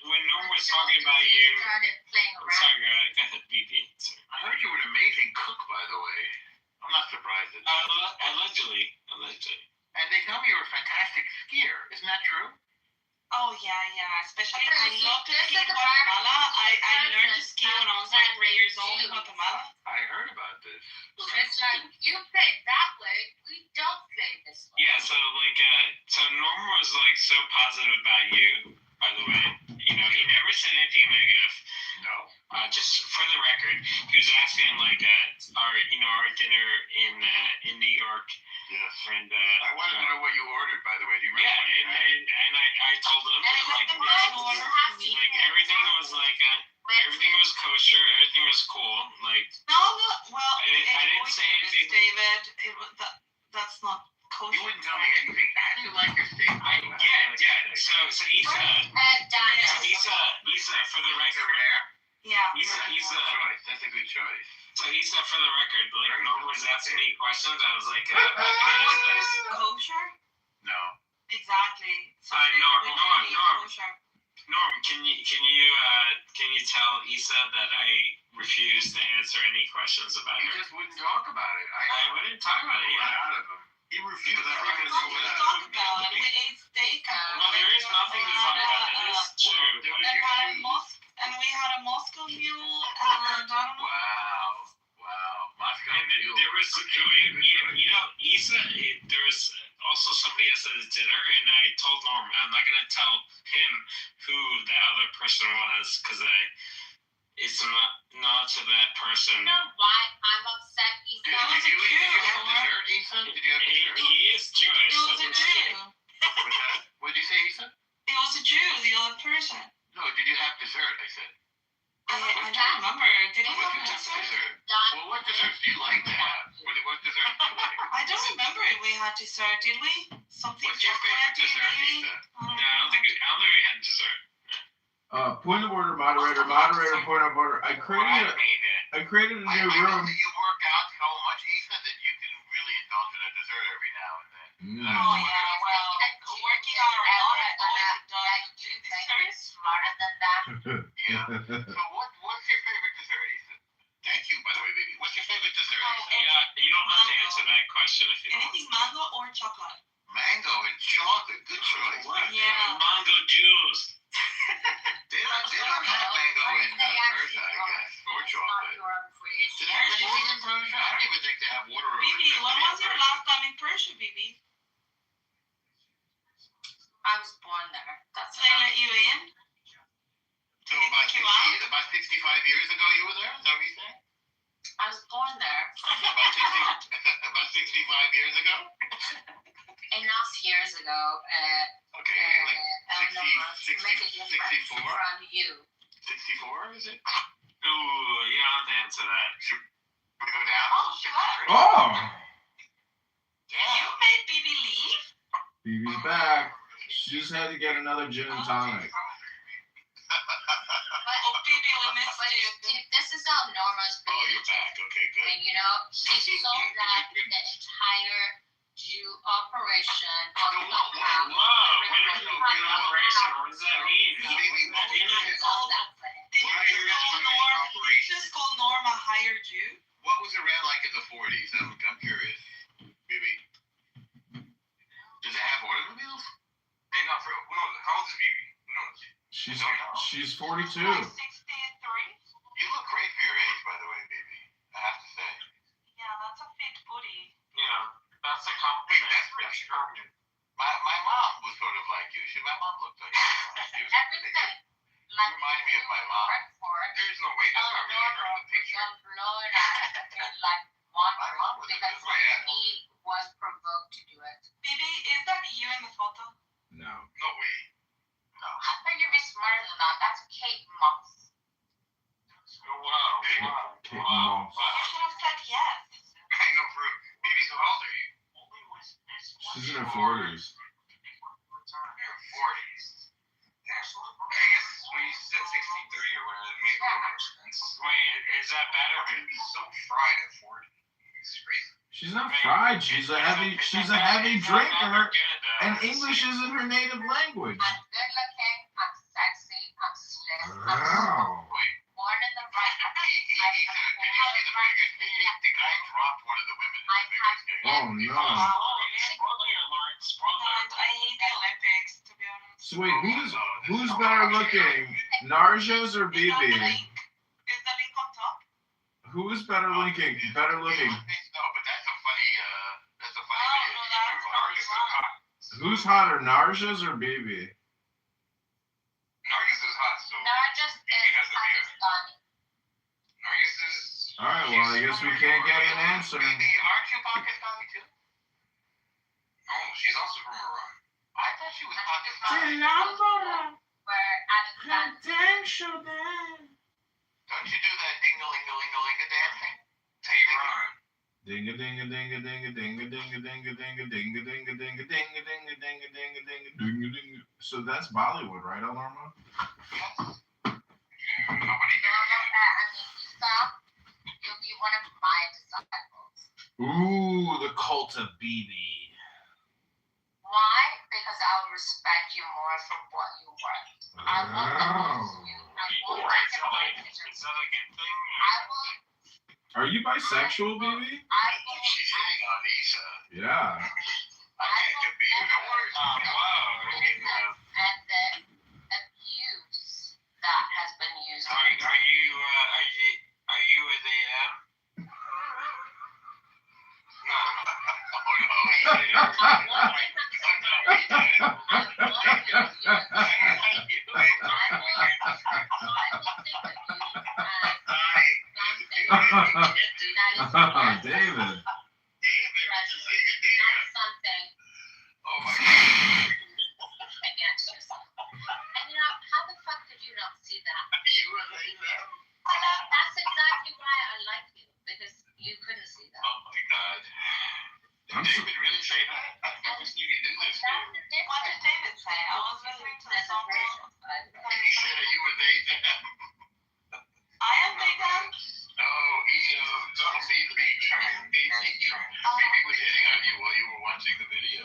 when Norm was talking about you, started playing I'm around. sorry, go ahead, BB. I heard you were an amazing cook, by the way. I'm not surprised at that. Allegedly. And they tell me you're a fantastic skier. Isn't that true? Oh, yeah. Especially, So I you- love to this ski is in the Guatemala. part- I learned to ski when I was like 3 years old in Guatemala. I heard about this. It's like you play that way, we don't play this way. Yeah, so Norm was like so positive about you, by the way. You know, he never said anything negative. No. Just for the record, he was asking like our dinner in New York. Yes. And I wanted to know what you ordered, by the way. Do you remember? Yeah, and I told him And like everything was like everything was kosher, everything was cool. Like No, well, I didn't say anything. David, that's not kosher. You wouldn't tell me anything. How do you like your steak? Yeah. So Issa, for the record, Yeah. Issa, choice. That's a good choice. so Issa, for the record, like Norm was asking me questions. I was like, Kosher? No. Exactly. So Norm, can you tell Issa that I refuse to answer any questions about You her? just wouldn't talk about it. I wouldn't talk about it. Got Yeah. out of him. He refused that What because did we talk about? We ate steak. Well, there is nothing to talk about. That is true. And we had a Moscow mule, and I don't know. Wow. Moscow And Mule. there was, Issa, there was also somebody else at his dinner, and I told Norm, I'm not going to tell him who the other person was, because it's not to that person. You know why I'm upset, Issa? Did you have dessert, Issa? Did you have dessert? He is Jewish. It was a Jew. What did you say, Issa? It was a Jew, the other person. No, did you have dessert, I said. I don't remember. Did he What have did you have dessert? dessert? Well, what desserts do you like to have? What desserts do you like? I don't remember if we had dessert. Did we? Something What's your favorite chocolatey, dessert, maybe? Issa? No, I don't think we had dessert. Point of order, moderator, point of order. I created a new I know room. that you work out so much, Issa, that you can really indulge in a dessert every now and then. Oh, yeah, well, working out a lot, I always done You're smarter than that. Yeah. So what's your favorite dessert, Issa? Thank you, by the way, baby. What's your favorite dessert, Issa? Yeah, you don't have to answer that question if you want. anything mango or chocolate. Mango and chocolate. Good choice. Yeah. Mango juice. They don't have mango in Persia, I guess, or chocolate. Do they have anything in Persia? I don't even think they have water or Bibi, when was your last time in Persia, Bibi? I was born there. That's They let you in? So about 65 years ago you were there? Is that what you saying? I was born there. About 65 years ago? Enough years ago. Okay, like I don't know how to make a difference 64? from you. 64, is it? Ooh, you don't have to answer that. Should we go down? Oh, sure. Oh, You made Bibi leave? BB's back. She just had to get another gin and tonic. Oh, Bibi, we missed But you. if this is how Norma's Oh, you're back. Okay, good. and he sold that the entire Jew operation on the Whoa, when did you get an operation? What does that mean? Did this call Norm a hired Jew? What was Iran like in the 40s? I'm curious, Bibi. Did they have automobiles? Hey, not for who knows? How old is Bibi? Who knows? She's 42. Like 63? You look great for your age, by the way, Bibi. I have to say. Yeah, that's a fit booty. Yeah, that's a Wait, compliment. that's pretty sure. My mom was sort of like you. My mom looked like you. Everything. You remind me of my mom. There's no way that's not really her in the picture. Florida, She's in her 40s. I guess when you said 63 or whatever, it made a little more sense. Wait, is that better? It's so fried at 40. It's crazy. She's not fried. She's a heavy drinker, and English isn't her native language. I'm good looking, I'm sexy, I'm slim, I'm Wow. born in the right. The guy dropped one of the women. Oh no. I hate the Olympics, to be honest. So wait, who's better looking, Narjas or Is that the BB? link? Is the link on top? Who is better looking? Better looking. No, but that's a funny Oh, no, that's Who's hotter, Narjas or BB? Nargis is hot, so Narjas is Pakistani. Nargis is. All right, well, I guess we can't get an answer. Aren't you Pakistani too? Oh, she's also from Iran. I thought she was Pakistani. Where Alexander. Don't you do that ding-a-ling-a-ling-a-ling-a dancing? Tehran. Dinga dinga dinga dinga dinga dinga dinga dinga dinga dinga dinga dinga dinga dinga dinga dinga dinga dinga. So that's Bollywood, right, Alarma? Yes. I Nobody mean, Isa, you'll be one of my disciples. Ooh, the cult of BB. Why? Because I will respect you more for what you worth. I won't abuse you. I won't take advantage of Is that a good thing? I will. Are you bisexual, BB? I will. She's hitting on Issa. Yeah. I can't get beat. And the abuse that has been used. Are you with AM? No. David. Something Oh my god. against yourself. And you know, how the fuck did you not see that? You were saying that? That's exactly why I like you, because you couldn't see that. Oh my god. Did David really say that? I always knew he did this. That's the difference. What did David say? I was listening to the song. He said that you were they them. I am vegan. No, he Maybe was hitting on you while you were watching the video.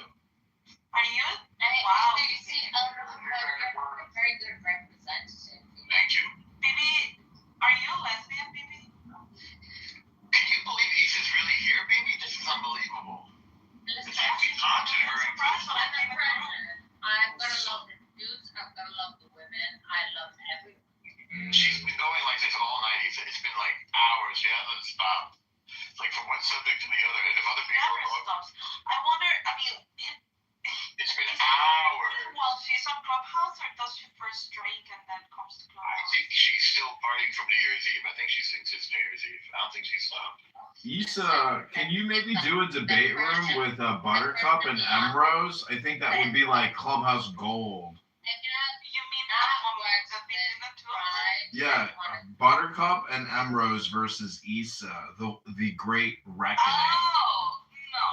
Are you? Wow. You see, you're a very good representative. Thank you. Bibi, are you a lesbian, Bibi? Can you believe Issa's really here, baby? This is unbelievable. Listen, It's actually haunted her. I'm gonna love the dudes, I'm gonna love the women, I love everyone. She's been going like this all night. It's been like hours. She hasn't stopped. It's like from one subject to the other. And if other people Never go, stops. I wonder, I mean, it's been is hours. it while she's on Clubhouse, or does she first drink and then comes to I Clubhouse? think she's still partying from New Year's Eve. I think she thinks it's New Year's Eve. I don't think she's stopped. Issa, can you maybe do a debate room with Buttercup and Emrose? I think that would be like Clubhouse Gold. You mean that woman, the between the two of them? Yeah, Buttercup and Emrose versus Issa, the Great Reckoning. Oh, no,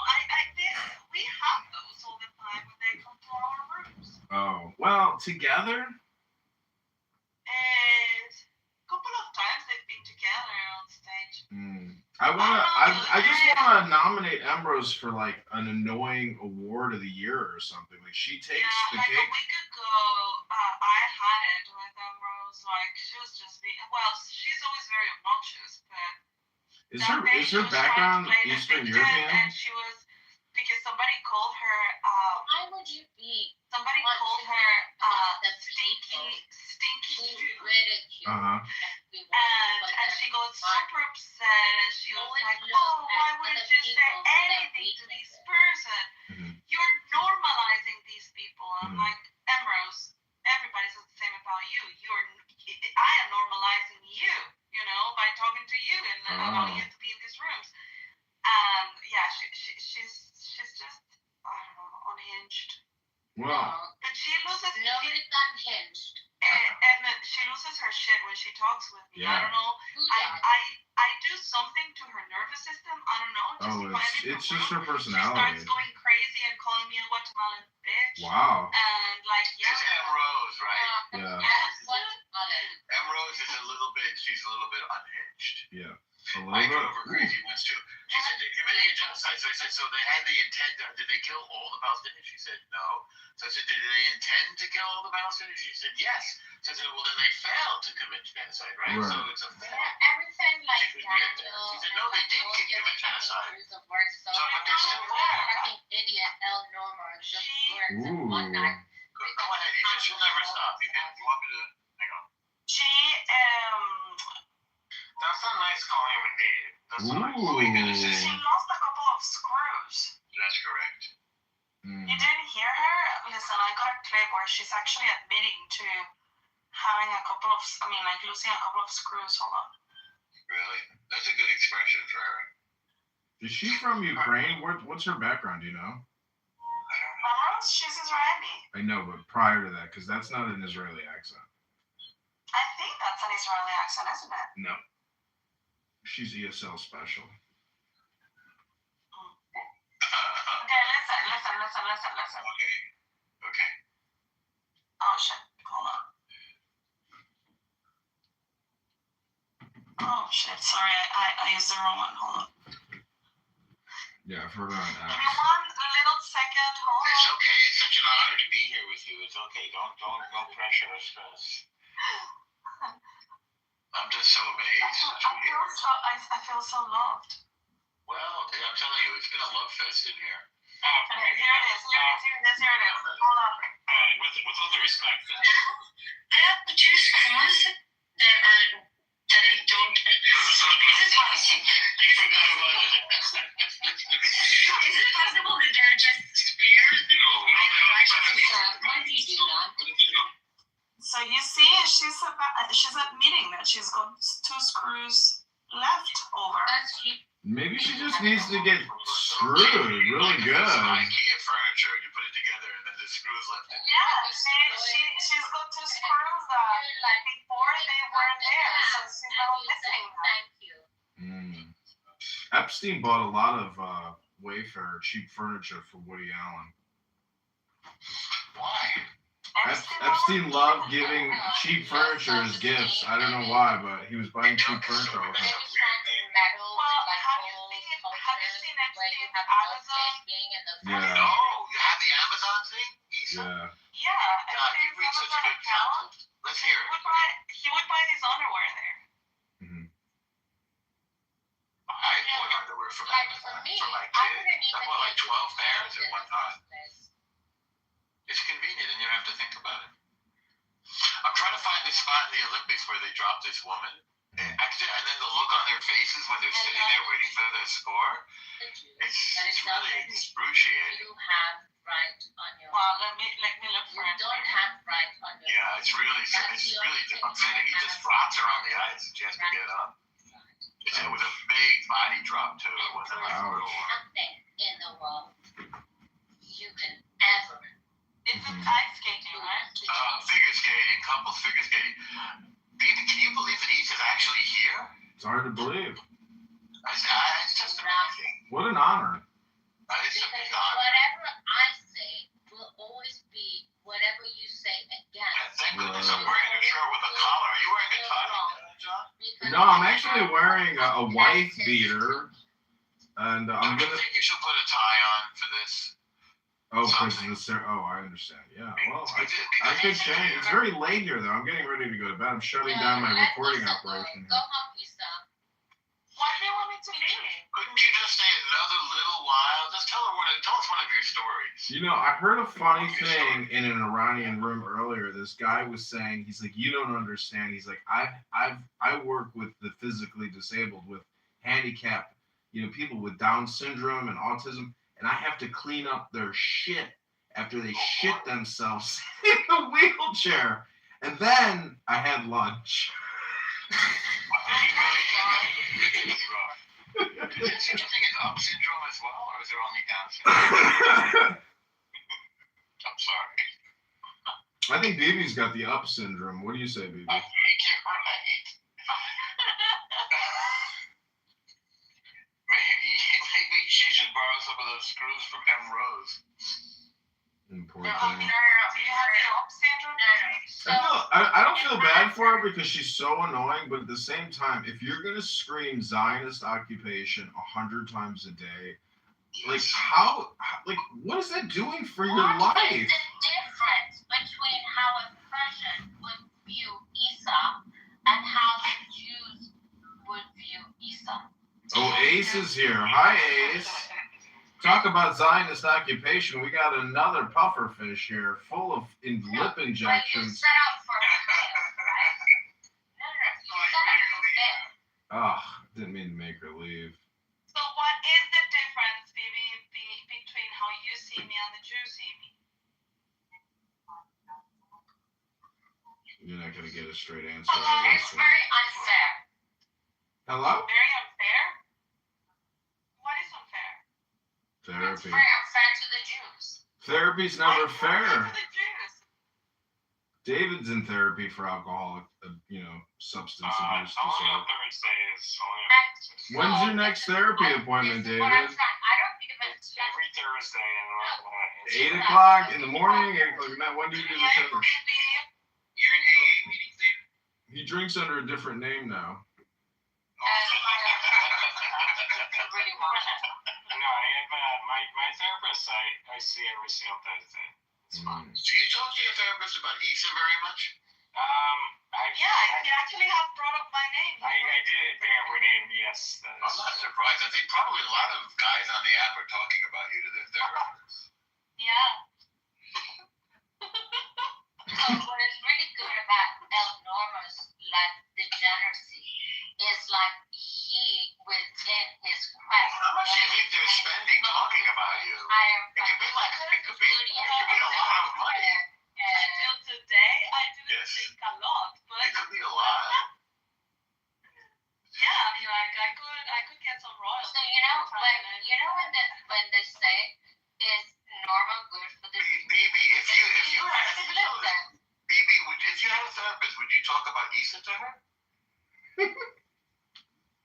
we have those all the time when they come to our rooms. Oh, well, together? A couple of times they've been together on stage. I just wanna nominate Emrose for like an annoying award of the year or something. Like she takes the Like a cake. week ago, I had it with Rose. Like she was just being, well, she's always very obnoxious, but Is her background Eastern European? And she was, because somebody called her, Why would you be somebody called her stinky Jew. ridicule? And she got super upset, and she was like, oh, why wouldn't you say anything to this person? You're normalizing these people. I'm like, Emrose, everybody says the same about you. I am normalizing you, by talking to you and allowing you to be in these rooms. And yeah, she's just, I don't know, unhinged. Well, But she loses. Nobody's unhinged. And she loses her shit when she talks with me. Yeah. I don't know. Who does? I do something to her nervous system. I don't know. it's just her personality. She starts going crazy and calling me Wow. And like, yeah. It's M. Rose, right? Yeah. M. Rose is a little bit, she's a little bit unhinged. Yeah. A I little drove her bit. crazy once too. She said they're committing a genocide. So I said, so they had the intent. Did they kill all the Palestinians? She said no. So I said, did they intend to kill all the Palestinians? She said yes. So I said, well then they failed to commit genocide, right? Right. So it's a fail. Everything like She said no, they did commit genocide. So but they're still there. Fucking idiot El Norma just works in one Ooh. night. Go ahead, Isha. She'll never stop. You want me to hang on? She That's not nice calling him a native. That's not nice. What were you gonna say? she lost a couple of screws. That's correct. You didn't hear her? Listen, I got a clip where she's actually admitting to having a couple of, like losing a couple of screws. Hold on. Really? That's a good expression for her. Is she from Ukraine? What's her background? Do you know? She's Israeli. I know, but prior to that, because that's not an Israeli accent. I think that's an Israeli accent, isn't it? No. She's ESL special. Okay, listen. Okay. Oh shit, hold on. Oh shit, sorry, I used the wrong one. Hold on. Yeah, I've heard her on Give me apps. 1 little second. Hold It's on. okay. It's such an honor to be here with you. It's okay. Don't no pressure or stress. I'm just so amazed. I feel so loved. Well, I'm telling you, it's been a love fest in here. Okay, here it is. Hold on. With all the respect, I have two screws that I don't. You forgot about it. Is it possible that they're just spares? No. Why do you do that? So you see, she's admitting that she's got 2 screws left over. Maybe she just needs to get screwed really good. IKEA furniture, you put it together and then the screws left in. Yeah, she's got 2 screws that before they weren't there, so she's now missing them. Thank you. Epstein bought a lot of Wayfair cheap furniture for Woody Allen. Why? Epstein loved giving cheap furniture as gifts. I don't know why, but he was buying cheap furniture all the time. Have you seen Epstein's Amazon? Yeah. No, you have the Amazon thing? Yeah. Yeah, God, you read such good content. Let's hear it. He would buy his underwear there. I bought underwear from Like Amazon for me, for my I kid. wouldn't I even bought like get 12 pairs at one time. place. It's convenient and you don't have to think about it. I'm trying to find the spot in the Olympics where they dropped this woman. And then the look on their faces when they're sitting there waiting for the score. It's really excruciating. You have right on your. Well, let me look for You it. don't have right on your. Yeah, it's really upsetting. He just drops her on the ice and she has to get up. It was a big body drop too. It wasn't like a little one. Nothing in the world you can ever. It's ice skating, right? Figure skating, couples figure skating. Can you believe that he's actually here? It's hard to believe. It's just amazing. What an honor. It's a big Because honor. whatever I say will always be whatever you say again. Thank goodness I'm wearing a shirt with a collar. Are you wearing a tie, John? No, I'm actually wearing a wife beater, and I'm Don't you gonna. think you should put a tie on for this? Oh, because of the oh, I understand. Yeah, well, I could change. It's very late here, though. I'm getting ready to go to bed. I'm shutting down my recording operation Go here. home, Isa. Why do you want me to leave? Couldn't you just stay another little while? Just tell us one of your stories. You know, I heard a funny thing in an Iranian room earlier. This guy was saying, he's like, you don't understand. He's like, I work with the physically disabled, with handicapped, people with Down syndrome and autism, and I have to clean up their shit after they shit themselves in the wheelchair. And then I had lunch. Did you think it's up syndrome as well, or is it only Down syndrome? I'm sorry. I think Bibi's got the up syndrome. What do you say, Bibi? I think you're right. Maybe she should borrow some of those screws from M. Rose. Poor No, thing. do you have the op syndrome? I don't feel bad for her because she's so annoying, but at the same time, if you're gonna scream Zionist occupation 100 times a day, like what is that doing for your life? What is the difference between how a Persian would view Isa and how the Jews would view Isa? Oh, Ace is here. Hi, Ace. Talk about Zionist occupation. We got another pufferfish here, full of lip injections. Set up for right? No, you set up for fail. Ah, didn't mean to make her leave. So what is the difference, Bibi, between how you see me and the Jews see me? You're not gonna get a straight answer. It's very unfair. Hello? Very unfair? What is unfair? It's Therapy. very unfair to the Jews. Therapy's never fair. To the Jews. David's in therapy for alcoholic, substance abuse disorder. When's your next therapy appointment, David? I don't think it's every Thursday. 8 o'clock in the morning? 8 o'clock at night? When do you do the therapy? You're in AA meetings, David? He drinks under a different name now. No, I have my therapist. I see every single Thursday. It's fine. Do you talk to your therapist about Isa very much? He actually has brought up my name. I did bring up her name. Yes. I'm not surprised. I think probably a lot of guys on the app are talking about you to their therapist. Yeah. So what is really good about El Normo's degeneracy is he within his quest. How much do you think they're spending talking about you? It could be a lot of money. Until today, I didn't think a lot, but it could be a lot. Yeah, I could get some royalties. So when they say is normal good for the Bibi, if you had a therapist, would you talk about Isa to her?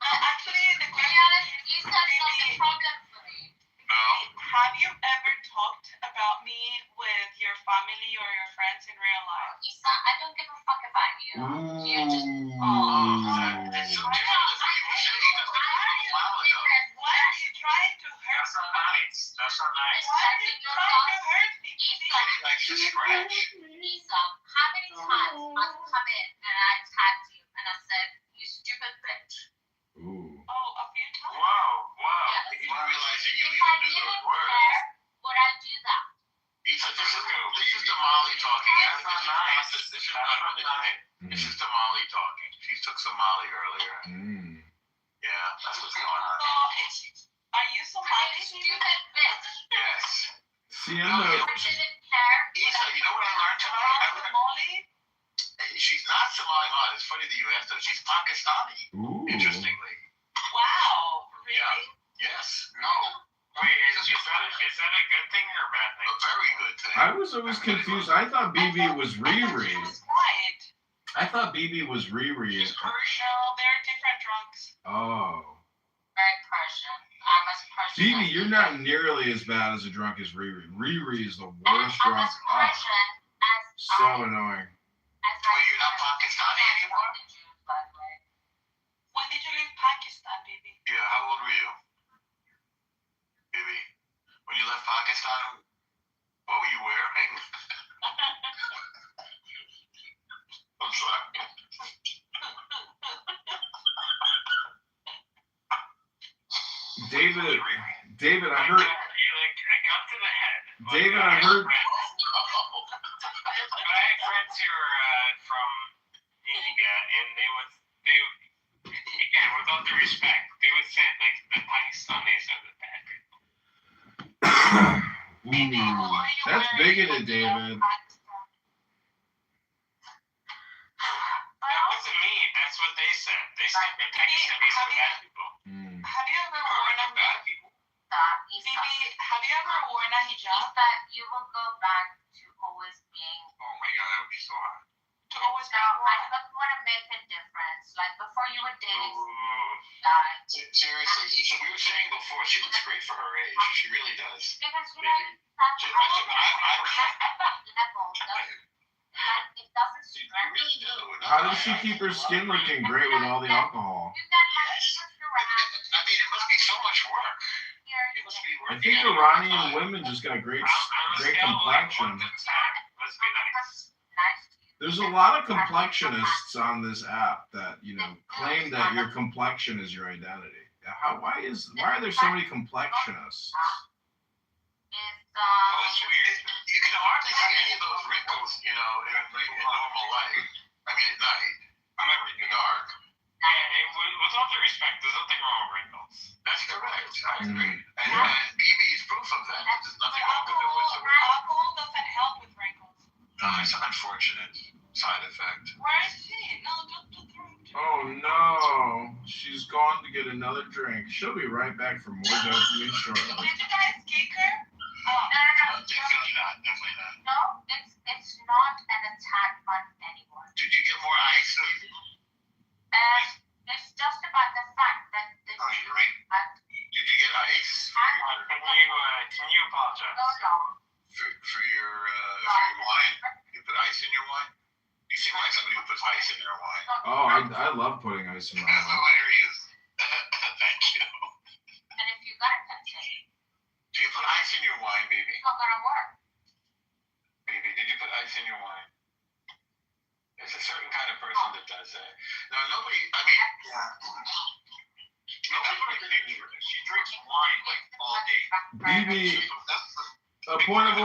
Actually, the to be honest, Isa's not the problem for me. No. Have you ever talked about me with your family or your friends in real life? Isa, I don't give a fuck about you. You just That's so different than what you were saying a while ago. Why are you trying to hurt me? That's not nice. Why are you trying to hurt me? He likes to scratch. Isa, how many times I've come in and I tagged you and I said, you stupid bitch. Ooh. Oh, a few times. Wow. You didn't realize that you If I even knew didn't those words. care, would I do that? Isa, this is Damali talking. That's not nice. This is not her night. This is Damali talking. She took some Molly earlier. Yeah, that's what's going on. Are you somebody? Stupid bitch. Yes. See, I didn't care. Isa, you know what I learned tonight? Molly? She's not Somali Mom. It's funny that you asked her. She's Pakistani. Ooh. Interestingly. Wow. Really? Yeah. Yes. No. Wait, is that a good thing or a bad thing? A very good thing. I was always confused. I thought BB was Riri. She was white. I thought BB was Riri. She's Persian. No, they're different drunks. Oh. Very Persian. I'm as Persian. BB, you're not nearly as bad as a drunk as Riri. Riri is the worst I'm drunk. as Persian as So annoying. Wait, you're not Pakistani anymore? When did you leave Pakistan, baby? Yeah, how old were you? Baby. When you left Pakistan, what were you wearing? I'm sorry. David, I heard. I got to the head. David, I heard. I had friends who were from India, and they again, with all due respect, they would say the Pakistanis are the bad people. Ooh, that's bigoted, David. That wasn't me. That's what they said. They said the Pakistanis are bad people. Have you ever worn a bad people? Bibi, have you ever worn a hijab? That you will go back to always being. Oh my God, that would be so hard. To always No, I don't want to make a difference. Like before you were dating. die. Seriously, we were saying before, she looks great for her age. She really does. Because you know, level it doesn't You stretch. really do. How does she keep her skin looking great with all the alcohol? You can like twist around. I mean, it must be so much work. Here, You must be I working. think Iranian women just got great complexion. Let's be nice. nice. There's a lot of complexionists on this app that, you know, claim that your complexion is your identity. Why are there so many complexionists? Well, it's weird. You can hardly see any of those wrinkles, you know, in normal life. I mean, at night. I'm ever in the dark. Yeah, with all due respect, there's nothing wrong with wrinkles. That's correct. I agree. And BB is proof of that. There's nothing wrong with it whatsoever. Alcohol doesn't help with wrinkles. It's an unfortunate side effect. Where is she? No, don't throw it. Oh no, she's gone to get another drink. She'll be right back for more dopamine shortly. Did you guys kick her? No. Definitely not. Definitely not. No, it's not an attack on anyone. Did you get more ice? It's just about the fact that this Oh, you're right. Did you get ice? Can you apologize? no. For your wine? You put ice in your wine? You seem like somebody who puts ice in their wine. Oh, I love putting ice in my That's wine. hilarious. Thank you. And if you're gonna continue, Do you put ice in your wine, baby? it's not gonna work. Baby, did you put ice in your wine? There's a certain kind of person that does that. No, nobody, I mean, nobody really she drinks wine like all day. BB, point of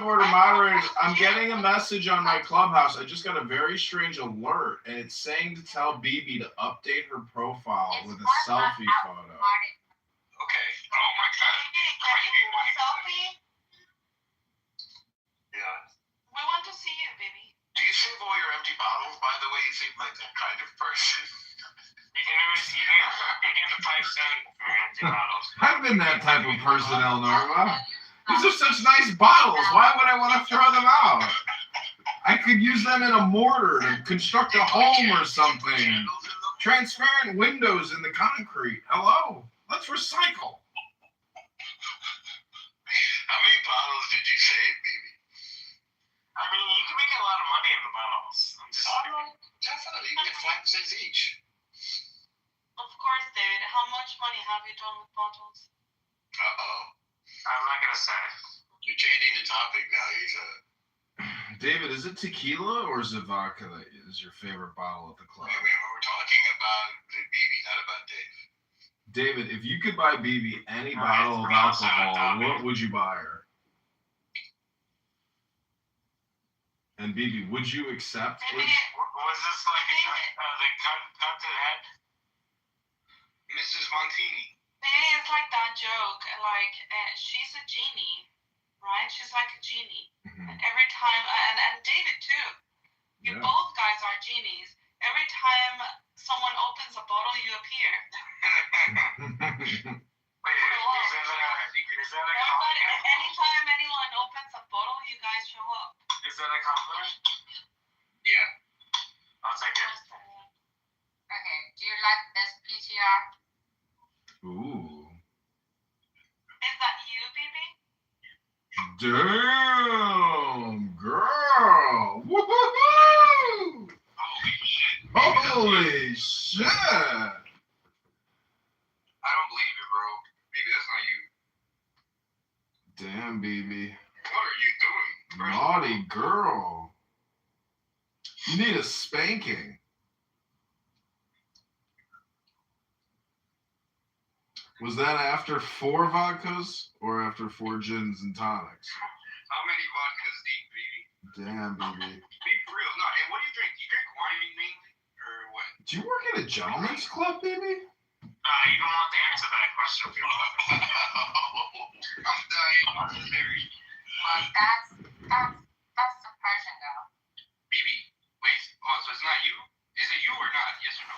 order, moderators. I'm getting a message on my Clubhouse. I just got a very strange alert, and it's saying to tell BB to update her profile with a selfie photo. Okay. Oh my God. Can you do a selfie? Yeah. We want to see you, baby. Do you save all your empty bottles? By the way, you seem like that kind of person. You can the 5 cent for your empty bottles. I've been that type of person, Elnorma. These are such nice bottles. Why would I want to throw them out? I could use them in a mortar to construct a home or something. Transparent windows in the concrete. Hello? Let's recycle. How many bottles did you save, baby? I mean, you can make a lot of money in the bottles. I'm just definitely. You get 5 cents each. Of course, David. How much money have you done with bottles? Uh-oh. I'm not going to say. You're changing the topic now, Isa. David, is it tequila or is it vodka that is your favorite bottle at the club? I mean, we're talking about the BB, not about Dave. David, if you could buy BB any bottle of alcohol, what would you buy her? And BB, would you accept it? Was this like the gun to the head? Mrs. Montini. Maybe it's like that joke, like she's a genie, right? She's like a genie. Mm-hmm. And every time, and David too. You both guys are genies. Every time someone opens a bottle, you appear. Wait, is that a compliment? Anytime anyone opens a bottle, you guys show up. Is that a compliment? Yeah. I'll take it. Okay, do you like this PTR? Ooh. Is that you, baby? Damn, girl. Woo-hoo-hoo! Holy shit. I don't believe it, bro. Baby, that's not you. Damn, BB. What are you doing? Naughty girl. You need a spanking. Was that after 4 vodkas or after 4 gins and tonics? How many vodkas deep, baby? Damn, BB. Be for real. No, and what do you drink? You drink wine mainly? Or what? Do you work at a gentleman's club, baby? You don't want to answer that question. I'm dying. Well, that's the Persian girl. BB, wait. Oh, so it's not you? Is it you or not? Yes or no?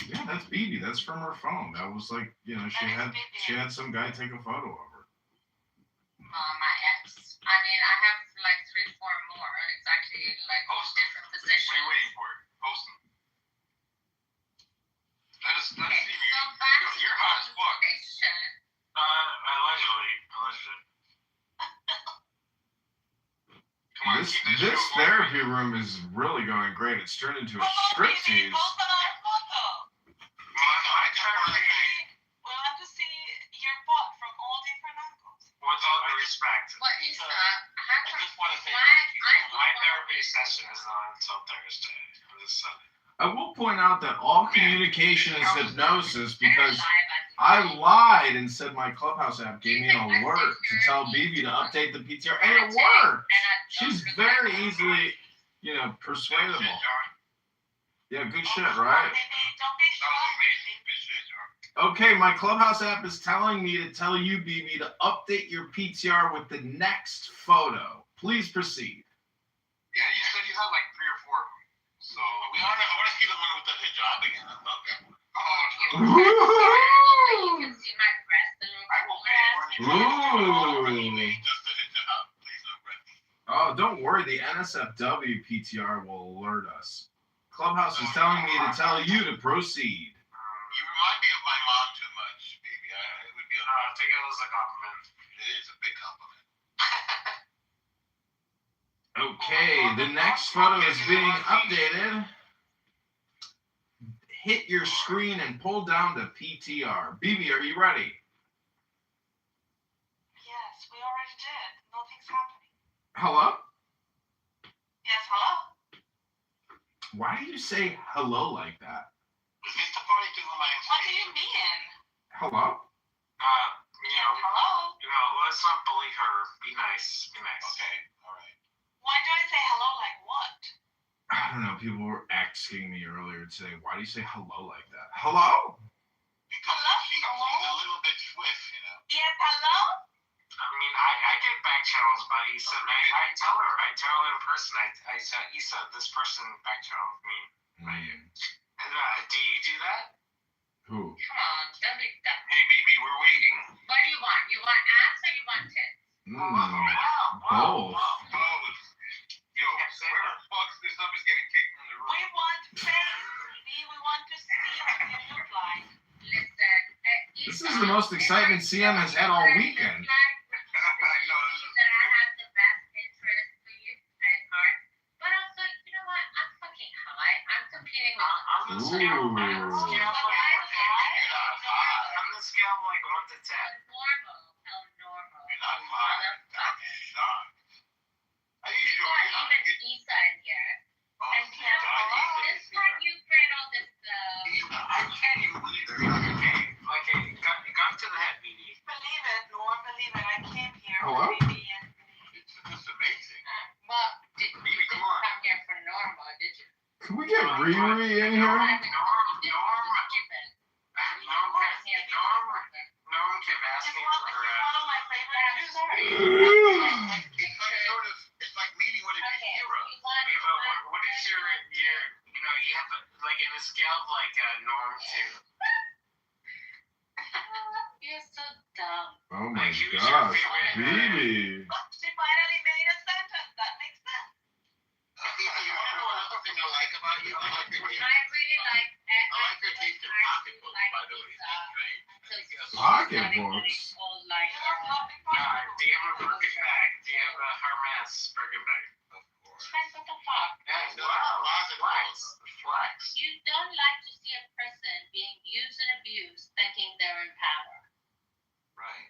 Yeah, that's BB. That's from her phone. That was like, you know, she had some guy take a photo of her. My ex. I mean, I have like 3, 4 more. Exactly, like different positions. What are you waiting for? Post them. That is So back to you're hot as fuck. conversation. Allegedly. Come on, This keep this this show therapy room is really going great. It's turned into a striptease. We want to see your butt from all different angles. With all due respect, What is that? I just want to say my therapy session is not until Thursday. I will point out that all communication is hypnosis because I lied and said my Clubhouse app gave me an alert to tell BB to update the PTR, and it worked. She's very easily, persuadable. Yeah, good shit, right? Okay, my Clubhouse app is telling me to tell you, BB, to update your PTR with the next photo. Please proceed. Yeah, you said you had like 3 or 4 of them. So I want to see the one with the hijab again. I love that one. You can see my breast a little I will pay for it. Ooh. Just the hijab. Please no breast. Oh, don't worry. The NSFW PTR will alert us. Clubhouse is telling me to tell you to proceed. You remind me of my mom too much, baby. It would be take it as a compliment. It is a big compliment. Okay, the next photo is being updated. Hit your screen and pull down the PTR. BB, are you ready? Yes, we already did. Nothing's happening. Hello? Yes, hello? Why do you say hello like that? Is this the party to whom I am What do you mean? Hello? Hello? Let's not bully her. Be nice. Okay, all right. Why do I say hello like what? I don't know. People were asking me earlier today, why do you say hello like that? Hello? Because she's a little bit swift, Yes, hello? I get back channels, but Issa, I tell her in person. I said, Issa, this person back channeled me. Do you do that? Who? Come on, don't be dumb. Hey, baby, we're waiting. What do you want? You want ass or you want tits? Both. Yo, whoever fucks this up is getting kicked from the room. We want face. We want to see what you look like. Listen. This is the most excitement CM has had all weekend. I know. That I have the best interest for you and heart. But also, you know what? I'm fucking high. I'm competing with On the scale of like 1 to 10. normal. Hell normal. You're not lying. I'm shocked. Are you You sure got you're not even getting... Issa in here. Oh, And you know, this part you create all this I can't even believe they're not okay. Okay, gun to the head, BB. Believe it, Norm, believe it. I came here Hello? for BB and It's just amazing. well, you Baby, didn't come on. come here for normal, did you? Can we get Riri in here? Norm kept asking for her. one of my favorite It's like meeting one of your Okay, heroes. you want What is your you have like in a scale of like Norm to. You're so dumb. Oh my gosh, BB. She finally made a sentence. That makes sense. You want to know another thing I like about you? I like your taste. I really like I like your taste in pocketbooks, by the way. Pocketbooks? All like Do you have a Birkin bag? Do you have a Hermes Birkin bag? Of course. what the fuck? Yeah, wow. Flex. You don't like to see a person being used and abused thinking they're in power. Right.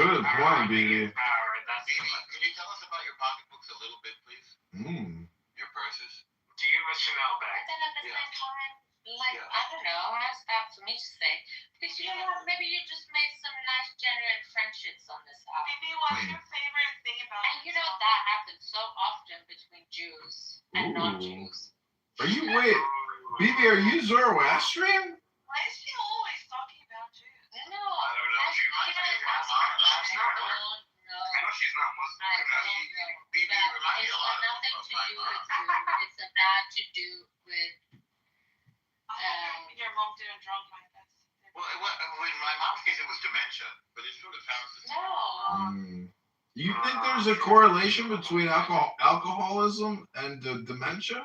Good point, BB. Baby, can you tell us about your pocketbooks a little bit, please? Your purses? Do you have a Chanel But bag? then at the same time, Yeah. I don't know, how's that for me to say? Because you know what, maybe you just made some nice, genuine friendships on this app. BB, what's your favorite thing about And you know that happens so often between Jews and Ooh. non-Jews. Wait, BB, are you Zoroastrian? Why is she always talking about Jews? No, I don't know. She might be my mom. I know she's not Muslim. BB, remind me a lot nothing of to my do mom. with you. It's about to do with Your mom didn't drunk like this. Well, in my mom's case, it was dementia, but it sort of sounds the same. no. You think there's a correlation between alcoholism and dementia?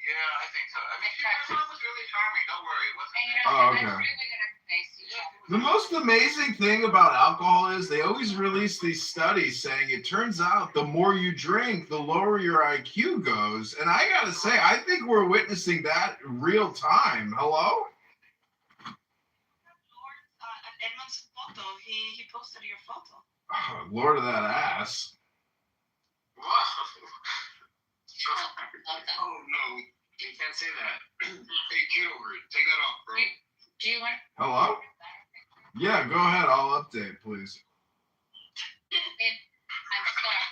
Yeah, I think so. I mean, her mom was really charming. Don't worry. It wasn't. And you know, Oh, I'm okay. really gonna face you. The most amazing thing about alcohol is they always release these studies saying it turns out the more you drink, the lower your IQ goes. And I gotta say, I think we're witnessing that in real time. Hello? Edmund's photo. He posted your photo. Oh, Lord of that ass. Wow. Oh no, you can't say that. Hey, Kitover, take that off, bro. Do you want? Hello? Yeah, go ahead. I'll update, please. I'm sorry.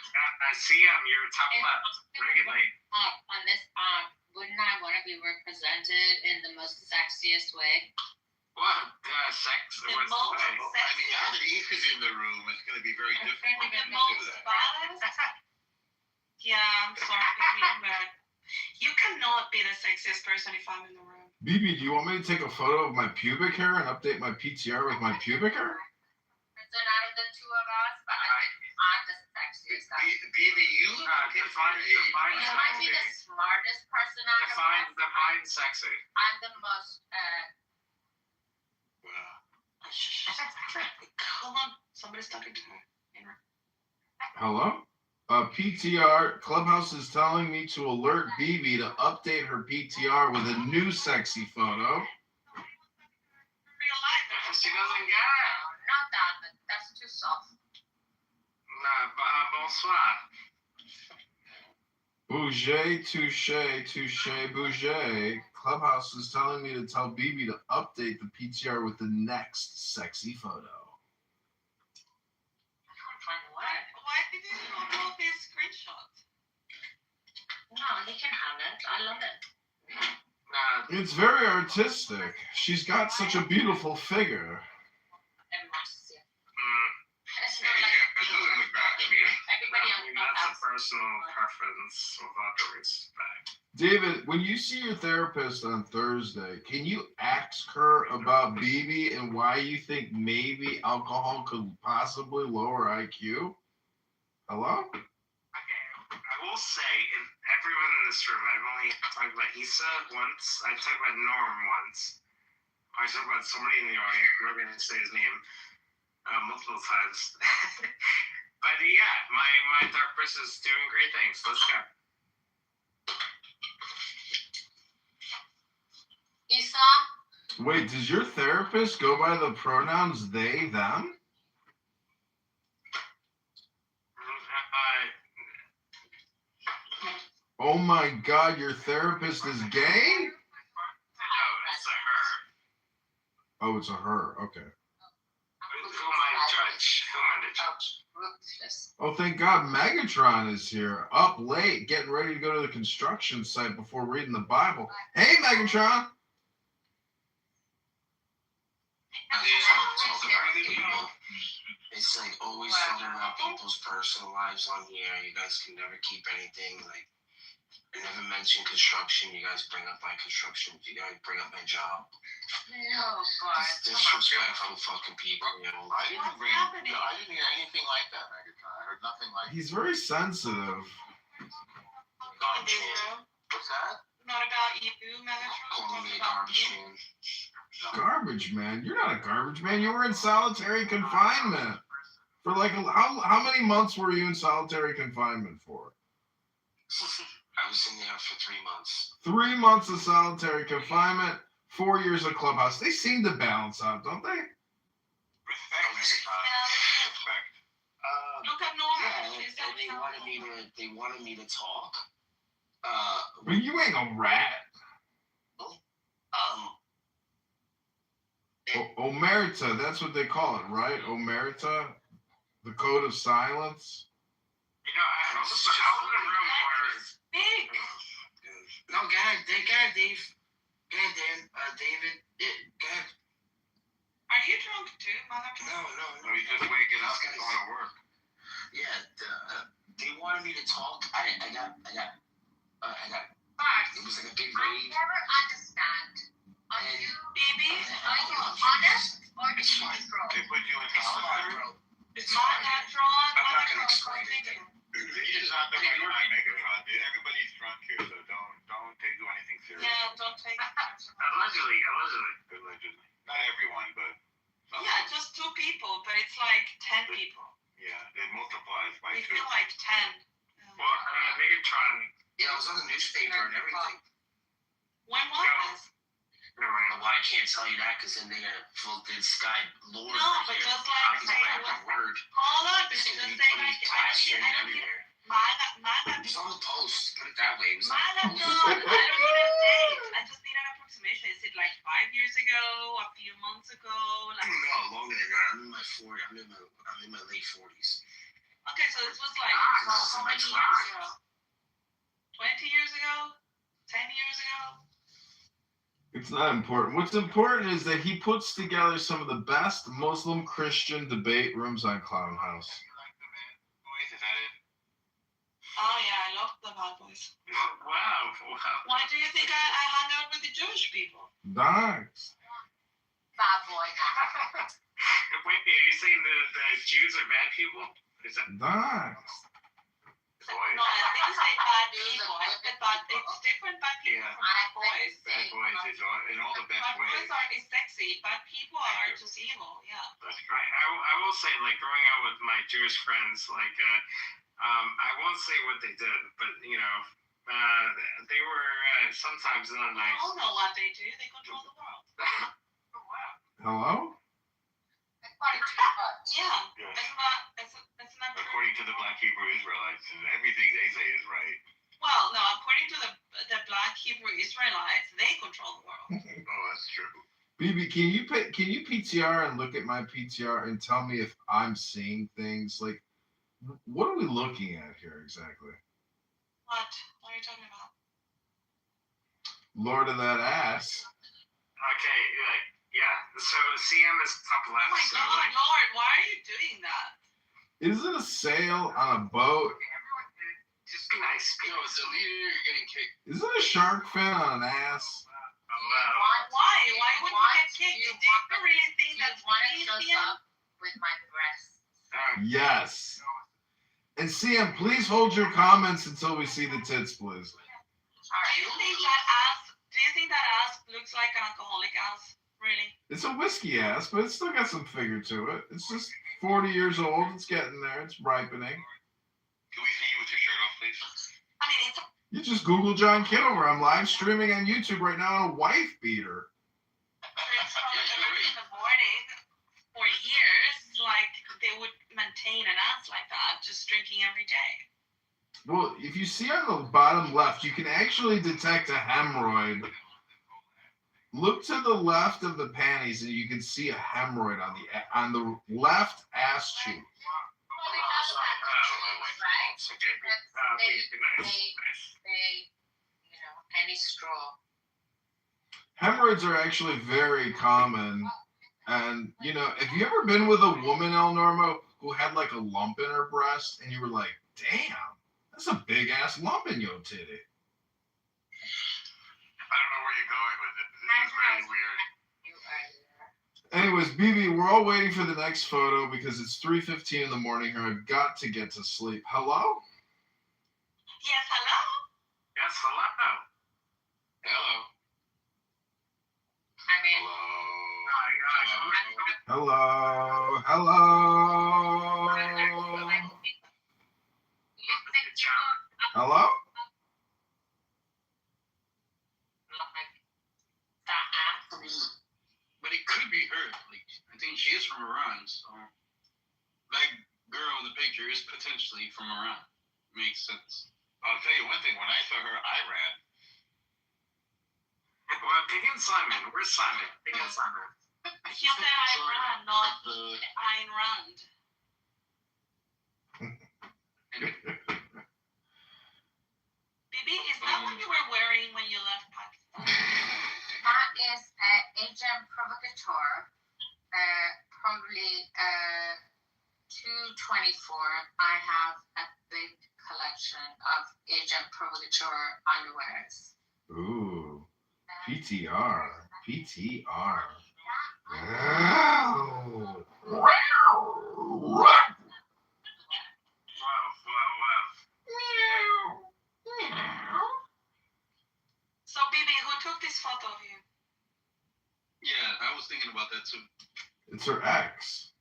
I see him. You're top left. Regulate. On this, wouldn't I want to be represented in the most sexiest way? What? Sex? The What's most the way? I mean, now that Eve is in the room, it's going to be very difficult The to do most that. balanced. Yeah, I'm sorry, but you cannot be the sexiest person if I'm in the room. BB, do you want me to take a photo of my pubic hair and update my PTR with my pubic hair? So out of the two of us, but I'm the sexiest guy. BB, you Define You might be the sexy. smartest person out of us. Define sexy. I'm the most. Hold on, somebody's talking to her. Hello? PTR, Clubhouse is telling me to alert BB to update her PTR with a new sexy photo. Real life. She doesn't get it. Not that, but that's too soft. Bonsoir. Bouger, touche, bouger. Clubhouse is telling me to tell BB to update the PTR with the next sexy photo. Why did you not know this screenshot? No, he can have it. I love it. It's very artistic. She's got such a beautiful figure. Everyone should see it. It's Yeah, not like it doesn't look bad to me. everybody on That's a Clubhouse. personal preference without the respect. David, when you see your therapist on Thursday, can you ask her about BB and why you think maybe alcohol could possibly lower IQ? Hello? Okay, I will say, in everyone in this room, I've only talked about Issa once, I talked about Norm once, I talked about somebody in the audience, I'm not going to say his name, multiple times. But yeah, my therapist is doing great things. Let's go. Issa, Wait, does your therapist go by the pronouns they, them? Oh my God, your therapist is gay? No, it's a her. Oh, it's a her. Okay. Who am I to judge? Who am I to judge? ruthless. Oh, thank God Megatron is here. Up late, getting ready to go to the construction site before reading the Bible. Hey, Megatron. It's like always talking about people's personal lives on here. You guys can never keep anything. Like, I never mention construction. You guys bring up my construction. You guys bring up my job. No, God. It's disrespectful fucking people, you know. I didn't hear anything like that, Megatron. I heard nothing like He's very sensitive. Garbage man. What's that? Not about you, Megatron. Calling me a About garbage you. man. Garbage man. You're not a garbage man. You were in solitary confinement. For like, how many months were you in solitary confinement for? I was in there for 3 months. 3 months of solitary confinement, 4 years of clubhouse. They seem to balance out, don't they? Respect, Megatron. Respect. Look at Norma. Yeah, She's and got they wanted me to talk. But you ain't a rat. Omerta, that's what they call it, right? Omerta? The code of silence? You know, I was in a room where big. No, go ahead, Dave. Go ahead, Dan. David. Go ahead. Are you drunk too, motherfucker? No. You just waking up and going to work. Yeah, they wanted me to talk. I got. But It was like a big I raid. never understand. Are And- you Baby? are you honest or do It's you fine. control? They put you in It's fine, solitary. bro. It's Not fine. that drunk. I'm not gonna explain Megatron. anything. This is not the first time, Megatron. Everybody's drunk here, so don't take do anything people, but it's like 10 people. Yeah, it multiplies by We 2. feel like 10. Well, Megatron. Yeah, it was on the newspaper and everything. When was this? Well, I can't tell you that because then they're gonna vote this guy Lord. No, but just like say word. Hold on, but This just is say like plastered I don't need everywhere. Mine It was on the post. Put it that way. It was on Mine the no, I post. don't need a date. I just need an approximation. Is it like 5 years ago, a few months ago? Like No, longer than that. I'm in my 40s. I'm in my late 40s. okay, so this was like how many years ago? 20 years ago? 10 years ago? It's not important. What's important is that he puts together some of the best Muslim Christian debate rooms on Clown House. Boys, is that it? Oh yeah, I love the Bad Boys. Wow. Why do you think I hang out with the Jewish people? Thanks. Bad boy. Wait, are you saying the Jews are bad people? Is that? Thanks. No, I think you say bad people. I said bad. It's different bad people Yeah. from bad boys. Bad boys is in all the best Bad boys ways. are sexy. Bad people are just evil. Yeah. That's Right. I will say, like, growing up with my Jewish friends, like, I won't say what they did, but, you know, they were sometimes not We nice. all know what they do. They control the world. Hello? Yeah. Yes. Isn't that true? According to the Black Hebrew Israelites, and everything they say is right. Well, no. According to the Black Hebrew Israelites, they control the world. Oh, that's true. BB, can you PTR and look at my PTR and tell me if I'm seeing things? Like, what are we looking at here exactly? What? What are you talking about? Lord of that ass. Okay, yeah. So CM is top left. Oh my so God, like, Lord, why are you doing that? Is it a sail on a boat? just be nice. Yo, as a leader, you're getting kicked. Is it a shark fin on an ass? Why? Why would you get kicked? Do you really think that's want funny, to dress CM? up with my breasts? Yes. And CM, please hold your comments until we see the tits, please. Do you think that ass looks like an alcoholic ass? Really? It's a whiskey ass, but it's still got some figure to it. It's just 40 years old. It's getting there. It's ripening. Can we see you with your shirt off, please? I mean, it's You just Google John Kitover. I'm live streaming on YouTube right now on a wife beater. it's from in the morning for years. Like they would maintain an ass like that, just drinking every day. Well, if you see on the bottom left, you can actually detect a hemorrhoid. Look to the left of the panties, and you can see a hemorrhoid on the left ass cheek. Well, it does happen, right? Because they, any straw. Hemorrhoids are actually very common. And, have you ever been with a woman, El Normo, who had like a lump in her breast, and you were like, damn, that's a big ass lump in your titty? I don't know where you're going with it. This is very weird. Anyways, BB, we're all waiting for the next photo because it's 3:15 in the morning here. I've got to get to sleep. Hello? Yes, hello. Yes, hello. Hello. I mean, Hello? Hello? Hello? But it could be her. Like, I think she is from Iran, so that girl in the picture is potentially from Iran. Makes sense. I'll tell you one thing. When I saw her, I ran. Well, pick in Simon. Where's Simon? Pick in Simon. She said I ran, not Ayn Rand. Bibi, is that what you were wearing when you left Pakistan? that is agent provocateur. Probably 224. I have a big collection of agent provocateur underwears. Ooh. PTR. PTR. Wow. So, Bibi, who took this photo of you? Yeah, I was thinking about that too. It's her ex.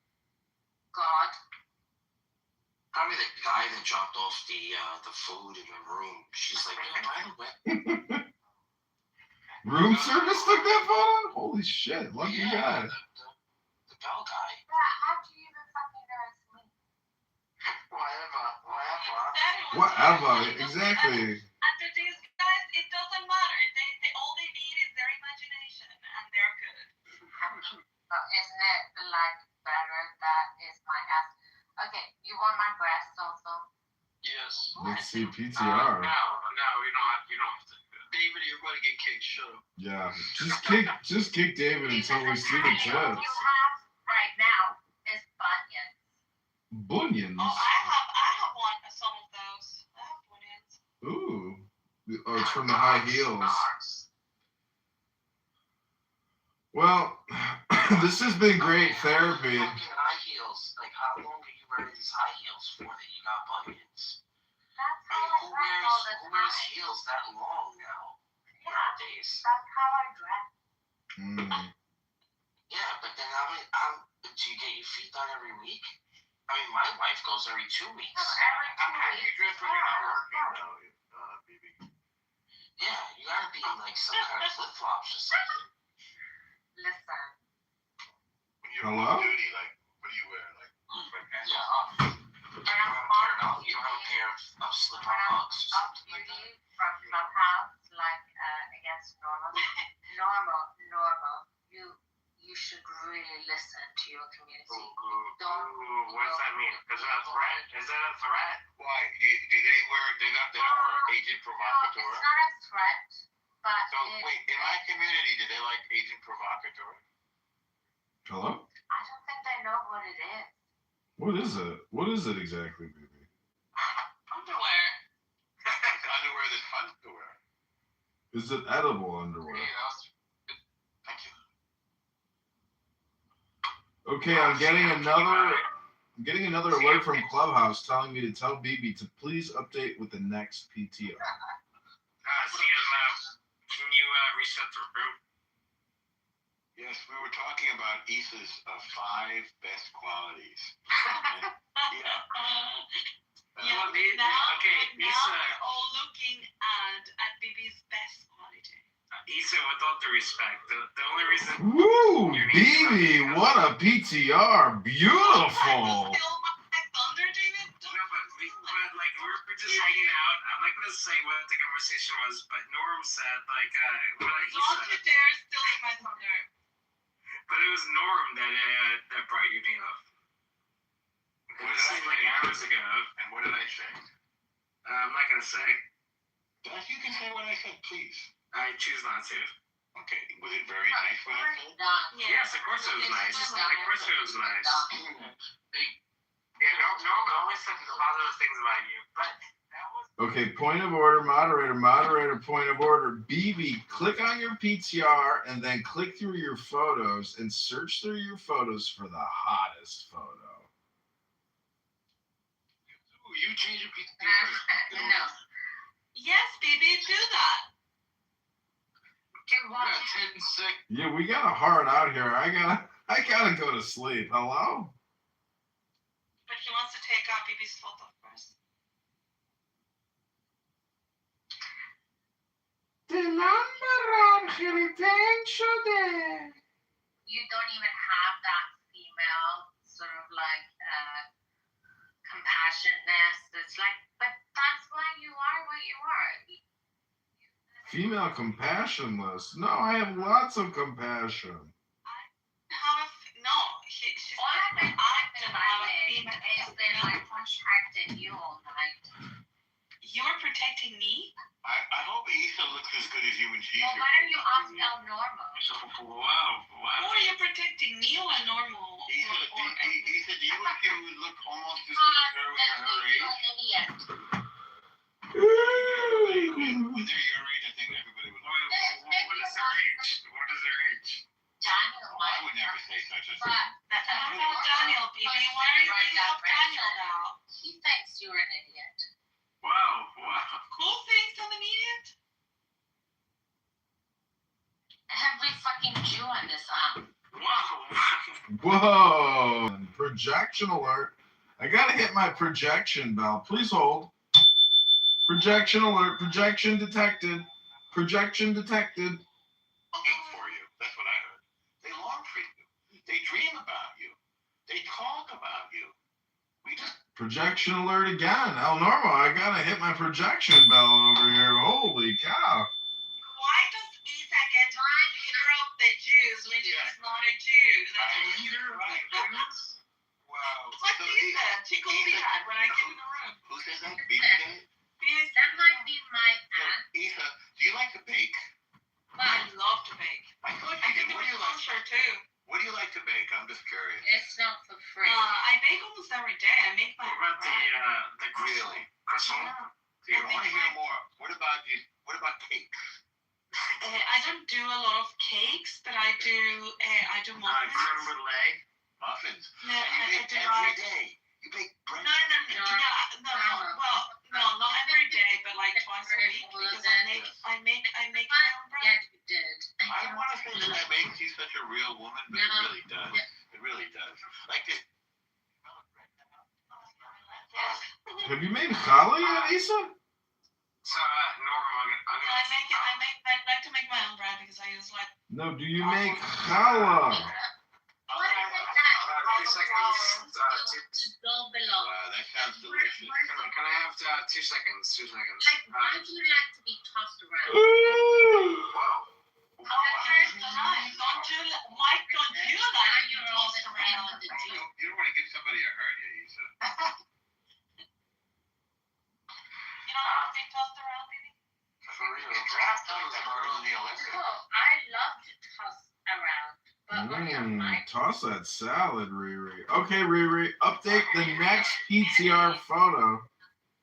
Probably the guy that dropped off the food in the room. She's like, yeah, by the way. Room service took that photo? Holy shit, lucky guy. The bell guy. Yeah, how do you even fucking know it's me? Whatever, exactly. And to these guys, it doesn't matter. They all they need is their imagination, and they're good. Isn't it like better that is my ass? Okay, you want my breast also? Yes. Let's see No, PTR. we don't have to. David, you're going to get kicked. Shut up. Yeah, just kick David until we see the You tits. have right now is bunions. Bunions? Oh, I have one. Some of those. I have bunions. Ooh. Oh, it's from the high heels. Well, this has been great therapy. Fucking high heels. Like, how long are you wearing these high heels for that you got bunions? That's I how mean, I dress all the who wears time. heels that long now? Yeah, Nowadays. that's how I dress. Yeah, but then do you get your feet done every week? I mean, my wife goes every 2 weeks. Every 2 How do you dress when you're not working, though, BB? Yeah, you gotta be in like some kind of flip flops or something. Listen. When you're Hello? on duty, like, what do you wear? Like sweatpants? Yeah, you don't have a pair of slip-on Uggs or Off something like that. duty from Clubhouse, like against normal, you should really listen to your community. What's that mean? Is that a threat? Is that a threat? Why? Do they wear? They're not agent No, provocateur. it's not a threat, but So wait, in my community, do they like agent provocateur? Hello? I don't think they know what it is. What is it? What is it exactly, baby? Underwear. Underwear that's fun to wear. Is it edible underwear? Thank you. Okay, I'm getting another alert from Clubhouse telling me to tell BB to please update with the next PTR. Can you reset the room? Yes, we were talking about Issa's 5 best qualities. Yeah, now we're all looking at BB's best quality. Issa, with all due respect, the only reason. Woo! BB, what a PTR! Beautiful! Still my thunder, David? No, but like we were just hanging out. I'm not gonna say what the conversation was, but Norm said like what he Don't said. you dare steal my thunder. But it was Norm that brought you up. What It did I seemed like say? hours ago. And what did I say? I'm not gonna say. You can say what I said, please. I choose not to. Okay, was it very nice what I said? Yes, of course it was nice. Of course it was nice. Yeah, Norm always said positive things about you, but that was. Okay, point of order, moderator, point of order. BB, click on your PTR and then click through your photos and search through your photos for the hottest photo. Ooh, you change your PTR. No. Yes, BB, do that. Do what? Yeah, we got a hard out here. I gotta go to sleep. Hello? But he wants to take out BB's photo first. You don't even have that female sort of like compassionateness. It's like, but that's why you are what you are. Female compassionless. No, I have lots of compassion. She's All I've been acting about have a it female. is they like protected you all night. You were protecting me? I hope Issa looks as good as you when she's Well, here. why don't you ask El Normo? Wow. Who are you protecting, me or normal? Issa, do you wish you would look almost as good Because as her when you're her you're age? an idiot. When they're your age, I think everybody would. What is their age? What is their age? Daniel Oh, I would never say such a thing. But Daniel, BB, why are you bringing up Daniel now? he thinks you're an idiot. Wow. Who thinks I'm an idiot? Every fucking Jew on this app. Wow. Whoa! Projection alert. I gotta hit my projection bell. Please hold. Projection alert. Projection detected. Projection detected. Looking for you. That's what I heard. They long for you. They dream about you. They talk about you. We just Projection alert again. El Normo, I gotta hit my projection bell over here. Holy cow. Why does Isa get leader of the Jews when she's not a Jew? leader of the Jews. Wow. What Isa? She called me that when I came in the room. Who says that? BK? That might be my aunt. Isa, do you like to bake? I love to bake. I thought I you can did. do What it do you like? kosher too. What do you like to bake? I'm just curious. It's not for free. I bake almost every day. I make my What about the Really? croissant? See, I want to hear more. What about you? What about cakes? I don't do a lot of cakes, but I do Creme muffins. brulee. Muffins. No, And you I bake do every not. day. You bake bread. No. Well, no, not every day, but like twice a week because I make my own bread. Yeah, you did. I want to say that that makes you such a real woman, but it really does. It really does. Like this. Have you made challah yet, Isa? So, Norm, I like to make my own bread because I use like. No, do you make challah? What is it that 2 seconds. you don't belong? Wow, that sounds delicious. Can I have 2 seconds? 2 seconds. Like, why do you like to be tossed around? Don't you like to be tossed around? You don't want to give somebody a hernia, Isa. You don't want to be tossed around, baby? For real. Draft was harder than the Olympics. Oh, I love to toss around. But only on my Toss that salad, Riri. Okay, Riri, update the next PTR photo.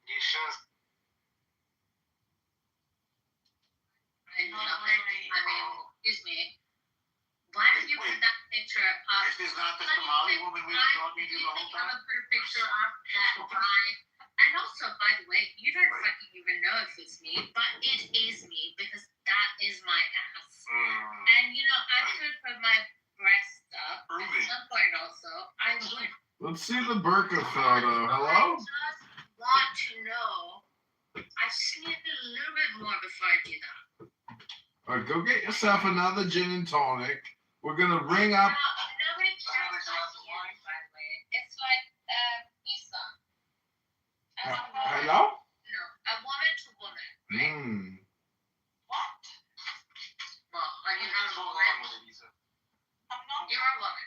You should. I love it. I mean, excuse me. Why did you put that picture up? This is not the Somali woman we were talking to the whole I'm time? gonna put a picture up that guy. And also, by the way, you don't fucking even know if it's me, but it is me because that is my ass. And you know, I could put my breast up at some point also. I would. Let's see the burqa photo. Hello? I just want to know. I just need a little bit more before I do that. All right, go get yourself another gin and tonic. We're gonna ring up. Nobody cares about you, by the way. It's like Isa. Hello? No, a woman to woman, right? What? Well, are you not a woman? I'm not. You're a woman.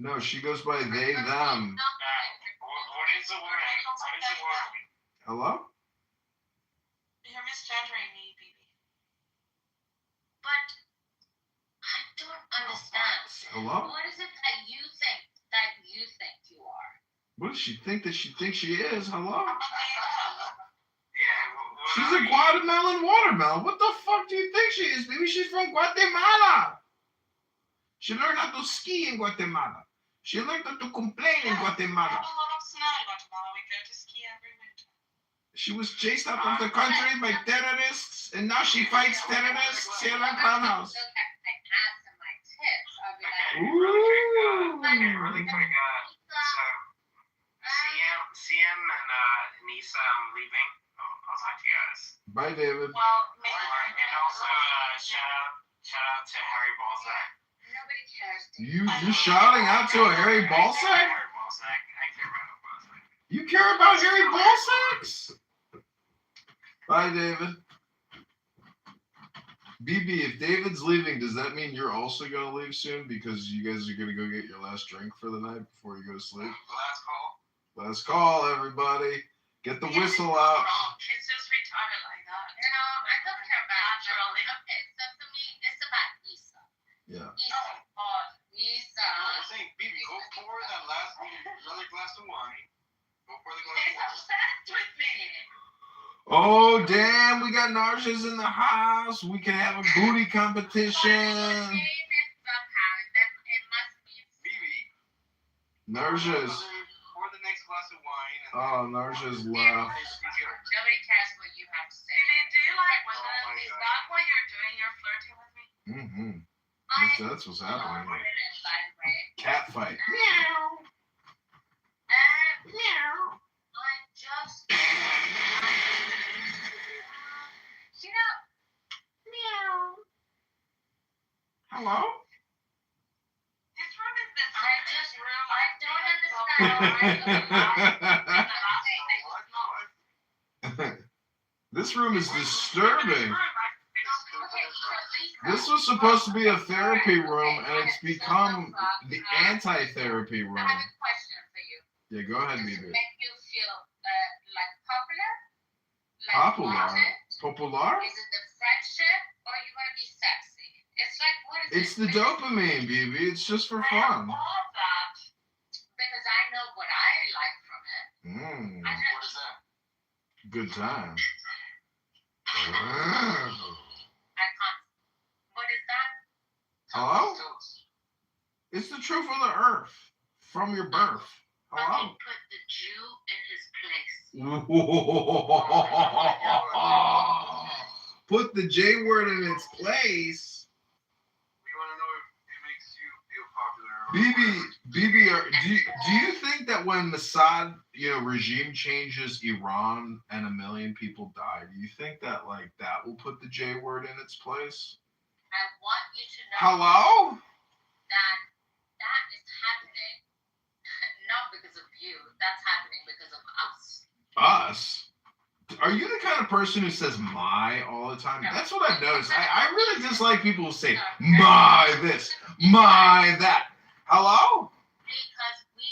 No, she goes by they, them. What is a woman? What is a woman? Hello? You're misgendering me, baby. But I don't understand. Hello? What is it that you think you are? What does she think that she thinks she is? Hello? Yeah. She's a Guatemalan watermelon. What the fuck do you think she is, baby? She's from Guatemala. She learned how to ski in Guatemala. She learned how to complain in Guatemala. We have a lot of snow in Guatemala. We go to ski every winter. She was chased out of the country by terrorists, and now she fights terrorists here in Clown House. Look at my ass and my tits. I'll be like, Ooh. Really quick, so CM and Nisa, I'm leaving. I'll talk to you guys. Bye, David. Well, And also, shout out to Harry Balzac. nobody cares. You shouting out to a Harry Ballsack? Harry Balzac. I care about Balzac. You care about Harry Ballsacks? Bye, David. BB, if David's leaving, does that mean you're also going to leave soon? Because you guys are going to go get your last drink for the night before you go to sleep? Last call. Last call, everybody. Get the whistle out. she's just retarded like that. No, I don't care about naturally. Okay, so for me, it's about Isa. Yeah. Isa. Oh, Isa. I think, Bibi, go pour that last another glass of wine. Go pour the glass She's of wine. obsessed with me. Oh, damn. We got Narsha's in the house. We can have a booty competition. Narsha's. Pour the next glass of wine. Oh, Narsha's left. Nobody cares what you have to say. Do you like when is that what you're doing? You're flirting with me? Mm-hmm. That's what's happening here. By the way. Cat fight. Who This room is disturbing. This was supposed to be a therapy room, and it's become the anti-therapy room. I have a question for you. Yeah, go ahead, Does it baby. make you feel like popular? Like Popular? wanted? Popular? Is it the friendship or you want to be sexy? It's like, what is It's it? the dopamine, baby. It's just for I fun. love that because I know what I like from it. What is that? Good time. I can't. What is that? Hello? It's the truth of the earth from your birth. Hello? Put the Jew in his place. Put the J word in its place. You want to know if it makes you feel popular? BB, do you think that when Mossad, regime changes Iran and 1 million people die, do you think that like that will put the J word in its place? I want you to know Hello? that is happening not because of you. That's happening because of us. Us? Are you the kind of person who says my all the time? That's what I've noticed. I really dislike people who say my this, my that. Hello? Because we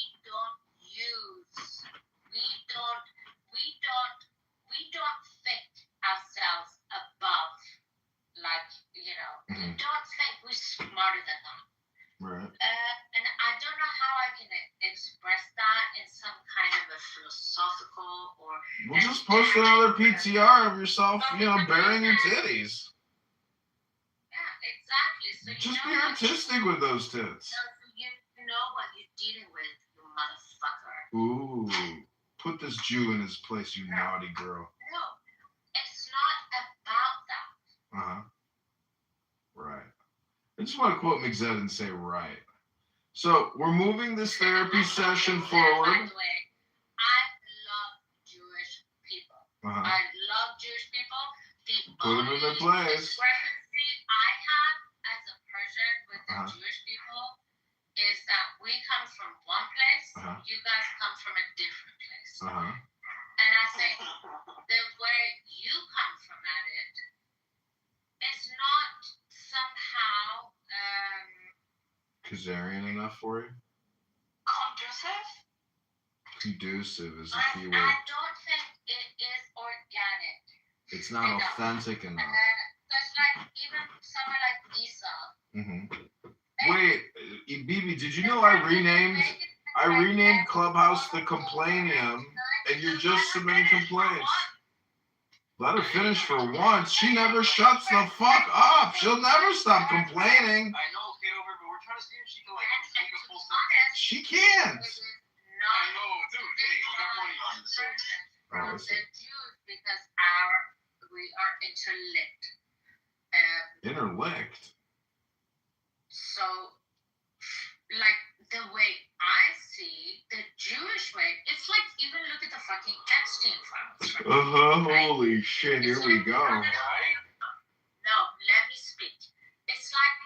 don't think ourselves above, like, we don't think we're smarter than that. Right. And I don't know how I can express that in some kind of a philosophical or. Well, just post another PTR of yourself, burying your titties. Yeah, exactly. So Just be artistic with those tits. You know what you're dealing with, you motherfucker. Ooh, put this Jew in his place, you naughty girl. No, it's not about that. Uh-huh. Right. I just want to quote McZed and say right. So we're moving this therapy session forward. By the way, I love Jewish people. Uh-huh. I love Jewish people. The Put them in their place. discrepancy I have as a Persian with the Jewish people is that we come from one place, you guys come from a different place. And I think the way you come from at it is not somehow Khazarian enough for you? conducive. Conducive is a key I word. don't think it is organic. It's not authentic enough. That's like even someone like Esau. Wait, Bibi, did you know I renamed Clubhouse the Complainium, and you're just submitting complaints? Let her finish for once. She never shuts the fuck up. She'll never stop complaining. I know, Kitover, but we're trying to see if she can complete a full sentence. She can't. I know, dude. Hey, we got money on this. From the Jews because we are interlinked. Interlinked. So, like the way I see the Jewish way, it's like even look at the fucking Epstein files. Holy shit! Here we go. No, let me speak. It's like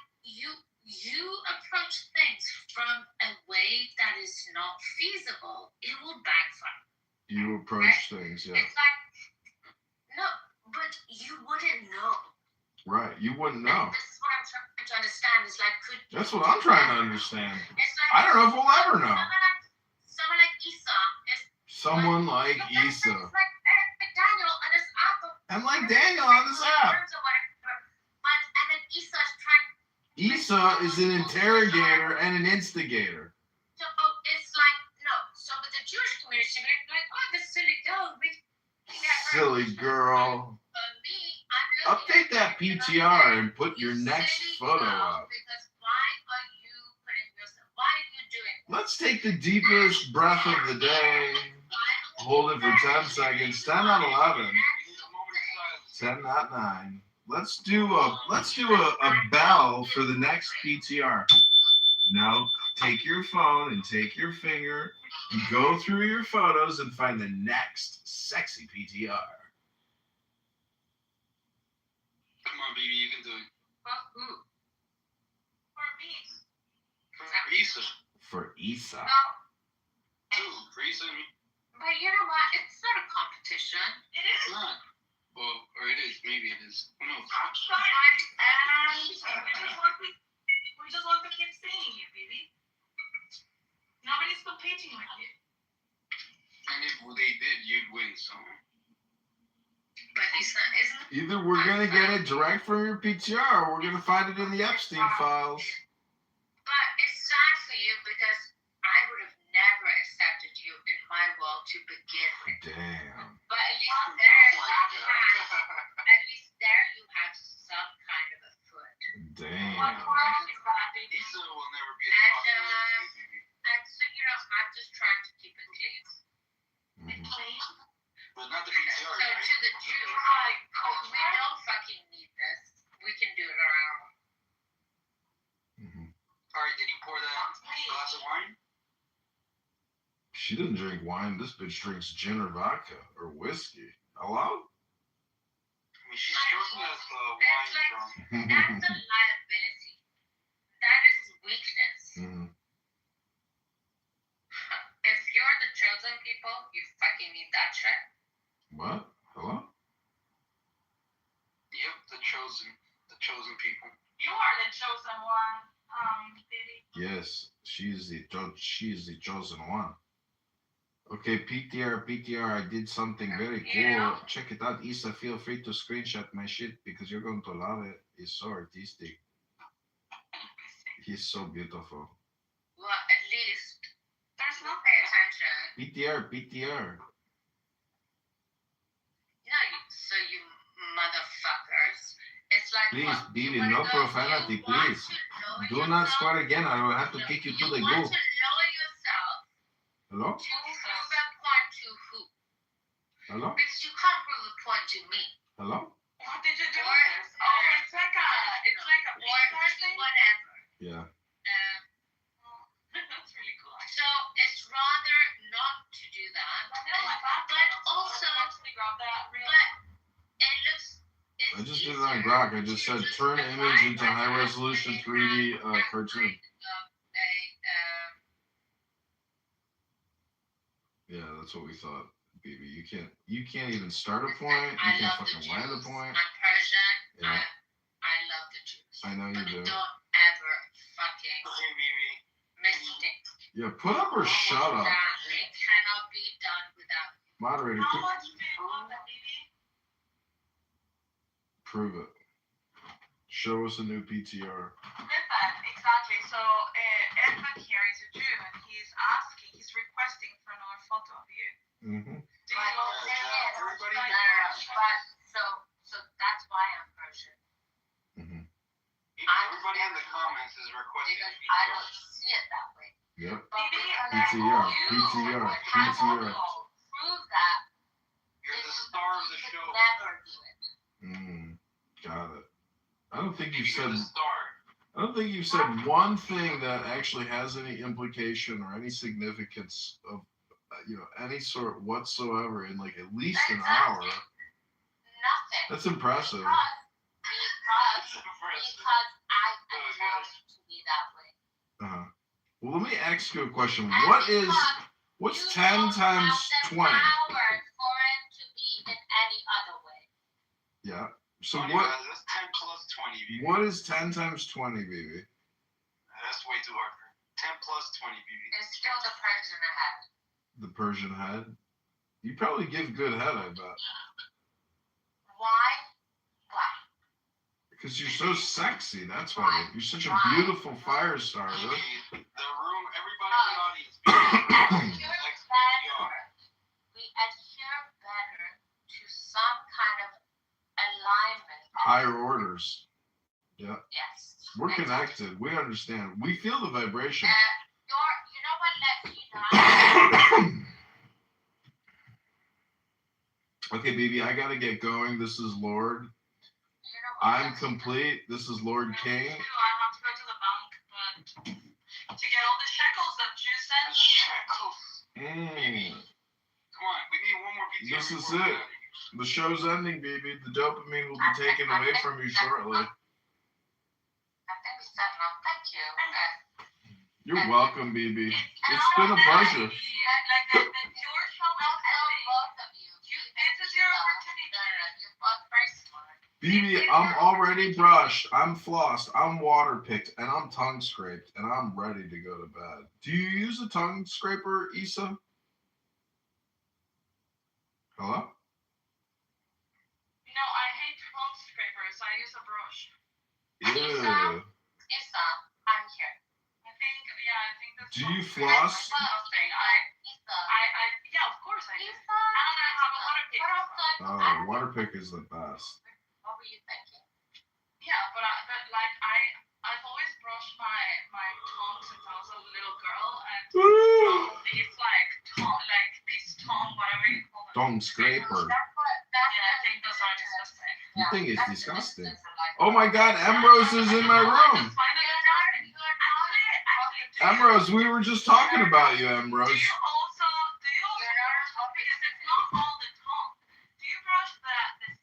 you approach things from a way that is not feasible. It will backfire. You approach things, yeah. It's like no, but you wouldn't know. Right, you wouldn't know. This is what I'm trying to understand. Is like That's what I'm trying to understand. It's like, I don't know if we'll ever know. Someone like Esau is. Someone like Esau. Like Daniel on this app. And like Daniel on this app. But and then Esau's trying. Esau is an interrogator and an instigator. So it's like no. So but the Jewish community be like, oh, this silly girl. Silly girl. Update that PTR and put your next photo up. Because why are you putting yourself? Why are you doing? Let's take the deepest breath of the day. Hold it for 10 seconds. 10 not 11. 10 not 9. Let's do a bell for the next PTR. Now take your phone and take your finger and go through your photos and find the next sexy PTR. Come on, baby, you can do it. For who? For me. For Esau. For Esau. No. Sammy. But you know what? It's not a competition. It is. It's not. Well, or it is. Maybe it is. Who knows? We just want to keep seeing you, baby. Nobody's competing with you. And if they did, you'd win. So. But isn't Either we're gonna get it direct from your PTR, or we're gonna find it in the Epstein files. But it's sad for you because I would have never accepted you in my world to begin with. Damn. But at least there you have some kind of a foot. Damn. Issa will never be as popular as you, baby. And so, you know, I'm just trying to keep it clean. But not the So PTR, right? to the Jew, we don't fucking need this. We can do it on our own. Alright, did you pour that glass of wine? She doesn't drink wine. This bitch drinks gin or vodka or whiskey. Hello? I mean, she's stroking us wine from. That's a liability. That is weakness. If you're the chosen people, you fucking need that shit. What? Hello? Yep, the chosen people. You are the chosen one, Diddy. Yes, she is the chosen one. Okay, PTR, I did something very cool. Yeah. Check it out, Issa. Feel free to screenshot my shit because you're going to love it. It's so artistic. He's so beautiful. Well, at least There's no pay attention. PTR. No, so you motherfuckers. It's like Please, what, Bibi, you wanna no go- profanity, you want please. to lower Do not yourself- swear again. I will have to kick you to the You goo. want to lower yourself Hello? to prove a point to who? Hello? Because you can't prove a point to me. Hello? What did you do? Or- It's like a Or thing. whatever. Yeah. That's really cool. So it's rather not to do that. But also, grab that real. but it looks. I just did it on Grok. I just said turn image into high resolution 3D cartoon. Yeah, that's what we thought, baby. You can't even start a point. You can't fucking land a point. I'm Persian. Yeah. I love the Jews. I know you But do. don't ever fucking Okay, baby. mistake. Yeah, put up or shut up. That it cannot be done without. Moderator, How quick, much do you want that, baby? prove it. Show us a new PTR. With that, exactly. So Edmund here is a Jew, and he's requesting for another photo of you. Mm-hmm. Do you know? Everybody So that's why I'm Persian. Mm-hmm. Everybody in the comments is requesting. Because I don't see it that way. Yep. But PTR, PTR, PTR. Prove that You're the star of the you show. could never do it. Got it. I don't think you You're said. the star. I don't think you said one thing that actually has any implication or any significance of, any sort whatsoever in like at least an hour. Nothing. That's impressive. Because I allow you to be that way. Well, let me ask you a question. And What's you 10 don't times have the 20? power for it to be in any other way. Yeah. So 20, what? guys, that's 10 plus 20, baby. What is 10 times 20, baby? That's way too hard. 10 plus 20, baby. It's still the Persian ahead. The Persian head. You probably give good head, I bet. Why? Why? Because you're so sexy. That's why. You're such a beautiful fire starter. The room, everybody in the audience. We adhere better to some kind of alignment. Higher orders. Yeah. Yes. We're connected. We understand. We feel the vibration. You know what lets you know? Okay, baby, I gotta get going. This is Lord. I'm complete. This is Lord King. I have to go to the bank, but to get all the shekels that Jew sent. Shekels. Come on, we need one more PTR. This is it. The show's ending, baby. The dopamine will be taken away from you shortly. I think we said no, thank you. You're welcome, baby. It's been a pleasure. Like BB, I'm already brushed, I'm flossed, I'm water picked, and I'm tongue scraped, and I'm ready to go to bed. Do you use a tongue scraper, Issa? Hello? No, I hate tongue scrapers. I use a brush. Ew. Issa, I'm here. I think that's. Do you floss? Disgusting. Yeah, of course I do. Issa, And I have a water pick. Oh, water pick is the best. What were you thinking? Yeah, but like I've always brushed my tongue since I was a little girl, and it's like this tongue, whatever you call it. Tongue scraper. Yeah, I think those are disgusting. You think it's disgusting? Oh my God, Ambrose is in my room. Ambrose, we were just talking about you, Ambrose. Do you also because it's not all the tongue. Do you brush the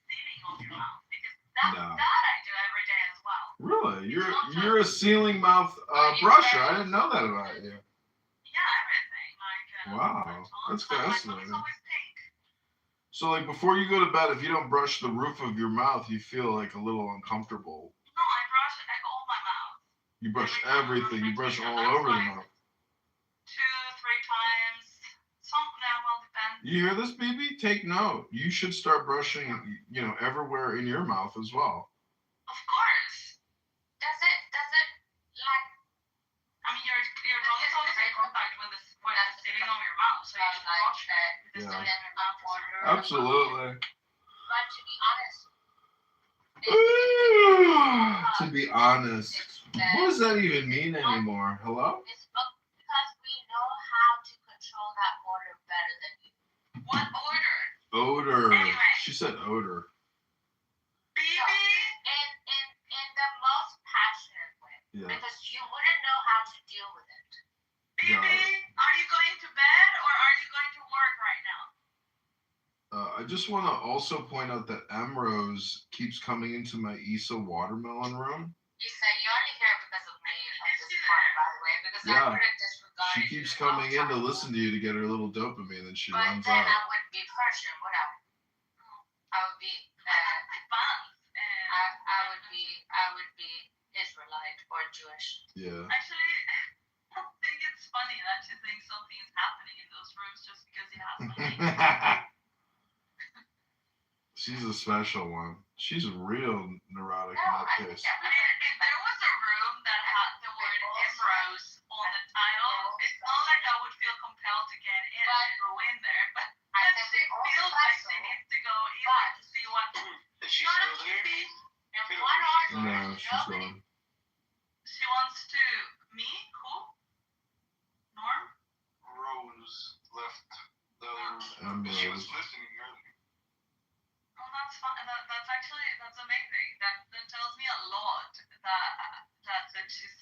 ceiling of your mouth? Because that I do every day as well. Really? You're a ceiling mouth brusher. I didn't know that about you. Yeah, everything. Wow, that's fascinating. It's always pink. So, like, before you go to bed, if you don't brush the roof of your mouth, you feel like a little uncomfortable. No, I brush all my mouth. You brush everything. You brush all over the mouth. 2-3 times. Something will depend. You hear this, BB? Take note. You should start brushing, everywhere in your mouth as well. Of course. Does it like? I mean, your tongue is always in contact with the ceiling of your mouth, so you should brush it. Yeah. Absolutely. But to be honest, To be honest, what does that even mean anymore? Hello? it's because we know how to control that order better than you. What order? Odor. Anyway. She said odor. BB? In the most passionate way. Yeah. Because you wouldn't know how to deal with it. BB, are you going to bed or are you going to work right now? I just want to also point out that Amrose keeps coming into my Issa watermelon room. You say you're only here because of me at Is this she point, there? by the way, because I Yeah. wouldn't disregard She you keeps a coming in long to time listen to you to get her little dopamine, and she But runs then out. I wouldn't be Persian, would I? I would be. I would be Israelite or Jewish. Yeah. Actually, I think it's funny that you think something is happening in those rooms just because you have something. She's a special one. She's real neurotic in that case. If there was a room that had the word Emrose on the title, it's not like I would feel compelled to get in and go in there, but she feels like she needs to go in to see what. Is she still there? No, she's gone. She wants to me? Who? Norm? Rose left the other room. She was listening earlier. Oh, that's fun. That's amazing. That tells me a lot that she's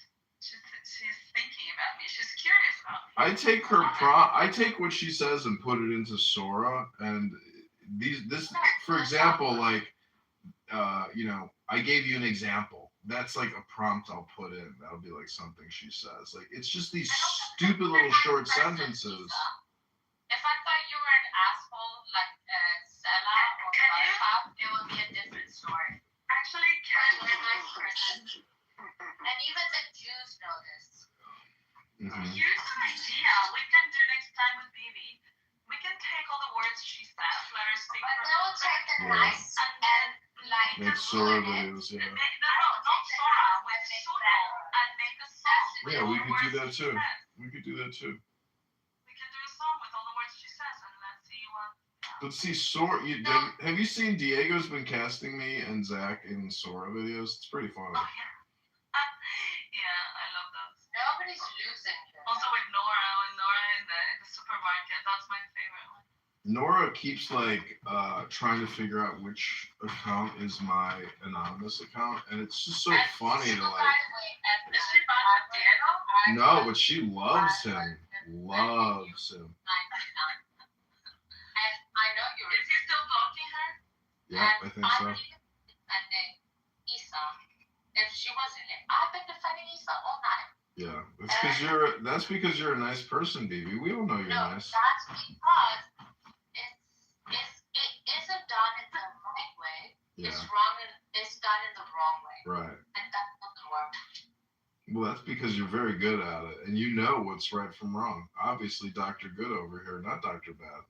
thinking about me. She's curious about me. I take what she says and put it into Sora, and for example, like, I gave you an example. That's like a prompt I'll put in. That'll be like something she says. Like, it's just these stupid little short sentences. If I thought you were an asshole like Sela or Farhad, it would be a different story. Actually, You're a nice person. And even the Jews know this. Mm-hmm. Here's an idea we can do next time with Bibi. We can take all the words she says, let her speak But for they will take the Yeah. nice and like Make Sora videos, yeah. No, not Sora, with Suno, and make a song. with Yeah, all we the could do words that she too. says. We could do that too. We can do a song with all the words she says, and let's see what. But see, Sora, have you seen Diego's been casting me and Zach in Sora videos? It's pretty funny. Oh, yeah. Yeah, I love those. nobody's losing here. Also with Nora, in the supermarket, that's my favorite one. Nora keeps trying to figure out which account is my anonymous account, and it's just so funny to like. Is she bad with Diego? No, but she loves him. Loves him. And I know you're. Is he still blocking her? Yeah, I think so. And then Issa, if she wasn't here, I've been defending Issa all night. Yeah, that's because you're a nice person, baby. We all know you're No, nice. that's because it isn't done in the right way. Yeah. It's wrong it's done in the wrong way. Right. And that doesn't work. Well, that's because you're very good at it, and you know what's right from wrong. Obviously, Dr. Good over here, not Dr. Bad.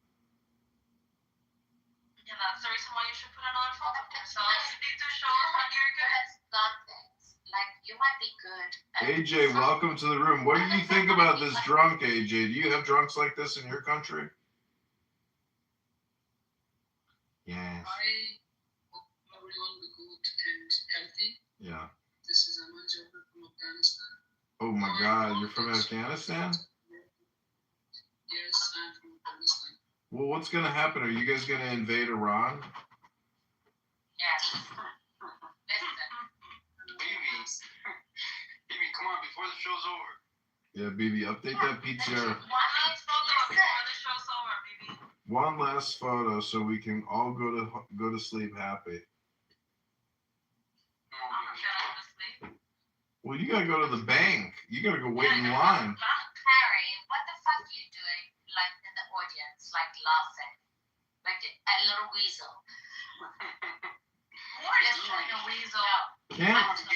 Yeah, that's the reason why you should put another photo of yourself. You need to show us when you're good. Done things. Like, you might be good. AJ, welcome to the room. What do you think about this drunk, AJ? Do you have drunks like this in your country? Yes. I hope everyone be good and healthy. Yeah. This is Aman Jafar from Afghanistan. Oh my God, you're from Afghanistan? Yes, I'm from Afghanistan. Well, what's gonna happen? Are you guys gonna invade Iran? Yes. Baby, come on, before the show's over. Yeah, baby, update that PTR. One last photo so we can all go to sleep happy. Well, you gotta go to the bank. You gotta go wait in line. Harry, what the fuck are you doing, like, in the audience, like, laughing? Like a little weasel. What is like a weasel?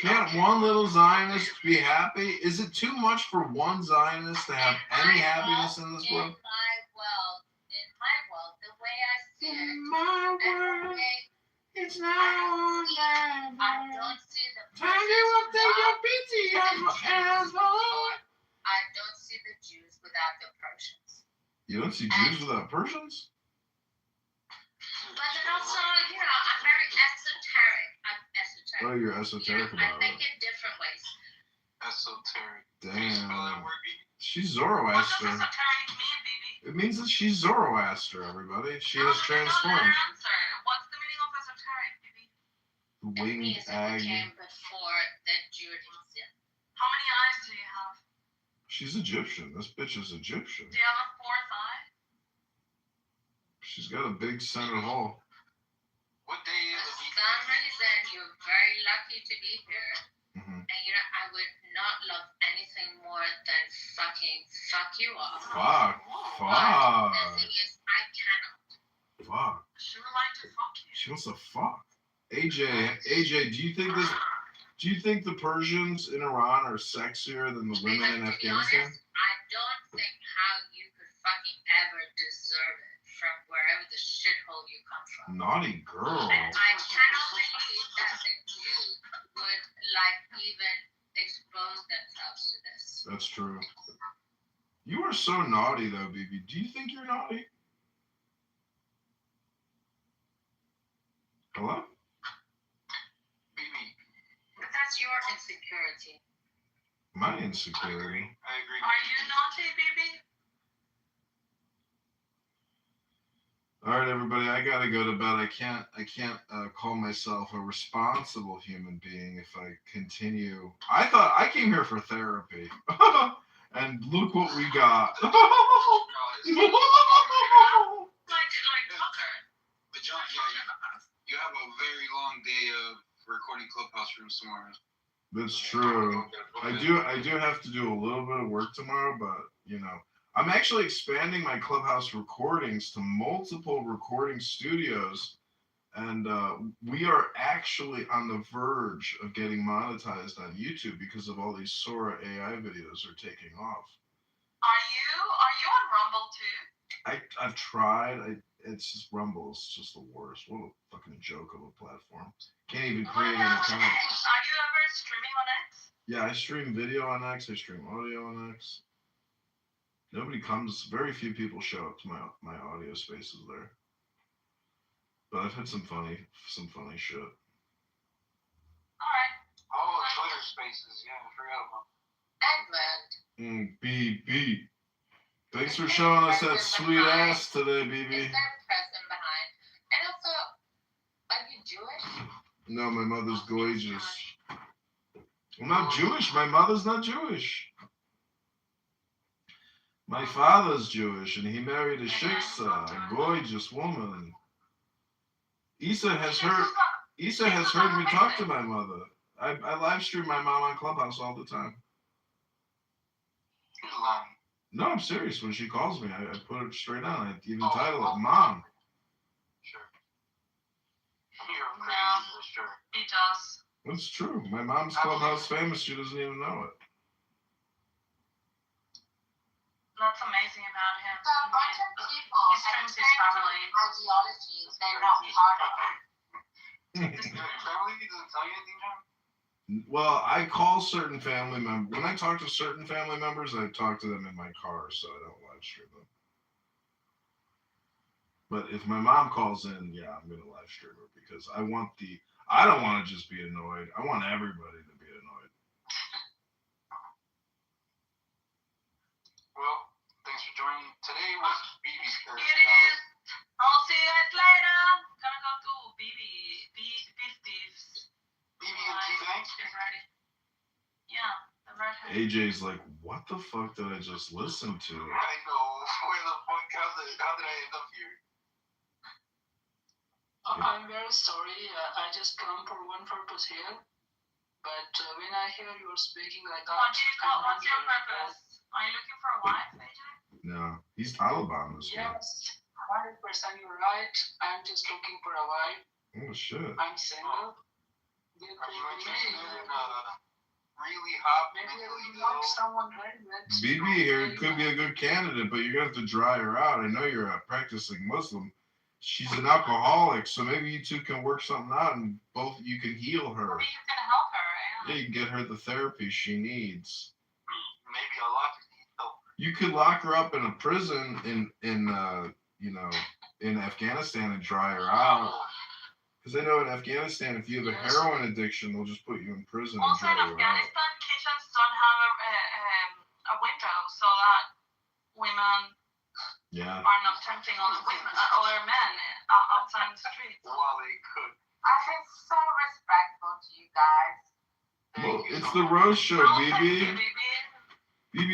Can't one little Zionist be happy? Is it too much for one Zionist to have any happiness in this world? In my world, the way I see it. In my world, it's not all that. I don't see the Time to update your PTR, asshole. I don't see the Jews without the Persians. You don't see Jews without Persians? But then also, I'm very esoteric. I'm esoteric. Oh, you're esoteric I about think it. in different ways. Esoteric. Damn. She's Zoroaster. What does esoteric mean, baby? It means that she's Zoroaster, everybody. She has No, transformed. answer. What's the meaning of esoteric, baby? The It winged means it aggie. came before the Judaism. How many eyes do you have? She's Egyptian. This bitch is Egyptian. Do you have a fourth eye? She's got a big center hole. What day is For the week? some reason, you're very lucky to be here. Mm-hmm. And I would not love anything more than fucking fuck you off. Fuck. But the thing is, I cannot. Fuck. She would like to fuck you. She wants to fuck. AJ, do you think the Persians in Iran are sexier than the women in To be Afghanistan? honest, I don't think how you could fucking ever deserve it from wherever the shithole you come from. Naughty girl. And I cannot believe that the Jews would even expose themselves to this. That's true. You are so naughty though, baby. Do you think you're naughty? Hello? Baby, But that's your insecurity. My insecurity. I agree. Are you naughty, baby? All right, everybody, I gotta go to bed. I can't call myself a responsible human being if I continue. I thought I came here for therapy, and look what we got. Like Tucker. But John, you have a very long day of recording Clubhouse rooms tomorrow. That's true. I do have to do a little bit of work tomorrow, but I'm actually expanding my Clubhouse recordings to multiple recording studios, and we are actually on the verge of getting monetized on YouTube because of all these Sora AI videos are taking off. Are you on Rumble too? I've tried. It's just Rumble. It's just the worst. What a fucking joke of a platform. Can't even create an account. Are you ever streaming on X? Yeah, I stream video on X. I stream audio on X. Nobody comes. Very few people show up to my audio spaces there. But I've had some funny shit. Alright. Oh, Twitter Spaces. Yeah, I forgot about Edmund. BB. Thanks for showing us that sweet ass today, BB. Is that person behind? And also, are you Jewish? No, my mother's gorgeous. I'm not Jewish. My mother's not Jewish. My father's Jewish, and he married a shiksa, a gorgeous woman. Isa has heard me talk to my mother. I live stream my mom on Clubhouse all the time. You're lying. No, I'm serious. When she calls me, I put it straight on. I even title it Mom. Sure. You're No. crazy for sure. He does. That's true. My mom's Clubhouse famous. She doesn't even know it. That's amazing about him. So a bunch of people He streams his family. ideologies they're not part of. Your family doesn't tell you anything, John? Well, I call certain family members. When I talk to certain family members, I talk to them in my car, so I don't live stream them. But if my mom calls in, yeah, I'm gonna live stream her because I don't want to just be annoyed. I want everybody to be annoyed. Well, thanks for joining. Today was BB's It birthday. is. I'll see you guys later. Gonna go to BB's. BB and T-Bang? She's ready. Yeah, the redhead. AJ's like, what the fuck did I just listen to? I know. Where the fuck? How did I end up here? I'm very sorry. I just come for one purpose here. But when I hear you are speaking like that, What's your purpose? Are you looking for a wife, AJ? No, he's Taliban this guy. yes, 100% you're right. I'm just looking for a wife. Oh shit. I'm single. Are you interested in really hot, Maybe I mentally would like ill? someone very rich. BB here could be a good candidate, but you're gonna have to dry her out. I know you're a practicing Muslim. She's an alcoholic, so maybe you two can work something out and both you can heal her. Maybe you can help her, Yeah, you can get her the therapy she needs. Maybe a lot of help. You could lock her up in a prison in Afghanistan and dry her out. Because I know in Afghanistan, if you have a heroin addiction, they'll just put you in prison and Also dry in you out. Afghanistan, kitchens don't have a window so that women Yeah. are not tempting other women, other men outside the street. Well, they could. I've been so respectful to you guys. Well, it's the roast show, Oh, thank you, BB. BB.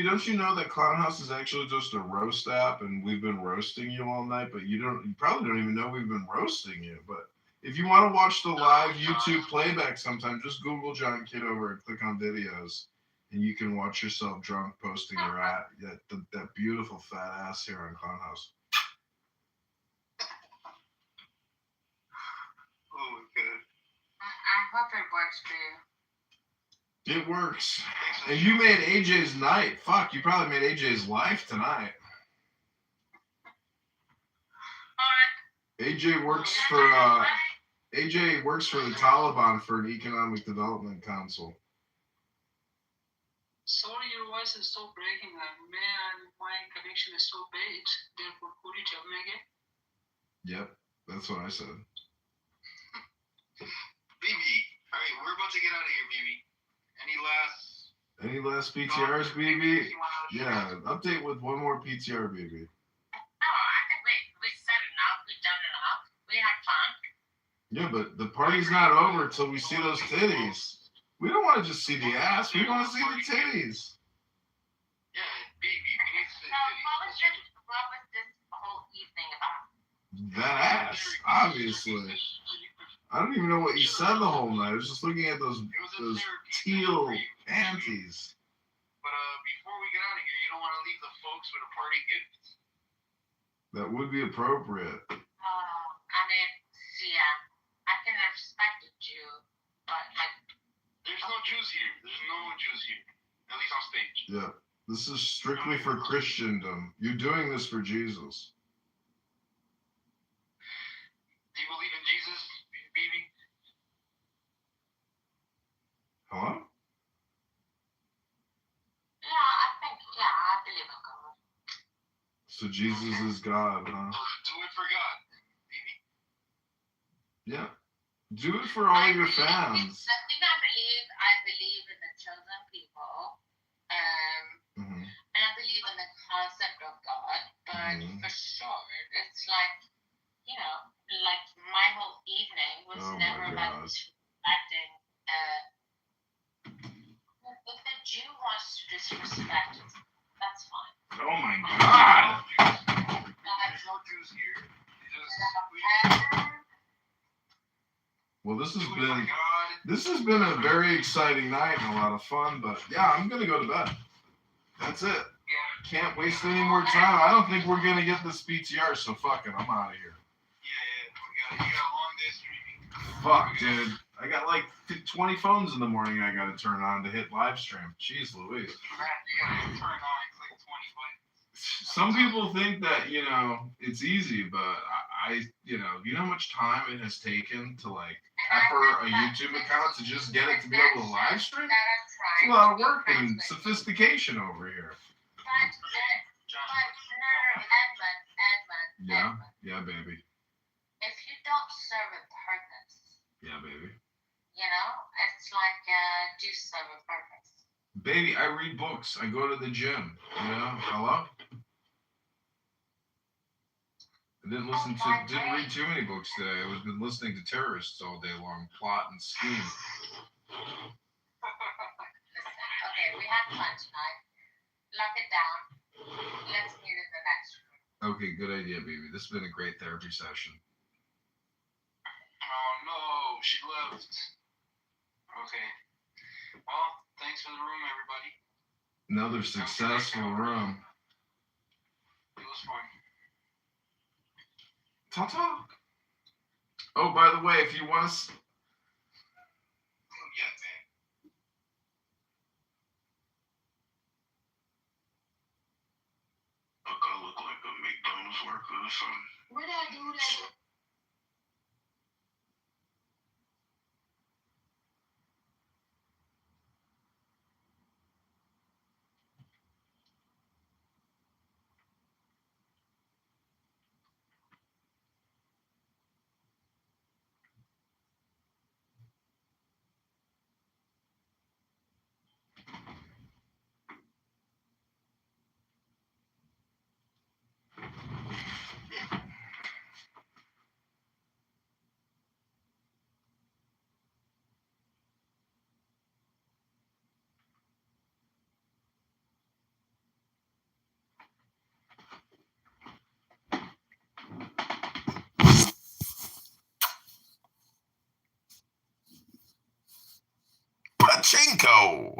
BB, don't you know that Clown House is actually just a roast app, and we've been roasting you all night, but you probably don't even know we've been roasting you. But if you want to watch the live YouTube playback sometime, just Google John Kitover and click on videos, and you can watch yourself drunk posting that beautiful fat ass here on Clown House. Oh my god. I hope it works for you. It works. And you made AJ's night. Fuck, you probably made AJ's life tonight. AJ works for the Taliban for an Economic Development Council. Sorry, your voice is so breaking. My connection is so bad. Therefore, could you tell me again? Yep, that's what I said. BB, alright, we're about to get out of here, BB. Any last PTRs, BB? Yeah, update with one more PTR, BB. No, I think we said enough. We've done enough. We had fun. Yeah, but the party's not over till we see those titties. We don't want to just see the ass. We want to see the titties. Yeah, BB, we need to see So what was this whole evening about? That ass, obviously. I don't even know what you said the whole night. I was just looking at those teal panties. But before we get out of here, you don't want to leave the folks with a party gift? That would be appropriate. I mean, see, I can respect a Jew, but like, There's no Jews here. There's no Jews here. At least on stage. Yeah, this is strictly for Christendom. You're doing this for Jesus. Do you believe in Jesus, BB? Hello? I believe in God. So Jesus is God, huh? Do it for God, BB. Yeah. Do it for all your fans. The thing I believe in the chosen people, Mm-hmm. and I believe in the concept of God, but for sure, it's like, like my whole evening was Oh never my about God. disrespecting. If the Jew wants to disrespect, that's fine. Oh my God. There's no Jews here. Well, this has been a very exciting night and a lot of fun, but yeah, I'm gonna go to bed. That's it. Yeah. Can't waste any more time. I don't think we're gonna get this PTR, so fuck it. I'm out of here. Yeah. You got a long day streaming. Fuck, dude. I got like 20 phones in the morning I gotta turn on to hit live stream. Jeez Louise. You gotta turn on and click 20 buttons. Some people think that, it's easy, but I you know how much time it has taken to like pepper a YouTube account to just get it to be able to live stream? It's a lot of work and sophistication over here. Edmund. Yeah, baby. If you don't serve a purpose, Yeah, baby. it's like do serve a purpose. Baby, I read books. I go to the gym. Hello? I didn't read too many books today. I've been listening to terrorists all day long, plot and scheme. Listen, okay, we had fun tonight. Lock it down. Let's meet in the next room. Okay, good idea, baby. This has been a great therapy session. Oh no, she left. Okay. Well, thanks for the room, everybody. Another successful room. It was fun. Ta-ta. Oh, by the way, if you want to... Yeah, man. Look, I look like a McDonald's worker or something. Where did I do that? Pachinko.